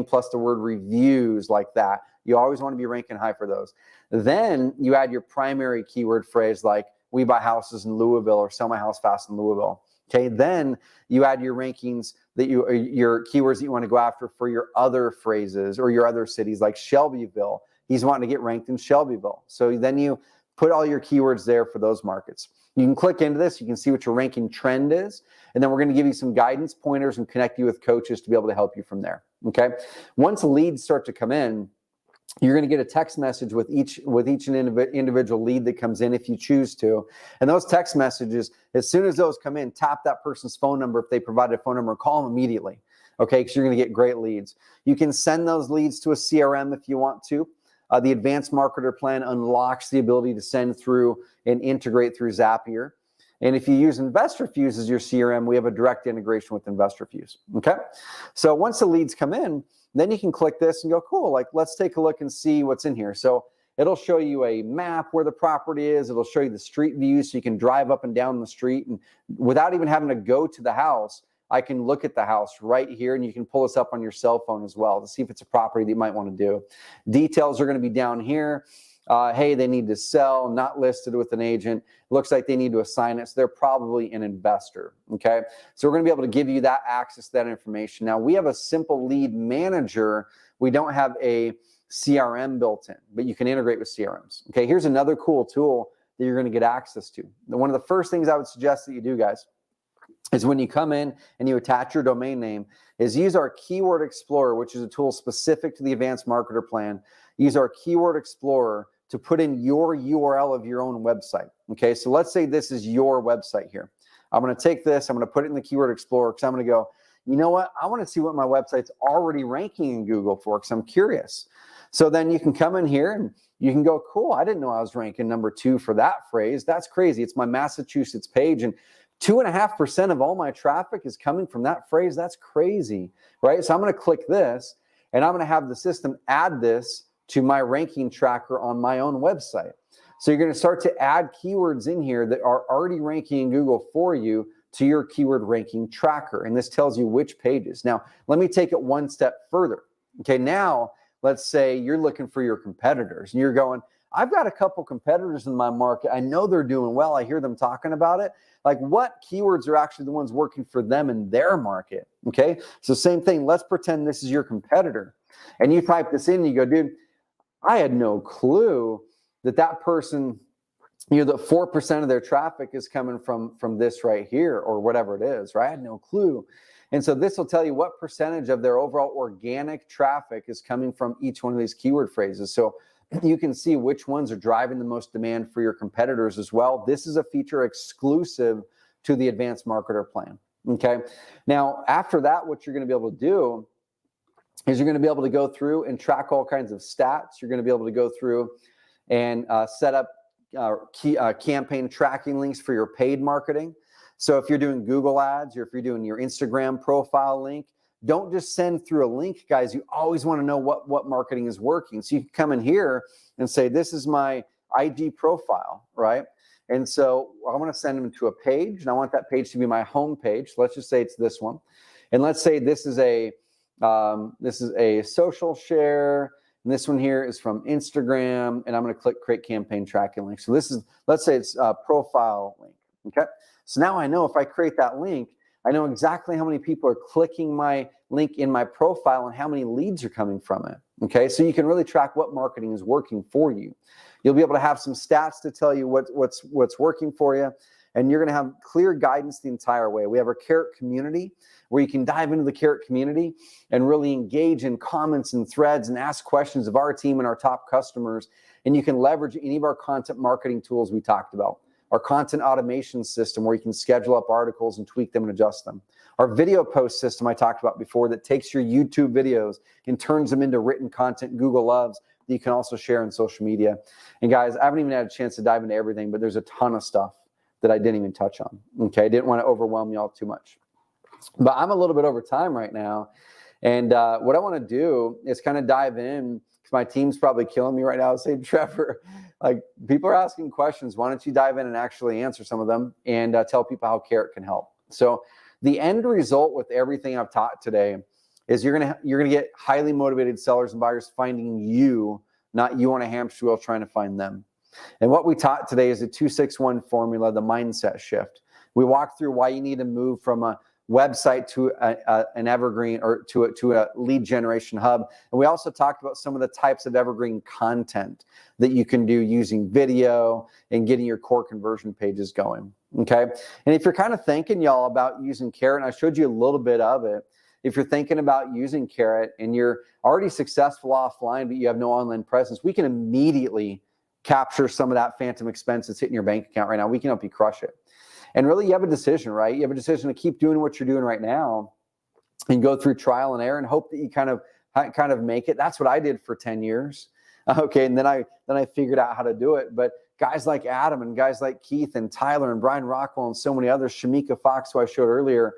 plus the word reviews, like that. You always want to be ranking high for those. Then you add your primary keyword phrase like we buy houses in Louisville or sell my house fast in Louisville. Okay, then you add your rankings that your keywords that you want to go after for your other phrases or your other cities like Shelbyville. He's wanting to get ranked in Shelbyville. So then you put all your keywords there for those markets. You can click into this. You can see what your ranking trend is. And then we're going to give you some guidance pointers and connect you with coaches to be able to help you from there. Okay. Once leads start to come in, you're going to get a text message with each individual lead that comes in if you choose to. And those text messages, as soon as those come in, tap that person's phone number. If they provided a phone number, call them immediately. Okay. Because you're going to get great leads. You can send those leads to a CRM if you want to. The advanced marketer plan unlocks the ability to send through and integrate through Zapier. And if you use InvestorFuse as your CRM, we have a direct integration with InvestorFuse. Okay. So once the leads come in, then you can click this and go, cool, like let's take a look and see what's in here. So it'll show you a map where the property is. It'll show you the street view so you can drive up and down the street. And without even having to go to the house, I can look at the house right here, and you can pull this up on your cell phone as well to see if it's a property that you might want to do. Details are going to be down here. Hey, they need to sell, not listed with an agent. Looks like they need to assign it, so they're probably an investor, okay? So we're going to be able to give you that access to that information. Now, we have a simple lead manager. We don't have a CRM built in, but you can integrate with CRMs, okay? Here's another cool tool that you're going to get access to. One of the first things I would suggest that you do, guys, is when you come in and you attach your domain name, is use our Keyword Explorer, which is a tool specific to the Advanced Marketer Plan. Use our Keyword Explorer to put in your URL of your own website. Okay, so let's say this is your website here. I'm going to take this, I'm going to put it in the Keyword Explorer because I'm going to go, you know what? I want to see what my website's already ranking in Google for because I'm curious. So then you can come in here and you can go, cool, I didn't know I was ranking number 2 for that phrase. That's crazy. It's my Massachusetts page, and 2.5% of all my traffic is coming from that phrase. That's crazy, right? So I'm going to click this, and I'm going to have the system add this to my ranking tracker on my own website. So you're going to start to add keywords in here that are already ranking in Google for you to your keyword ranking tracker. And this tells you which pages. Now, let me take it one step further. Okay, now let's say you're looking for your competitors and you're going, I've got a couple competitors in my market. I know they're doing well. I hear them talking about it. Like, what keywords are actually the ones working for them in their market? Okay, so same thing. Let's pretend this is your competitor. And you type this in and you go, dude, I had no clue that person, that 4% of their traffic is coming from this right here or whatever it is, right? I had no clue. And so this will tell you what percentage of their overall organic traffic is coming from each one of these keyword phrases. So You can see which ones are driving the most demand for your competitors as well. This is a feature exclusive to the advanced marketer plan. Okay. Now, after that, what you're going to be able to do is you're going to be able to go through and track all kinds of stats. You're going to be able to go through and set up campaign tracking links for your paid marketing. So if you're doing Google ads, or if you're doing your Instagram profile link, don't just send through a link, guys. You always want to know what marketing is working. So you can come in here and say, this is my IG profile, right? And so I want to send them to a page, and I want that page to be my home page. So let's just say it's this one. And let's say this is a social share, and this one here is from Instagram, and I'm going to click create campaign tracking link. So this is, let's say it's a profile link. Okay. So now I know if I create that link, I know exactly how many people are clicking my link in my profile and how many leads are coming from it. Okay. So you can really track what marketing is working for you. You'll be able to have some stats to tell you what's working for you. And you're going to have clear guidance the entire way. We have our Carrot community where you can dive into the Carrot community and really engage in comments and threads and ask questions of our team and our top customers. And you can leverage any of our content marketing tools we talked about. Our content automation system where you can schedule up articles and tweak them and adjust them. Our video post system I talked about before that takes your YouTube videos and turns them into written content Google loves that you can also share on social media. And guys, I haven't even had a chance to dive into everything, but there's a ton of stuff that I didn't even touch on. Okay, I didn't want to overwhelm y'all too much. But I'm a little bit over time right now. And what I want to do is kind of dive in, because my team's probably killing me right now, saying, Trevor, like people are asking questions. Why don't you dive in and actually answer some of them and tell people how Carrot can help? So the end result with everything I've taught today is you're gonna get highly motivated sellers and buyers finding you, not you on a hamster wheel trying to find them. And what we taught today is a 2-6-1 formula, the mindset shift. We walked through why you need to move from a website to an Evergreen or to a lead generation hub. And we also talked about some of the types of Evergreen content that you can do using video and getting your core conversion pages going. Okay. And if you're kind of thinking, y'all, about using Carrot, and I showed you a little bit of it, if you're thinking about using Carrot and you're already successful offline, but you have no online presence, we can immediately capture some of that phantom expense that's hitting your bank account right now. We can help you crush it. And really, you have a decision, right? You have a decision to keep doing what you're doing right now and go through trial and error and hope that you kind of make it. That's what I did for 10 years. Okay, and then I figured out how to do it. But guys like Adam and guys like Keith and Tyler and Brian Rockwell and so many others, Shamika Fox, who I showed earlier,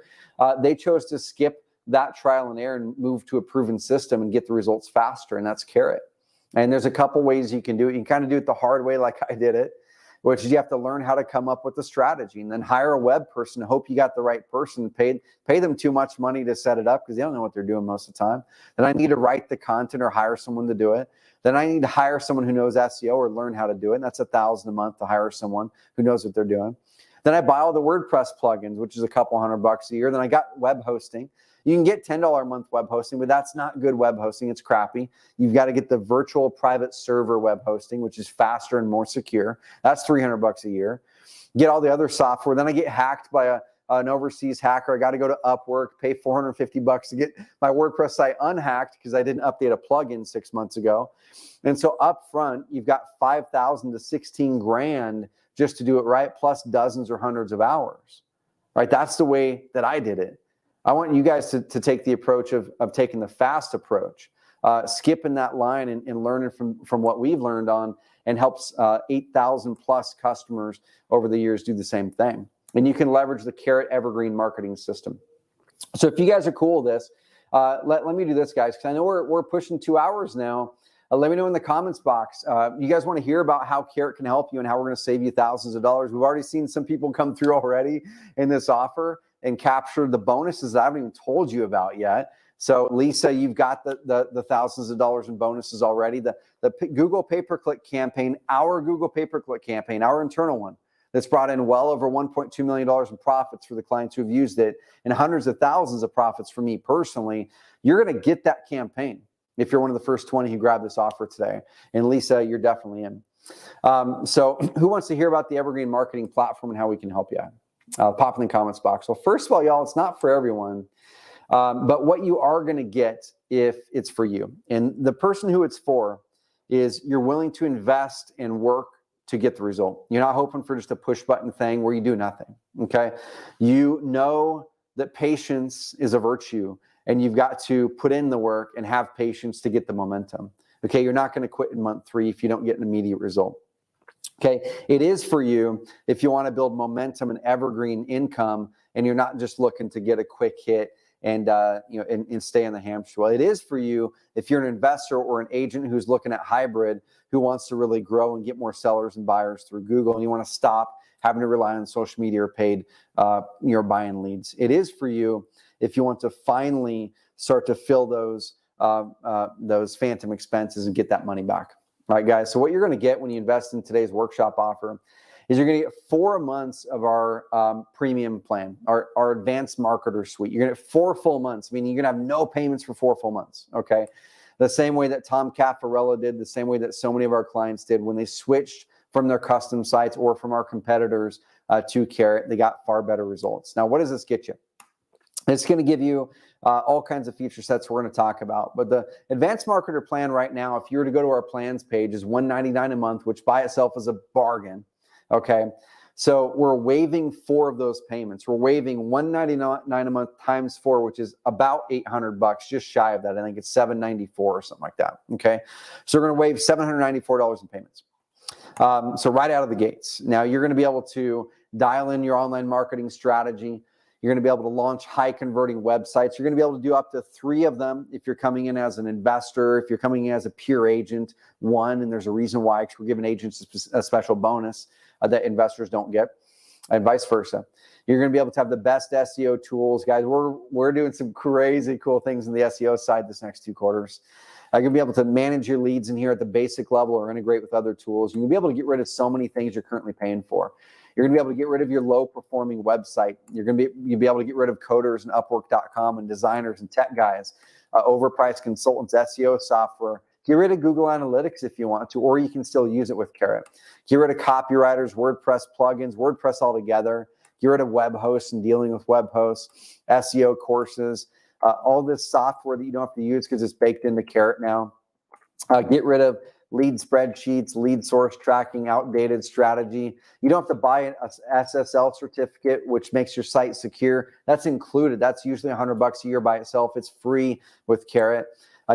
they chose to skip that trial and error and move to a proven system and get the results faster, and that's Carrot. And there's a couple ways you can do it. You can kind of do it the hard way like I did it, which is you have to learn how to come up with a strategy and then hire a web person to hope you got the right person, pay them too much money to set it up because they don't know what they're doing most of the time. Then I need to write the content or hire someone to do it. Then I need to hire someone who knows SEO or learn how to do it. And that's $1,000 a month to hire someone who knows what they're doing. Then I buy all the WordPress plugins, which is a couple $100 a year. Then I got web hosting. You can get $10 a month web hosting, but that's not good web hosting. It's crappy. You've got to get the virtual private server web hosting, which is faster and more secure. That's $300 a year. Get all the other software. Then I get hacked by an overseas hacker. I got to go to Upwork, pay $450 to get my WordPress site unhacked because I didn't update a plugin 6 months ago. And so up front, you've got $5,000 to $16,000 just to do it right, plus dozens or hundreds of hours. Right? That's the way that I did it. I want you guys to take the approach of taking the fast approach, skipping that line and learning from what we've learned on, and helps 8,000 plus customers over the years do the same thing. And you can leverage the Carrot Evergreen marketing system. So if you guys are cool with this, let me do this, guys, because I know we're pushing 2 hours now. Let me know in the comments box. You guys want to hear about how Carrot can help you and how we're going to save you thousands of dollars. We've already seen some people come through already in this offer and capture the bonuses that I haven't even told you about yet. So Lisa, you've got the thousands of dollars in bonuses already. The Google pay-per-click campaign, our Google pay-per-click campaign, our internal one, that's brought in well over $1.2 million in profits for the clients who've used it and hundreds of thousands of profits for me personally. You're going to get that campaign if you're one of the first 20 who grabbed this offer today. And Lisa, you're definitely in. So who wants to hear about the Evergreen marketing platform and how we can help you out? Pop in the comments box. Well, first of all, y'all, it's not for everyone, but what you are going to get if it's for you. And the person who it's for is you're willing to invest and work to get the result. You're not hoping for just a push button thing where you do nothing, okay? You know that patience is a virtue, and you've got to put in the work and have patience to get the momentum, okay? You're not gonna quit in month 3 if you don't get an immediate result. Okay, it is for you if you want to build momentum and evergreen income, and you're not just looking to get a quick hit and and stay in the hamster wheel. It is for you if you're an investor or an agent who's looking at hybrid, who wants to really grow and get more sellers and buyers through Google, and you want to stop having to rely on social media or paid buying leads. It is for you if you want to finally start to fill those phantom expenses and get that money back. All right, guys, so what you're going to get when you invest in today's workshop offer is you're going to get 4 months of our premium plan, our advanced marketer suite. You're going to get 4 full months, meaning you're going to have no payments for 4 full months, okay? The same way that Tom Caffarello did, the same way that so many of our clients did when they switched from their custom sites or from our competitors to Carrot, they got far better results. Now, what does this get you? It's going to give you all kinds of feature sets we're going to talk about. But the advanced marketer plan right now, if you were to go to our plans page, is $199 a month, which by itself is a bargain. Okay. So we're waiving 4 of those payments. We're waiving $199 a month times 4, which is about $800, just shy of that. I think it's $794 or something like that. Okay. So we're going to waive $794 in payments. So right out of the gates. Now you're going to be able to dial in your online marketing strategy. You're going to be able to launch high converting websites. You're going to be able to do up to 3 of them if you're coming in as an investor, if you're coming in as a pure agent, 1, and there's a reason why, because we're giving agents a special bonus that investors don't get, and vice versa. You're going to be able to have the best SEO tools. Guys, we're doing some crazy cool things in the SEO side this next 2 quarters. You're going to be able to manage your leads in here at the basic level or integrate with other tools. You're going to be able to get rid of so many things you're currently paying for. You're going to be able to get rid of your low-performing website. You'll be able to get rid of coders and Upwork.com and designers and tech guys, overpriced consultants, SEO software. Get rid of Google Analytics if you want to, or you can still use it with Carrot. Get rid of copywriters, WordPress plugins, WordPress altogether. Get rid of web hosts and dealing with web hosts, SEO courses, all this software that you don't have to use because it's baked into Carrot now. Get rid of lead spreadsheets, lead source tracking, outdated strategy. You don't have to buy an SSL certificate, which makes your site secure. That's included. That's usually $100 a year by itself. It's free with Carrot.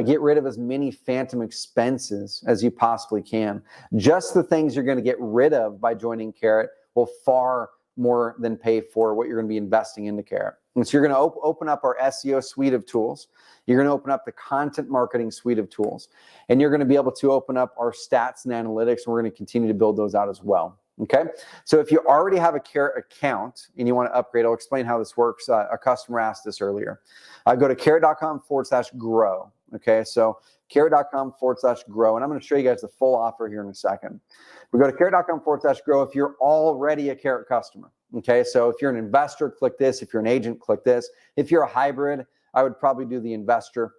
Get rid of as many phantom expenses as you possibly can. Just the things you're going to get rid of by joining Carrot will far more than pay for what you're going to be investing into Carrot. And so you're going to open up our SEO suite of tools. You're going to open up the content marketing suite of tools. And you're going to be able to open up our stats and analytics, and we're going to continue to build those out as well. Okay? So if you already have a Carrot account and you want to upgrade, I'll explain how this works. A customer asked this earlier. Go to carrot.com/grow. Okay? So carrot.com/grow. And I'm going to show you guys the full offer here in a second. We go to carrot.com/grow if you're already a Carrot customer. Okay, so if you're an investor, click this. If you're an agent, click this. If you're a hybrid, I would probably do the investor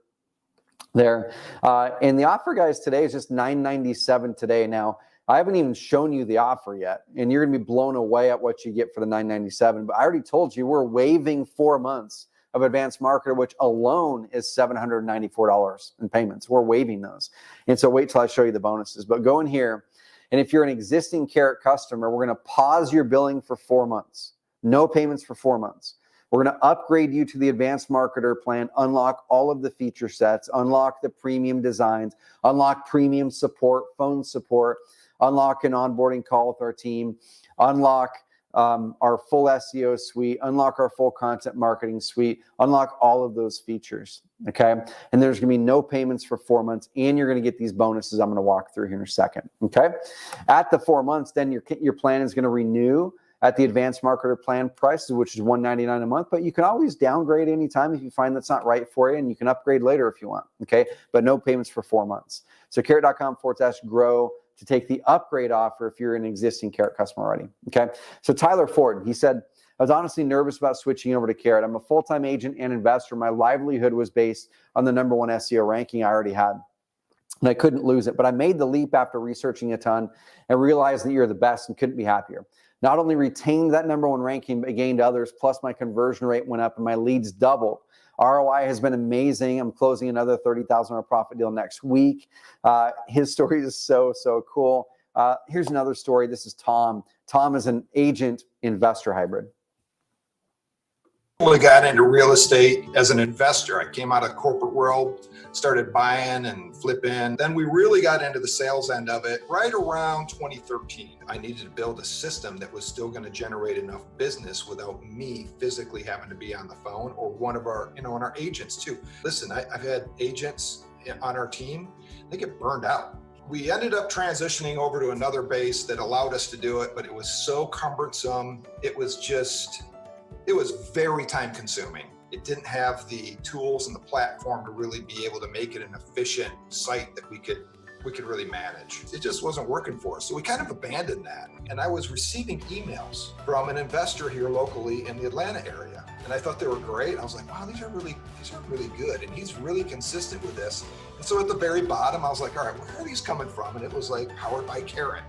there. And the offer, guys, today is just $997 today. Now, I haven't even shown you the offer yet, and you're going to be blown away at what you get for the $997. But I already told you we're waiving 4 months of advanced marketer, which alone is $794 in payments. We're waiving those. And so wait till I show you the bonuses. But go in here. And if you're an existing Carrot customer, we're going to pause your billing for 4 months. No payments for 4 months. We're going to upgrade you to the advanced marketer plan, unlock all of the feature sets, unlock the premium designs, unlock premium support, phone support, unlock an onboarding call with our team, unlock our full SEO suite, unlock our full content marketing suite, unlock all of those features, okay? And there's gonna be no payments for 4 months, and you're gonna get these bonuses I'm gonna walk through here in a second, okay? At the 4 months, then your plan is gonna renew at the advanced marketer plan price, which is $199 a month, but you can always downgrade anytime if you find that's not right for you, and you can upgrade later if you want, okay? But no payments for 4 months. So carrot.com/grow to take the upgrade offer if you're an existing Carrot customer already, okay? So Tyler Ford, he said, I was honestly nervous about switching over to Carrot. I'm a full-time agent and investor. My livelihood was based on the #1 SEO ranking I already had, and I couldn't lose it. But I made the leap after researching a ton and realized that you're the best and couldn't be happier. Not only retained that #1 ranking, but gained others, plus my conversion rate went up and my leads doubled. ROI has been amazing. I'm closing another $30,000 profit deal next week. His story is so cool. Here's another story. This is Tom. Tom is an agent investor hybrid. I got into real estate as an investor. I came out of the corporate world, started buying and flipping. Then we really got into the sales end of it right around 2013. I needed to build a system that was still going to generate enough business without me physically having to be on the phone, or one of our, and our agents too. Listen, I've had agents on our team, they get burned out. We ended up transitioning over to another base that allowed us to do it, but it was so cumbersome. It was very time consuming. It didn't have the tools and the platform to really be able to make it an efficient site that we could really manage. It just wasn't working for us. So we kind of abandoned that. And I was receiving emails from an investor here locally in the Atlanta area. And I thought they were great. I was like, wow, these are really good. And he's really consistent with this. And so at the very bottom, I was like, all right, where are these coming from? And it was like powered by Carrot.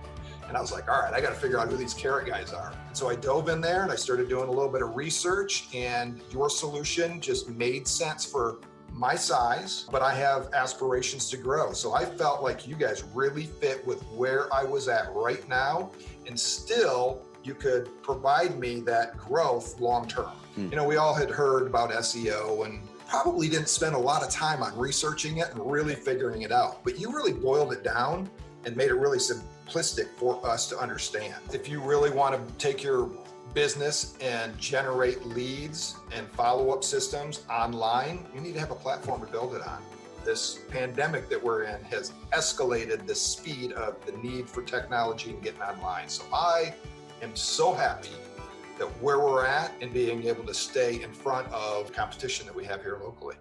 And I was like, all right, I got to figure out who these Carrot guys are. And so I dove in there and I started doing a little bit of research, and your solution just made sense for my size, but I have aspirations to grow. So I felt like you guys really fit with where I was at right now, and still you could provide me that growth long-term. You know, we all had heard about SEO and probably didn't spend a lot of time on researching it and really figuring it out, but you really boiled it down and made it really simplistic for us to understand. If you really want to take your business and generate leads and follow-up systems online, you need to have a platform to build it on. This pandemic that we're in has escalated the speed of the need for technology and getting online. So I am so happy that where we're at and being able to stay in front of competition that we have here locally.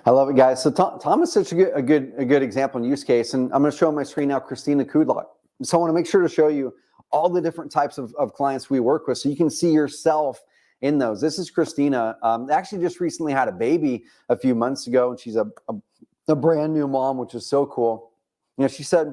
I love it, guys. So Tom is such a good example and use case. And I'm going to show on my screen now Christina Kudlak. So I want to make sure to show you all the different types of clients we work with, so you can see yourself in those. This is Christina. Actually just recently had a baby a few months ago, and she's a brand new mom, which is so cool. You know, she said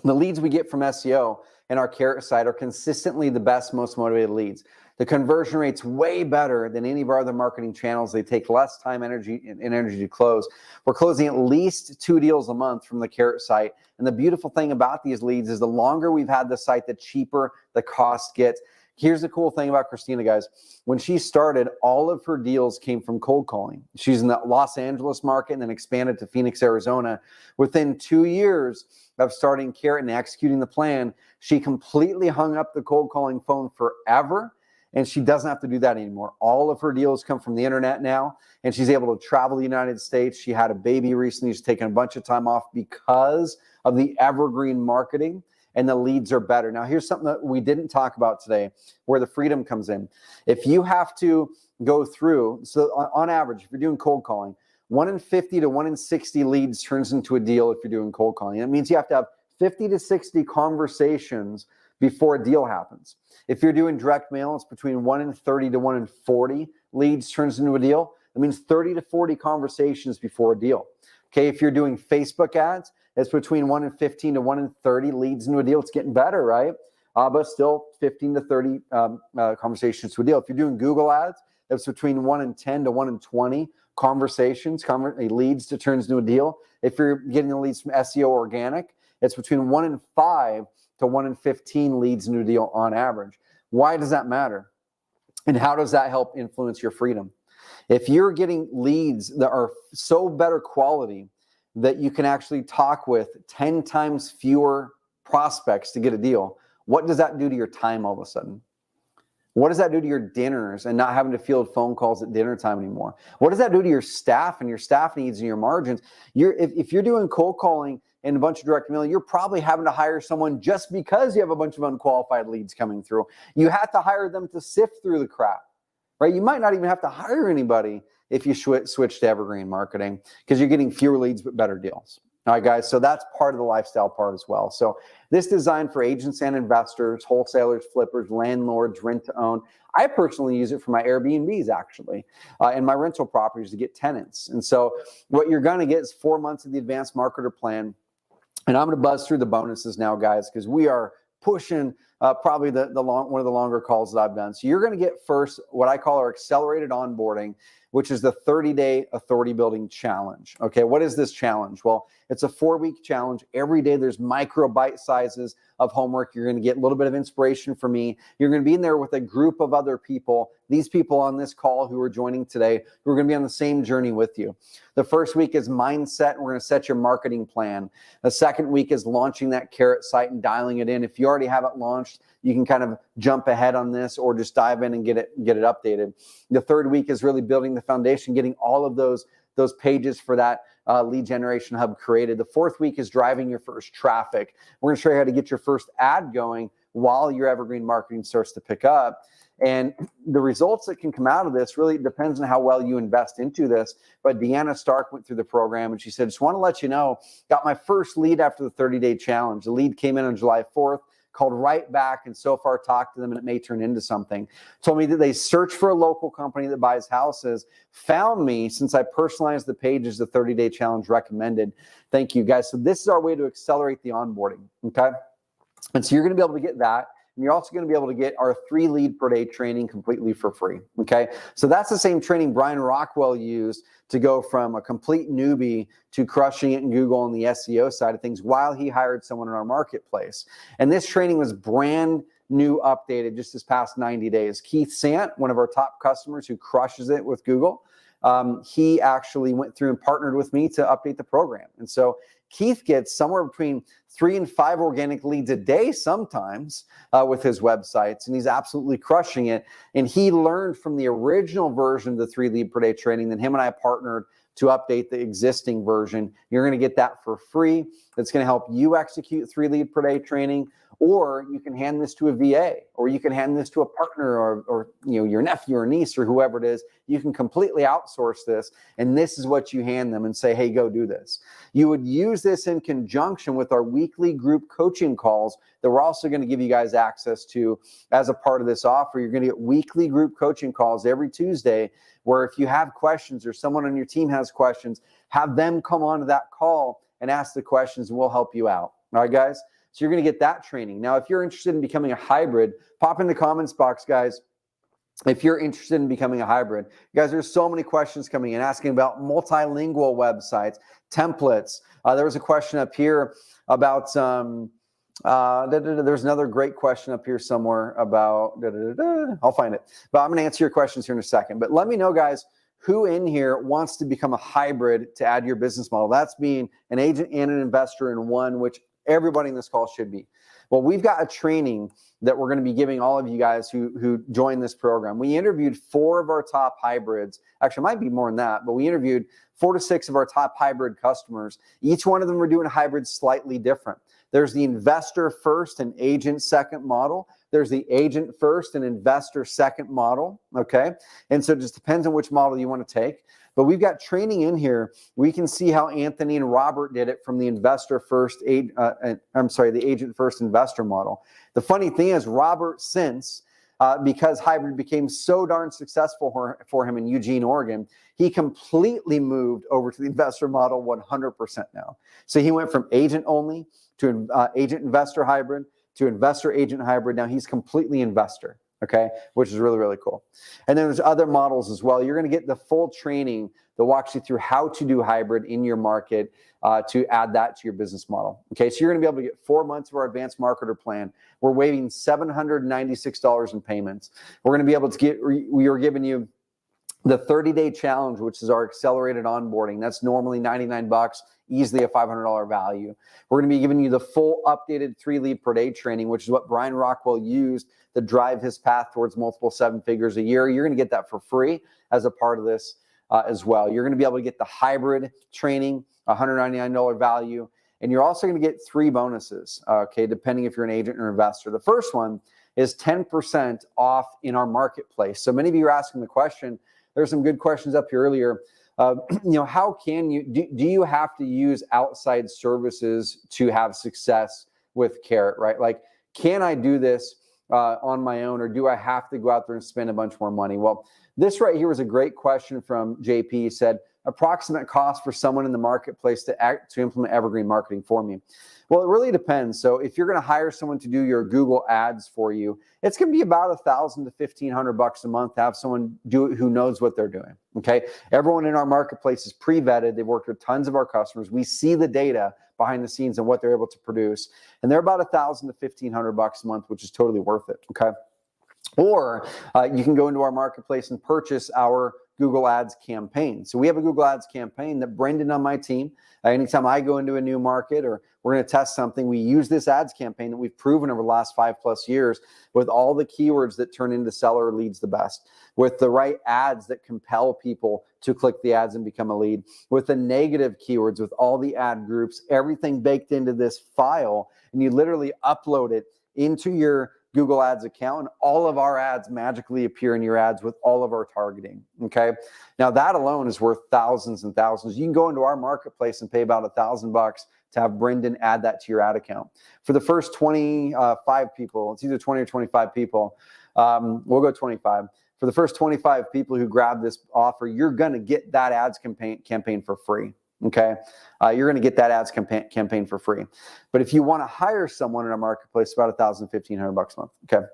the leads we get from SEO and our Carrot site are consistently the best, most motivated leads. The conversion rate's way better than any of our other marketing channels. They take less time, energy to close. We're closing at least 2 deals a month from the Carrot site. And the beautiful thing about these leads is the longer we've had the site, the cheaper the cost gets. Here's the cool thing about Christina, guys. When she started, all of her deals came from cold calling. She's in the Los Angeles market and then expanded to Phoenix, Arizona. Within 2 years of starting Carrot and executing the plan, she completely hung up the cold calling phone forever. And she doesn't have to do that anymore. All of her deals come from the internet now, and she's able to travel the United States. She had a baby recently. She's taken a bunch of time off because of the Evergreen marketing, and the leads are better. Now, here's something that we didn't talk about today, where the freedom comes in. If you have to go through, so on average, if you're doing cold calling, 1 in 50 to 1 in 60 leads turns into a deal if you're doing cold calling. That means you have to have 50 to 60 conversations before a deal happens. If you're doing direct mail, it's between 1 in 30 to 1 in 40 leads turns into a deal. That means 30 to 40 conversations before a deal. Okay, if you're doing Facebook ads, it's between 1 in 15 to 1 in 30 leads into a deal. It's getting better, right? But still 15 to 30 conversations to a deal. If you're doing Google ads, that's between 1 in 10 to 1 in 20 conversations, leads to turns into a deal. If you're getting the leads from SEO organic, it's between 1 in 5 to 1 in 15 leads into a deal on average. Why does that matter? And how does that help influence your freedom? If you're getting leads that are so better quality that you can actually talk with 10 times fewer prospects to get a deal, what does that do to your time all of a sudden? What does that do to your dinners and not having to field phone calls at dinner time anymore? What does that do to your staff and your staff needs and your margins? If you're doing cold calling and a bunch of direct mail, you're probably having to hire someone just because you have a bunch of unqualified leads coming through. You have to hire them to sift through the crap, right? You might not even have to hire anybody if you switch to Evergreen marketing, because you're getting fewer leads but better deals. All right, guys, so that's part of the lifestyle part as well. So this is designed for agents and investors, wholesalers, flippers, landlords, rent to own. I personally use it for my Airbnbs, actually, and my rental properties to get tenants. And so what you're going to get is 4 months of the advanced marketer plan. And I'm going to buzz through the bonuses now, guys, because we are pushing probably one of the longer calls that I've done. So you're going to get first what I call our accelerated onboarding, which is the 30-day authority building challenge. Okay, what is this challenge? Well, it's a 4-week challenge. Every day there's micro bite sizes of homework. You're going to get a little bit of inspiration from me. You're going to be in there with a group of other people, these people on this call who are joining today, who are going to be on the same journey with you. The first week is mindset, and we're going to set your marketing plan. The second week is launching that Carrot site and dialing it in. If you already have it launched, you can kind of jump ahead on this or just dive in and get it updated. The third week is really building the foundation, getting all of those pages for that lead generation hub created. The fourth week is driving your first traffic. We're going to show you how to get your first ad going while your evergreen marketing starts to pick up. And the results that can come out of this really depends on how well you invest into this. But Deanna Stark went through the program and she said, just want to let you know, got my first lead after the 30-day challenge. The lead came in on July 4th. Called right back and so far talked to them, and it may turn into something. Told me that they searched for a local company that buys houses, found me since I personalized the pages the 30-day challenge recommended. Thank you, guys. So this is our way to accelerate the onboarding, okay? And so you're going to be able to get that. And you're also going to be able to get our 3 lead per day training completely for free, okay? So that's the same training Brian Rockwell used to go from a complete newbie to crushing it in Google on the SEO side of things while he hired someone in our marketplace. And this training was brand new, updated just this past 90 days. Keith Sant, one of our top customers who crushes it with Google, he actually went through and partnered with me to update the program. And so Keith gets somewhere between 3 and 5 organic leads a day sometimes with his websites, and he's absolutely crushing it. And he learned from the original version of the 3 lead per day training. Then him and I partnered to update the existing version. You're going to get that for free. That's going to help you execute 3 lead per day training, or you can hand this to a VA, or you can hand this to a partner, or your nephew or niece or whoever it is. You can completely outsource this, and this is what you hand them and say, hey, go do this. You would use this in conjunction with our weekly group coaching calls that we're also going to give you guys access to as a part of this offer. You're going to get weekly group coaching calls every Tuesday, where if you have questions or someone on your team has questions, have them come on to that call and ask the questions, and we'll help you out. All right, guys? So you're going to get that training. Now, if you're interested in becoming a hybrid, pop in the comments box, guys. If you're interested in becoming a hybrid, guys, there's so many questions coming in asking about multilingual websites, templates. There was a question up here about there's another great question up here somewhere about I'll find it. But I'm going to answer your questions here in a second. But let me know, guys, who in here wants to become a hybrid to add your business model? That's being an agent and an investor in one, which everybody in this call should be. Well, we've got a training that we're going to be giving all of you guys who joined this program. We interviewed 4 of our top hybrids. Actually, it might be more than that, but we interviewed 4 to 6 of our top hybrid customers. Each one of them were doing hybrids slightly different. There's the investor first and agent second model. There's the agent first and investor second model, okay? And so it just depends on which model you want to take. But we've got training in here. We can see how Anthony and Robert did it from the the agent first investor model. The funny thing is, Robert since, because hybrid became so darn successful for him in Eugene, Oregon, he completely moved over to the investor model 100% now. So he went from agent only to agent investor hybrid to investor agent hybrid. Now he's completely investor. Okay, which is really, really cool. And then there's other models as well. You're going to get the full training that walks you through how to do hybrid in your market to add that to your business model. Okay, so you're going to be able to get 4 months of our advanced marketer plan. We're waiving $796 in payments. We're going to be able to we are giving you the 30-day challenge, which is our accelerated onboarding. That's normally $99, easily a $500 value. We're going to be giving you the full updated 3 lead per day training, which is what Brian Rockwell used to drive his path towards multiple 7 figures a year. You're going to get that for free as a part of this as well. You're going to be able to get the hybrid training, $199 value, and you're also going to get 3 bonuses, okay, depending if you're an agent or investor. The first one is 10% off in our marketplace. So many of you are asking the question, there's some good questions up here earlier. How can you, do you have to use outside services to have success with Carrot, right? Like, can I do this on my own, or do I have to go out there and spend a bunch more money? Well, this right here was a great question from JP. He said, approximate cost for someone in the marketplace to implement Evergreen marketing for me. Well, it really depends. So if you're going to hire someone to do your Google ads for you, it's going to be about $1,000 to $1,500 a month to have someone do it who knows what they're doing. Okay. Everyone in our marketplace is pre-vetted. They've worked with tons of our customers. We see the data behind the scenes and what they're able to produce. And they're about $1,000 to $1,500 a month, which is totally worth it. Okay. Or you can go into our marketplace and purchase our Google Ads campaign. So we have a Google Ads campaign that Brendan on my team, anytime I go into a new market or we're going to test something, we use this ads campaign that we've proven over the last 5+ years with all the keywords that turn into seller leads the best, with the right ads that compel people to click the ads and become a lead, with the negative keywords, with all the ad groups, everything baked into this file, and you literally upload it into your Google Ads account, and all of our ads magically appear in your ads with all of our targeting. Okay. Now that alone is worth thousands and thousands. You can go into our marketplace and pay about $1,000 to have Brendan add that to your ad account. For the first 25 people, it's either 20 or 25 people. We'll go 25. For the first 25 people who grab this offer, you're going to get that ads campaign for free. Okay. You're going to get that ads campaign for free. But if you want to hire someone in our marketplace, about $1,000, $1,500 a month. Okay.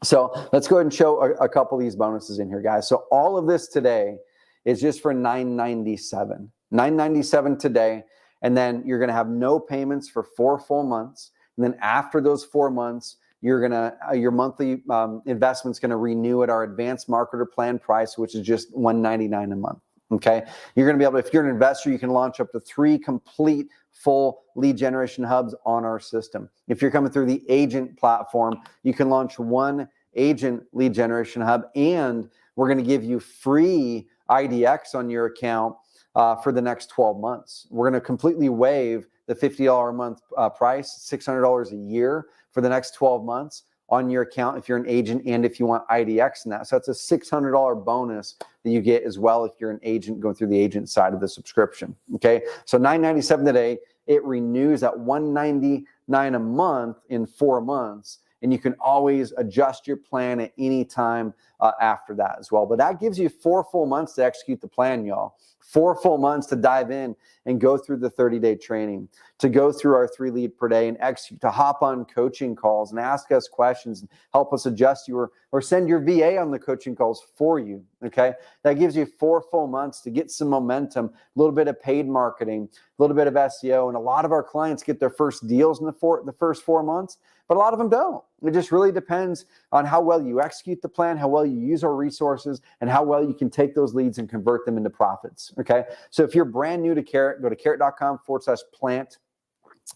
So let's go ahead and show a couple of these bonuses in here, guys. So all of this today is just for $997. $997 today. And then you're going to have no payments for 4 full months. And then after those 4 months, you're going to, your monthly investment's going to renew at our advanced marketer plan price, which is just $199 a month. Okay. You're going to be able to, if you're an investor, you can launch up to 3 complete full lead generation hubs on our system. If you're coming through the agent platform, you can launch 1 agent lead generation hub, and we're going to give you free IDX on your account for the next 12 months. We're going to completely waive the $50 a month price, $600 a year for the next 12 months on your account if you're an agent and if you want IDX in that. So that's a $600 bonus that you get as well if you're an agent going through the agent side of the subscription. Okay, so $997 today. It renews at $199 a month in 4 months, and you can always adjust your plan at any time after that as well. But that gives you 4 full months to execute the plan, y'all. 4 full months to dive in and go through the 30-day training, to go through our 3 lead per day and execute, to hop on coaching calls and ask us questions and help us adjust you or send your VA on the coaching calls for you. Okay. That gives you 4 full months to get some momentum, a little bit of paid marketing, a little bit of SEO. And a lot of our clients get their first deals in the first 4 months, but a lot of them don't. It just really depends on how well you execute the plan, how well you use our resources, and how well you can take those leads and convert them into profits. Okay. So if you're brand new to Carrot, go to carrot.com/plant.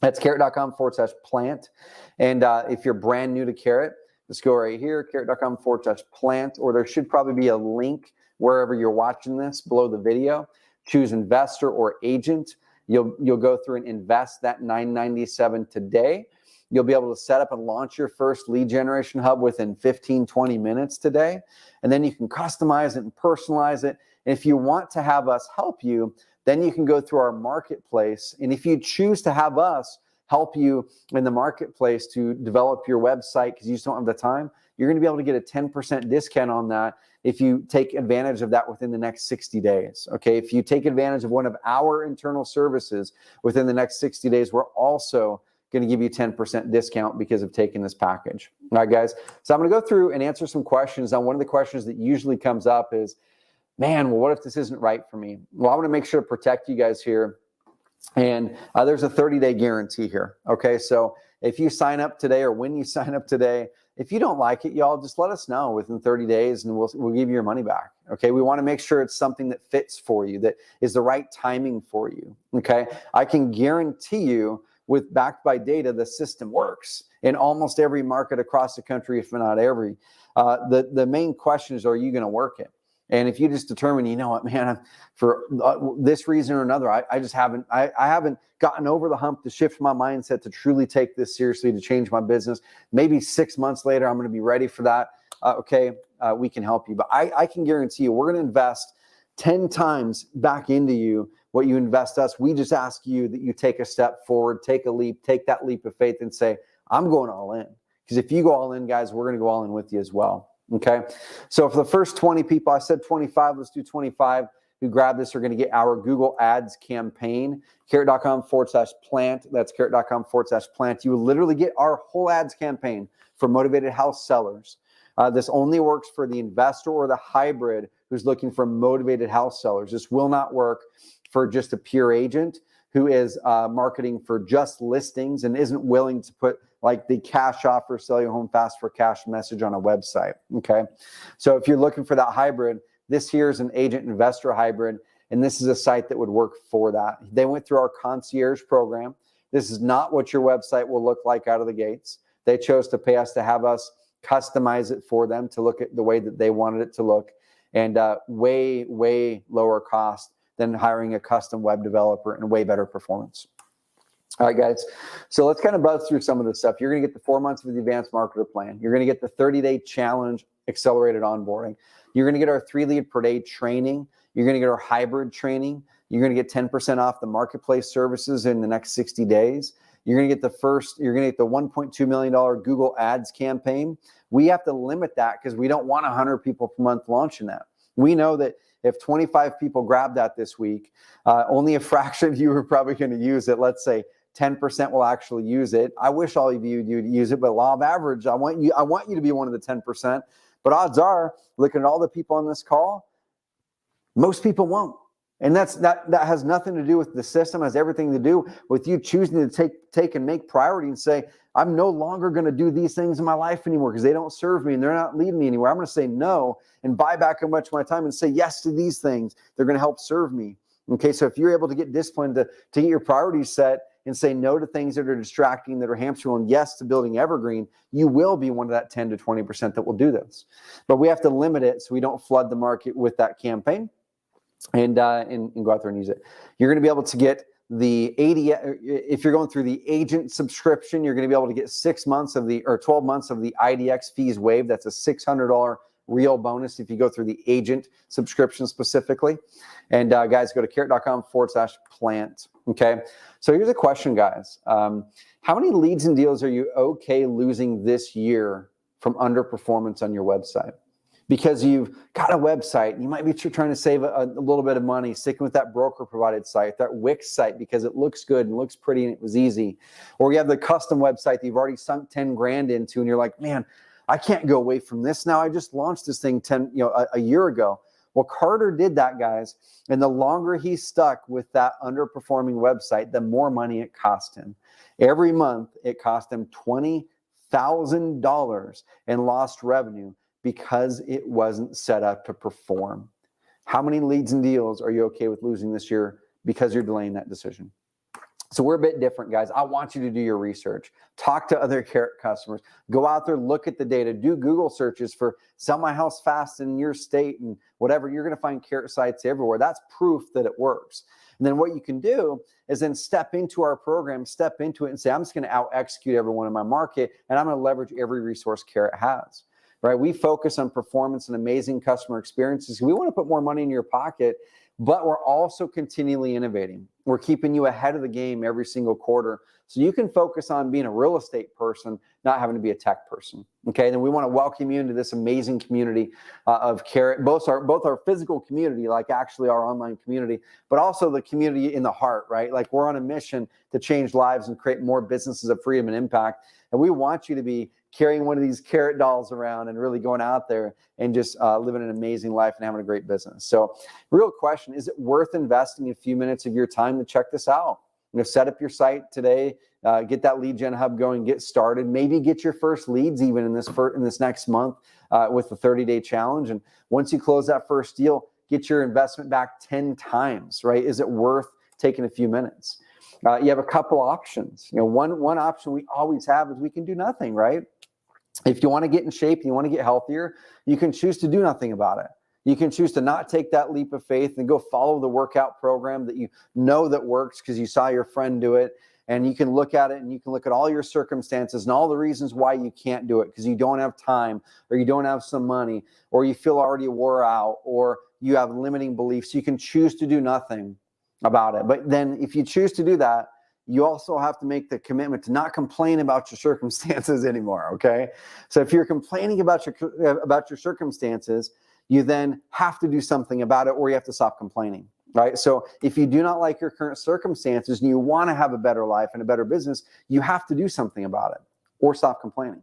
That's carrot.com/plant. And if you're brand new to Carrot, just go right here, carrot.com/plant, or there should probably be a link wherever you're watching this below the video. Choose investor or agent. You'll go through and invest that $997 today. You'll be able to set up and launch your first lead generation hub within 15-20 minutes today. And then you can customize it and personalize it. And if you want to have us help you, then you can go through our marketplace. And if you choose to have us help you in the marketplace to develop your website because you just don't have the time, you're going to be able to get a 10% discount on that if you take advantage of that within the next 60 days. Okay, if you take advantage of one of our internal services within the next 60 days, we're also going to give you 10% discount because of taking this package. All right, guys. So I'm going to go through and answer some questions. Now, one of the questions that usually comes up is, man, well, what if this isn't right for me? Well, I want to make sure to protect you guys here. And there's a 30-day guarantee here. Okay, so if you sign up today or when you sign up today, if you don't like it, y'all just let us know within 30 days and we'll give you your money back. Okay, we want to make sure it's something that fits for you, that is the right timing for you. Okay, I can guarantee you, with backed by data, the system works in almost every market across the country, if not every. The main question is, are you going to work it? And if you just determine, you know what, man, for this reason or another, I just haven't, I haven't gotten over the hump to shift my mindset to truly take this seriously, to change my business. Maybe 6 months later, I'm going to be ready for that. We can help you. But I can guarantee you, we're going to invest 10 times back into you what you invest us. We just ask you that you take a step forward, take a leap, take that leap of faith and say, I'm going all in. Because if you go all in, guys, we're going to go all in with you as well. Okay. So for the first 20 people, I said 25, let's do 25 who grab this are going to get our Google Ads campaign, carrot.com/plant. That's carrot.com/plant. You will literally get our whole ads campaign for motivated house sellers. This only works for the investor or the hybrid who's looking for motivated house sellers. This will not work for just a pure agent who is marketing for just listings and isn't willing to put like the cash offer, sell your home fast for cash message on a website. Okay. So if you're looking for that hybrid, this here is an agent investor hybrid, and this is a site that would work for that. They went through our concierge program. This is not what your website will look like out of the gates. They chose to pay us to have us customize it for them to look at the way that they wanted it to look, and way, way lower cost than hiring a custom web developer and way better performance. All right, guys. So let's kind of buzz through some of this stuff. You're going to get the 4 months of the advanced marketer plan. You're going to get the 30-day challenge accelerated onboarding. You're going to get our 3 lead per day training. You're going to get our hybrid training. You're going to get 10% off the marketplace services in the next 60 days. You're going to get the $1.2 million Google Ads campaign. We have to limit that because we don't want 100 people per month launching that. We know that if 25 people grab that this week, only a fraction of you are probably going to use it. Let's say 10% will actually use it. I wish all of you would use it, but law of average, I want you to be one of the 10%. But odds are, looking at all the people on this call, most people won't. And that has nothing to do with the system. It has everything to do with you choosing to take and make priority and say, I'm no longer going to do these things in my life anymore because they don't serve me and they're not leading me anywhere. I'm going to say no and buy back a bunch of my time and say yes to these things. They're going to help serve me. Okay, so if you're able to get disciplined to get your priorities set and say no to things that are distracting, that are hamstring, and yes to building Evergreen, you will be one of that 10 to 20% that will do this. But we have to limit it so we don't flood the market with that campaign and go out there and use it. You're going to be able to get the 80, if you're going through the agent subscription, you're going to be able to get 6 months of the, or 12 months of the IDX fees waived. That's a $600 real bonus if you go through the agent subscription specifically. And guys, go to carrot.com/plant. Okay. So here's a question, guys. How many leads and deals are you okay losing this year from underperformance on your website? Because you've got a website, you might be trying to save a little bit of money, sticking with that broker-provided site, that Wix site, because it looks good and looks pretty and it was easy. Or you have the custom website that you've already sunk 10 grand into, and you're like, man, I can't go away from this now. I just launched this thing a year ago. Well, Carter did that, guys, and the longer he stuck with that underperforming website, the more money it cost him. Every month, it cost him $20,000 in lost revenue because it wasn't set up to perform. How many leads and deals are you okay with losing this year because you're delaying that decision? So we're a bit different, guys. I want you to do your research. Talk to other Carrot customers. Go out there, look at the data. Do Google searches for sell my house fast in your state and whatever. You're going to find Carrot sites everywhere. That's proof that it works. And then what you can do is then step into our program, step into it and say, I'm just going to out-execute everyone in my market, and I'm going to leverage every resource Carrot has. Right? We focus on performance and amazing customer experiences. We want to put more money in your pocket, but we're also continually innovating. We're keeping you ahead of the game every single quarter so you can focus on being a real estate person, not having to be a tech person. Okay, then we want to welcome you into this amazing community of Carrot, both our physical community, like actually our online community, but also the community in the heart, right? Like we're on a mission to change lives and create more businesses of freedom and impact. And we want you to be carrying one of these Carrot dolls around and really going out there and just living an amazing life and having a great business. So real question, is it worth investing a few minutes of your time to check this out? Set up your site today, get that lead gen hub going, get started, maybe get your first leads even in this next month with the 30-day challenge. And once you close that first deal, get your investment back 10 times, right? Is it worth taking a few minutes? You have a couple options. One option we always have is we can do nothing, right? If you want to get in shape, you want to get healthier, you can choose to do nothing about it. You can choose to not take that leap of faith and go follow the workout program that you know that works because you saw your friend do it. And you can look at it and you can look at all your circumstances and all the reasons why you can't do it because you don't have time or you don't have some money or you feel already wore out or you have limiting beliefs. You can choose to do nothing about it. But then if you choose to do that, you also have to make the commitment to not complain about your circumstances anymore, okay? So if you're complaining about your circumstances, you then have to do something about it, or you have to stop complaining, right? So if you do not like your current circumstances and you want to have a better life and a better business, you have to do something about it or stop complaining,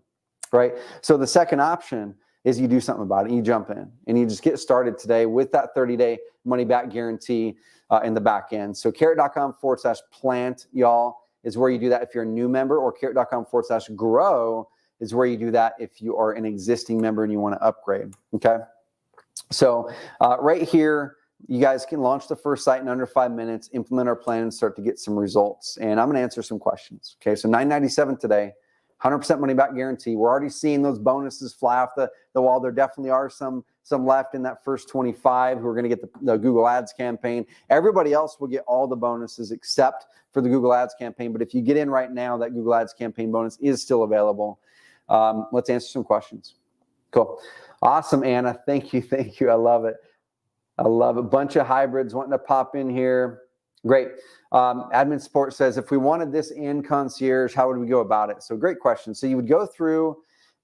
right? So the second option is you do something about it. You jump in and you just get started today with that 30-day money-back guarantee in the back end. So carrot.com/plant, y'all, is where you do that if you're a new member, or carrot.com/grow is where you do that if you are an existing member and you want to upgrade, okay? So right here, you guys can launch the first site in under 5 minutes, implement our plan, and start to get some results. And I'm going to answer some questions, okay? So $997 today. 100% money back guarantee. We're already seeing those bonuses fly off the wall. There definitely are some left in that first 25 who are going to get the Google Ads campaign. Everybody else will get all the bonuses except for the Google Ads campaign. But if you get in right now, that Google Ads campaign bonus is still available. Let's answer some questions. Cool. Awesome, Anna. Thank you. Thank you. I love it. I love a bunch of hybrids wanting to pop in here. Great. Admin support says, if we wanted this in concierge, how would we go about it? So great question. So you would go through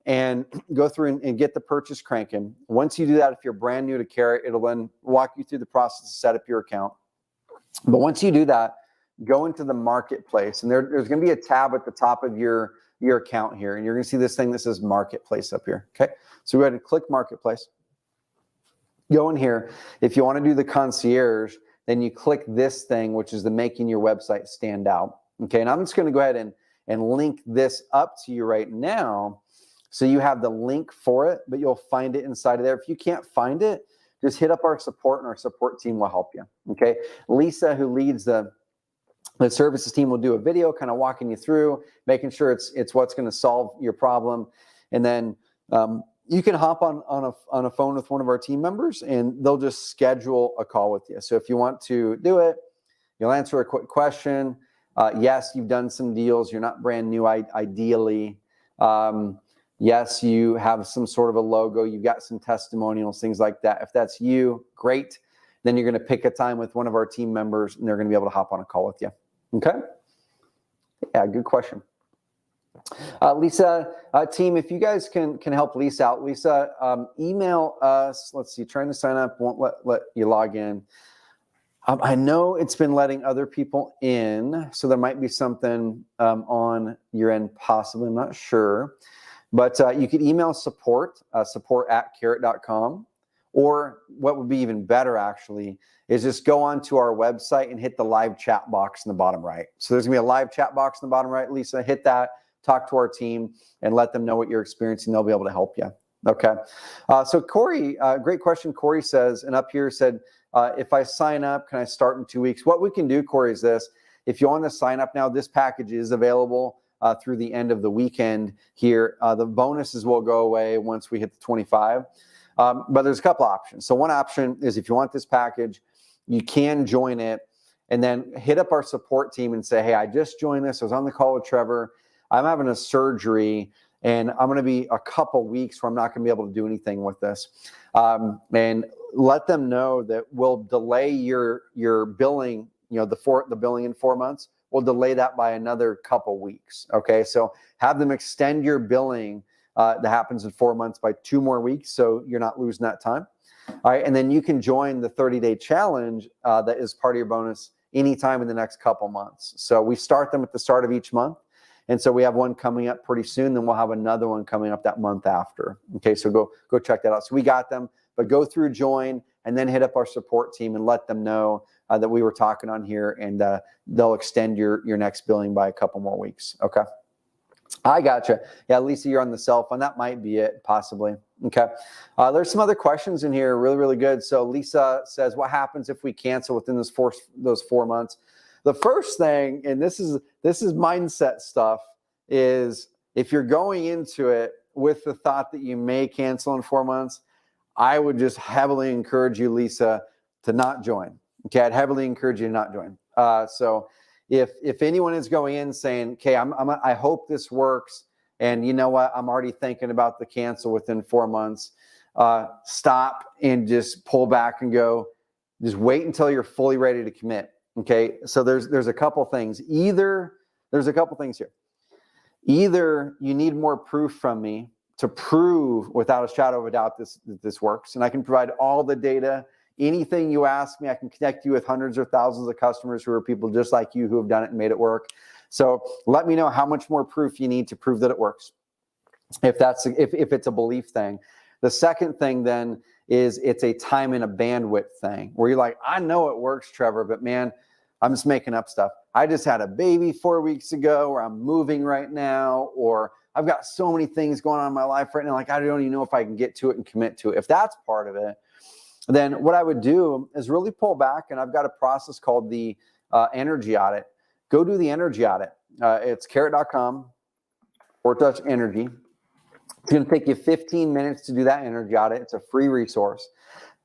and get the purchase cranking. Once you do that, if you're brand new to Carrot, it'll then walk you through the process to set up your account. But once you do that, go into the marketplace, and there's going to be a tab at the top of your account here, and you're going to see this thing that says marketplace up here. Okay. So go ahead and click marketplace. Go in here. If you want to do the concierge, then you click this thing, which is the making your website stand out. Okay, and I'm just going to go ahead and link this up to you right now, so you have the link for it, but you'll find it inside of there. If you can't find it, just hit up our support, and our support team will help you. Okay, Lisa, who leads the services team, will do a video kind of walking you through, making sure it's what's going to solve your problem, and then you can hop on a phone with one of our team members, and they'll just schedule a call with you. So if you want to do it, you'll answer a quick question. Yes, you've done some deals. You're not brand new, ideally. Yes, you have some sort of a logo. You've got some testimonials, things like that. If that's you, great. Then you're going to pick a time with one of our team members, and they're going to be able to hop on a call with you. Okay? Yeah, good question. Lisa, team, if you guys can help Lisa out. Lisa, email us. Let's see, trying to sign up won't let you log in. I know it's been letting other people in, so there might be something on your end possibly. I'm not sure. But you could email support at carrot.com. Or what would be even better, actually, is just go onto our website and hit the live chat box in the bottom right. So there's going to be a live chat box in the bottom right. Lisa, hit that. Talk to our team and let them know what you're experiencing. They'll be able to help you. Okay. So Corey, great question. Corey says, and up here said, if I sign up, can I start in 2 weeks? What we can do, Corey, is this. If you want to sign up now, this package is available through the end of the weekend here. The bonuses will go away once we hit the 25. But there's a couple options. So one option is, if you want this package, you can join it and then hit up our support team and say, hey, I just joined this. I was on the call with Trevor. I'm having a surgery, and I'm going to be a couple weeks where I'm not going to be able to do anything with this. And let them know that we'll delay your billing, the billing in 4 months. We'll delay that by another couple weeks. Okay, so have them extend your billing that happens in 4 months by 2 more weeks, so you're not losing that time. All right, and then you can join the 30-day challenge that is part of your bonus anytime in the next couple months. So we start them at the start of each month. And so we have one coming up pretty soon. Then we'll have another one coming up that month after. Okay, so go check that out. So we got them, but go through join and then hit up our support team and let them know that we were talking on here, and they'll extend your next billing by a couple more weeks. Okay, I gotcha. Yeah, Lisa, you're on the cell phone. That might be it, possibly. Okay, there's some other questions in here, really, really good. So Lisa says, what happens if we cancel within those 4 months? The first thing, and this is mindset stuff, is if you're going into it with the thought that you may cancel in 4 months, I would just heavily encourage you, Lisa, to not join. Okay, I'd heavily encourage you to not join. So if anyone is going in saying, okay, I hope this works, and you know what, I'm already thinking about the cancel within 4 months, stop and just pull back and go, just wait until you're fully ready to commit. Okay, so there's a couple things. There's a couple things here. Either you need more proof from me to prove without a shadow of a doubt this works, and I can provide all the data. Anything you ask me, I can connect you with hundreds or thousands of customers who are people just like you who have done it and made it work. So let me know how much more proof you need to prove that it works, if it's a belief thing. The second thing then is it's a time and a bandwidth thing where you're like, I know it works, Trevor, but man, I'm just making up stuff. I just had a baby 4 weeks ago, or I'm moving right now, or I've got so many things going on in my life right now. Like, I don't even know if I can get to it and commit to it. If that's part of it, then what I would do is really pull back. And I've got a process called the energy audit. Go do the energy audit. It's carrot.com/energy. It's going to take you 15 minutes to do that energy audit. It's a free resource.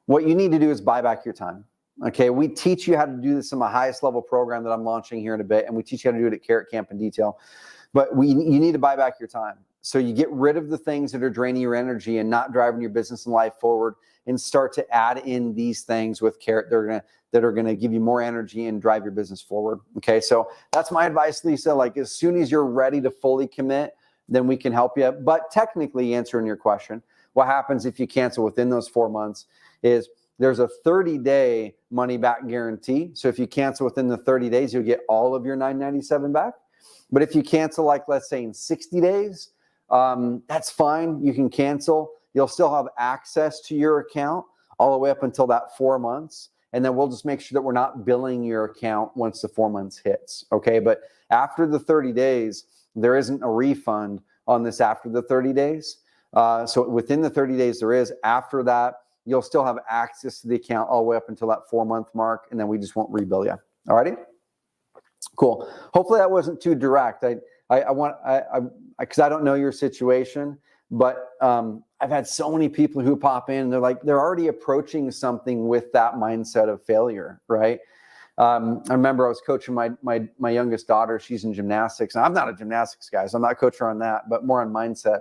What you need to do is buy back your time. Okay, we teach you how to do this in my highest level program that I'm launching here in a bit, and we teach you how to do it at Carrot Camp in detail. But you need to buy back your time. So you get rid of the things that are draining your energy and not driving your business and life forward, and start to add in these things with Carrot that are gonna give you more energy and drive your business forward. Okay, so that's my advice, Lisa. Like, as soon as you're ready to fully commit, then we can help you. But technically, answering your question, what happens if you cancel within those 4 months is there's a 30-day money back guarantee. So if you cancel within the 30 days, you'll get all of your $997 back. But if you cancel, like, let's say in 60 days, that's fine. You can cancel. You'll still have access to your account all the way up until that 4 months. And then we'll just make sure that we're not billing your account once the 4 months hits. Okay. But after the 30 days, there isn't a refund on this after the 30 days. So within the 30 days, there is. After that, you'll still have access to the account all the way up until that 4 month mark. And then we just won't rebill you. All righty. Cool. Hopefully that wasn't too direct. Because I don't know your situation, but I've had so many people who pop in and they're already approaching something with that mindset of failure, right? I remember I was coaching my youngest daughter. She's in gymnastics, and I'm not a gymnastics guy, so I'm not coaching her on that, but more on mindset.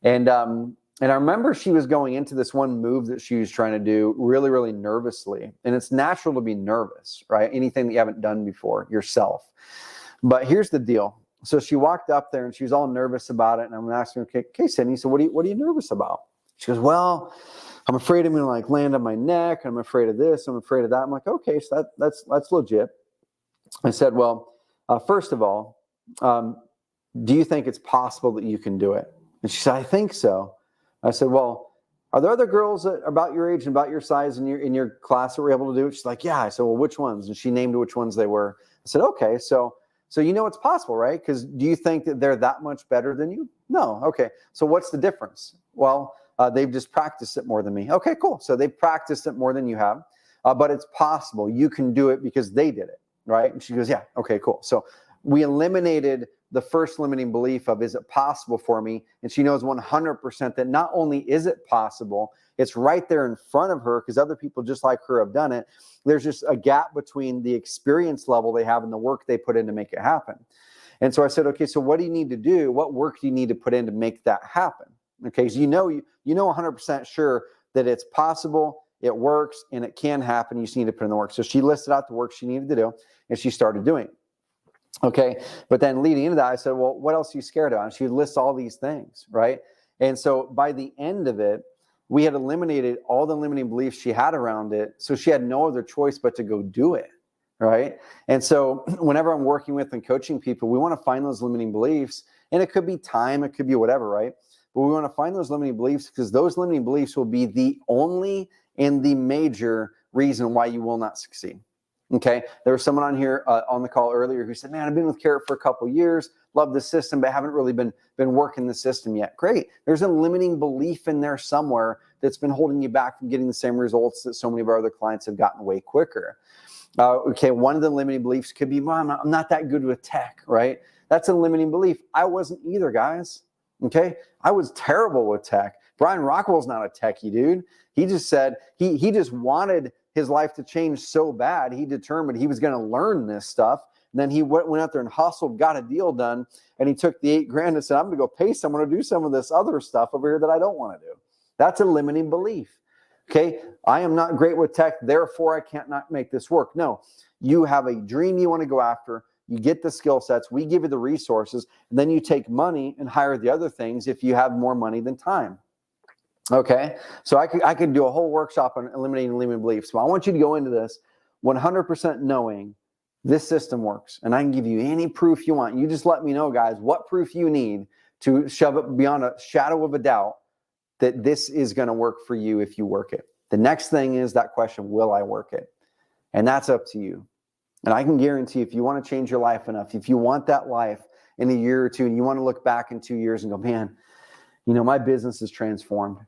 And I remember she was going into this one move that she was trying to do really, really nervously. And it's natural to be nervous, right? Anything that you haven't done before yourself. But here's the deal. So she walked up there and she was all nervous about it. And I'm asking her, okay, Sydney, so what are you nervous about? She goes, well, I'm afraid I'm going to land on my neck. I'm afraid of this. I'm afraid of that. I'm like, okay, so that's legit. I said, well, first of all, do you think it's possible that you can do it? And she said, I think so. I said, well, are there other girls that are about your age and about your size in your class that were able to do it? She's like, yeah. I said, well, which ones? And she named which ones they were. I said, okay, so you know it's possible, right? Because do you think that they're that much better than you? No. Okay. So what's the difference? Well, they've just practiced it more than me. Okay, cool. So they've practiced it more than you have, but it's possible. You can do it because they did it, right? And she goes, yeah. Okay, cool. So we eliminated the first limiting belief of, is it possible for me? And she knows 100% that not only is it possible, it's right there in front of her because other people just like her have done it. There's just a gap between the experience level they have and the work they put in to make it happen. And so I said, okay, so what do you need to do? What work do you need to put in to make that happen? Okay, so you know 100% sure that it's possible, it works, and it can happen. You just need to put in the work. So she listed out the work she needed to do, and she started doing it. Okay, but then leading into that, I said, well, what else are you scared of? And she lists all these things, right? And so by the end of it, we had eliminated all the limiting beliefs she had around it. So she had no other choice but to go do it, right? And so whenever I'm working with and coaching people, we want to find those limiting beliefs. And it could be time, it could be whatever, right? But we want to find those limiting beliefs because those limiting beliefs will be the only and the major reason why you will not succeed. Okay, there was someone on here on the call earlier who said, man, I've been with Carrot for a couple of years, love the system, but haven't really been working the system yet. Great. There's a limiting belief in there somewhere that's been holding you back from getting the same results that so many of our other clients have gotten way quicker. Okay, one of the limiting beliefs could be, well, I'm not that good with tech, right? That's a limiting belief. I wasn't either, guys. Okay, I was terrible with tech. Brian Rockwell's not a techie dude. He just said he just wanted his life to change so bad, he determined he was going to learn this stuff. And then he went out there and hustled, got a deal done, and he took the $8,000 and said, I'm going to go pay someone to do some of this other stuff over here that I don't want to do. That's a limiting belief. Okay, I am not great with tech, therefore I can't not make this work. No, You have a dream you want to go after. You get the skill sets. We give you the resources. And then you take money and hire the other things if you have more money than time. Okay? So I could do a whole workshop on eliminating limiting beliefs. So I want you to go into this 100% knowing this system works. And I can give you any proof you want. You just let me know, guys, what proof you need to shove it beyond a shadow of a doubt that this is going to work for you if you work it. The next thing is that question, will I work it? And that's up to you. And I can guarantee if you want to change your life enough, if you want that life in a year or two, and you want to look back in 2 years and go, man, you know, my business is transformed.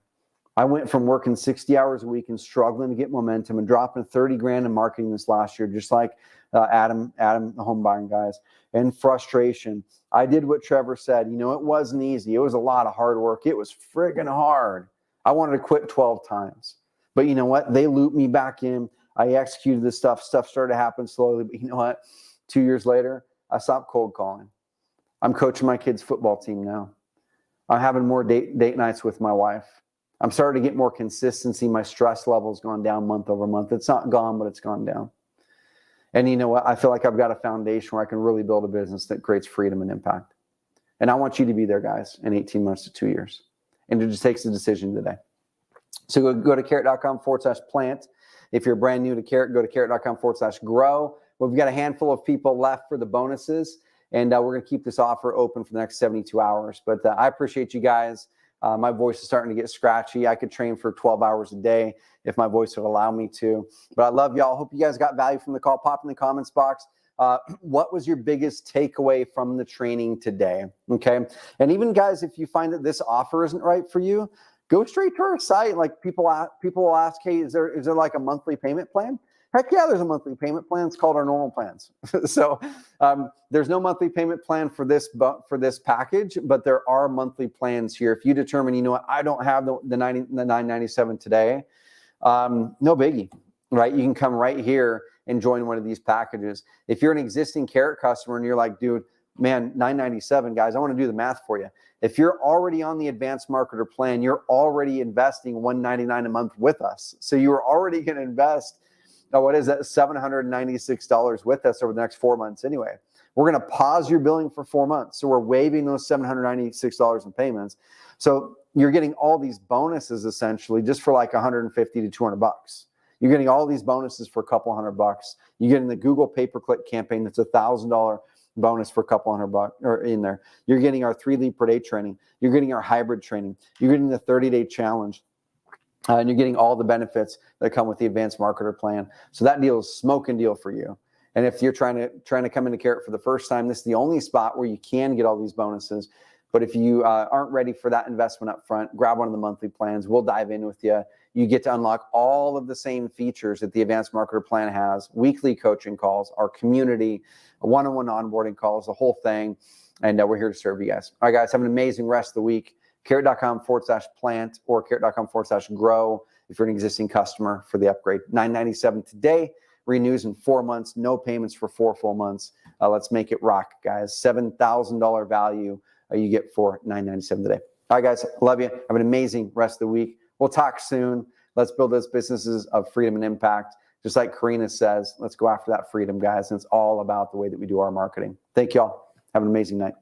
I went from working 60 hours a week and struggling to get momentum and dropping 30 grand in marketing this last year, just like Adam, the home buying guys, and frustration. I did what Trevor said. You know, it wasn't easy. It was a lot of hard work. It was friggin' hard. I wanted to quit 12 times. But you know what? They looped me back in. I executed this stuff. Stuff started to happen slowly. But you know what? 2 years later, I stopped cold calling. I'm coaching my kids' football team now. I'm having more date nights with my wife. I'm starting to get more consistency. My stress level's gone down month over month. It's not gone, but it's gone down. And you know what? I feel like I've got a foundation where I can really build a business that creates freedom and impact. And I want you to be there, guys, in 18 months to 2 years. And it just takes a decision today. So go to carrot.com/plant. If you're brand new to Carrot, go to carrot.com/grow. We've got a handful of people left for the bonuses, and we're going to keep this offer open for the next 72 hours. But I appreciate you guys. My voice is starting to get scratchy. I could train for 12 hours a day if my voice would allow me to. But I love y'all. Hope you guys got value from the call. Pop in the comments box. What was your biggest takeaway from the training today? Okay. And even guys, if you find that this offer isn't right for you, go straight to our site. Like people will ask, hey, is there like a monthly payment plan? Heck yeah, there's a monthly payment plan. It's called our normal plans. So there's no monthly payment plan for this package, but there are monthly plans here. If you determine, you know what, I don't have the $997 today, no biggie, right? You can come right here and join one of these packages. If you're an existing Carrot customer and you're like, dude, man, $997, guys, I want to do the math for you. If you're already on the advanced marketer plan, you're already investing $199 a month with us. So you're already going to invest, what is that, $796 with us over the next 4 months anyway. We're going to pause your billing for 4 months. So we're waiving those $796 in payments. So you're getting all these bonuses essentially just for like $150 to $200. You're getting all these bonuses for a couple $100. You're getting the Google pay-per-click campaign that's $1,000 bonus for a couple $100 or in there. You're getting our 3 lead per day training. You're getting our hybrid training. You're getting the 30-day challenge. And you're getting all the benefits that come with the advanced marketer plan. So that deal is smoking deal for you. And if you're trying to come into Carrot for the first time, this is the only spot where you can get all these bonuses. But if you aren't ready for that investment up front, grab one of the monthly plans. We'll dive in with you. You get to unlock all of the same features that the advanced marketer plan has: weekly coaching calls, our community, one-on-one onboarding calls, the whole thing. And we're here to serve you guys. All right, guys, have an amazing rest of the week. Carrot.com/plant or carrot.com/grow if you're an existing customer for the upgrade. $997 today, renews in 4 months, no payments for 4 full months. Let's make it rock, guys. $7,000 value you get for $997 today. All right, guys, love you. Have an amazing rest of the week. We'll talk soon. Let's build those businesses of freedom and impact. Just like Karina says, let's go after that freedom, guys. And it's all about the way that we do our marketing. Thank y'all. Have an amazing night.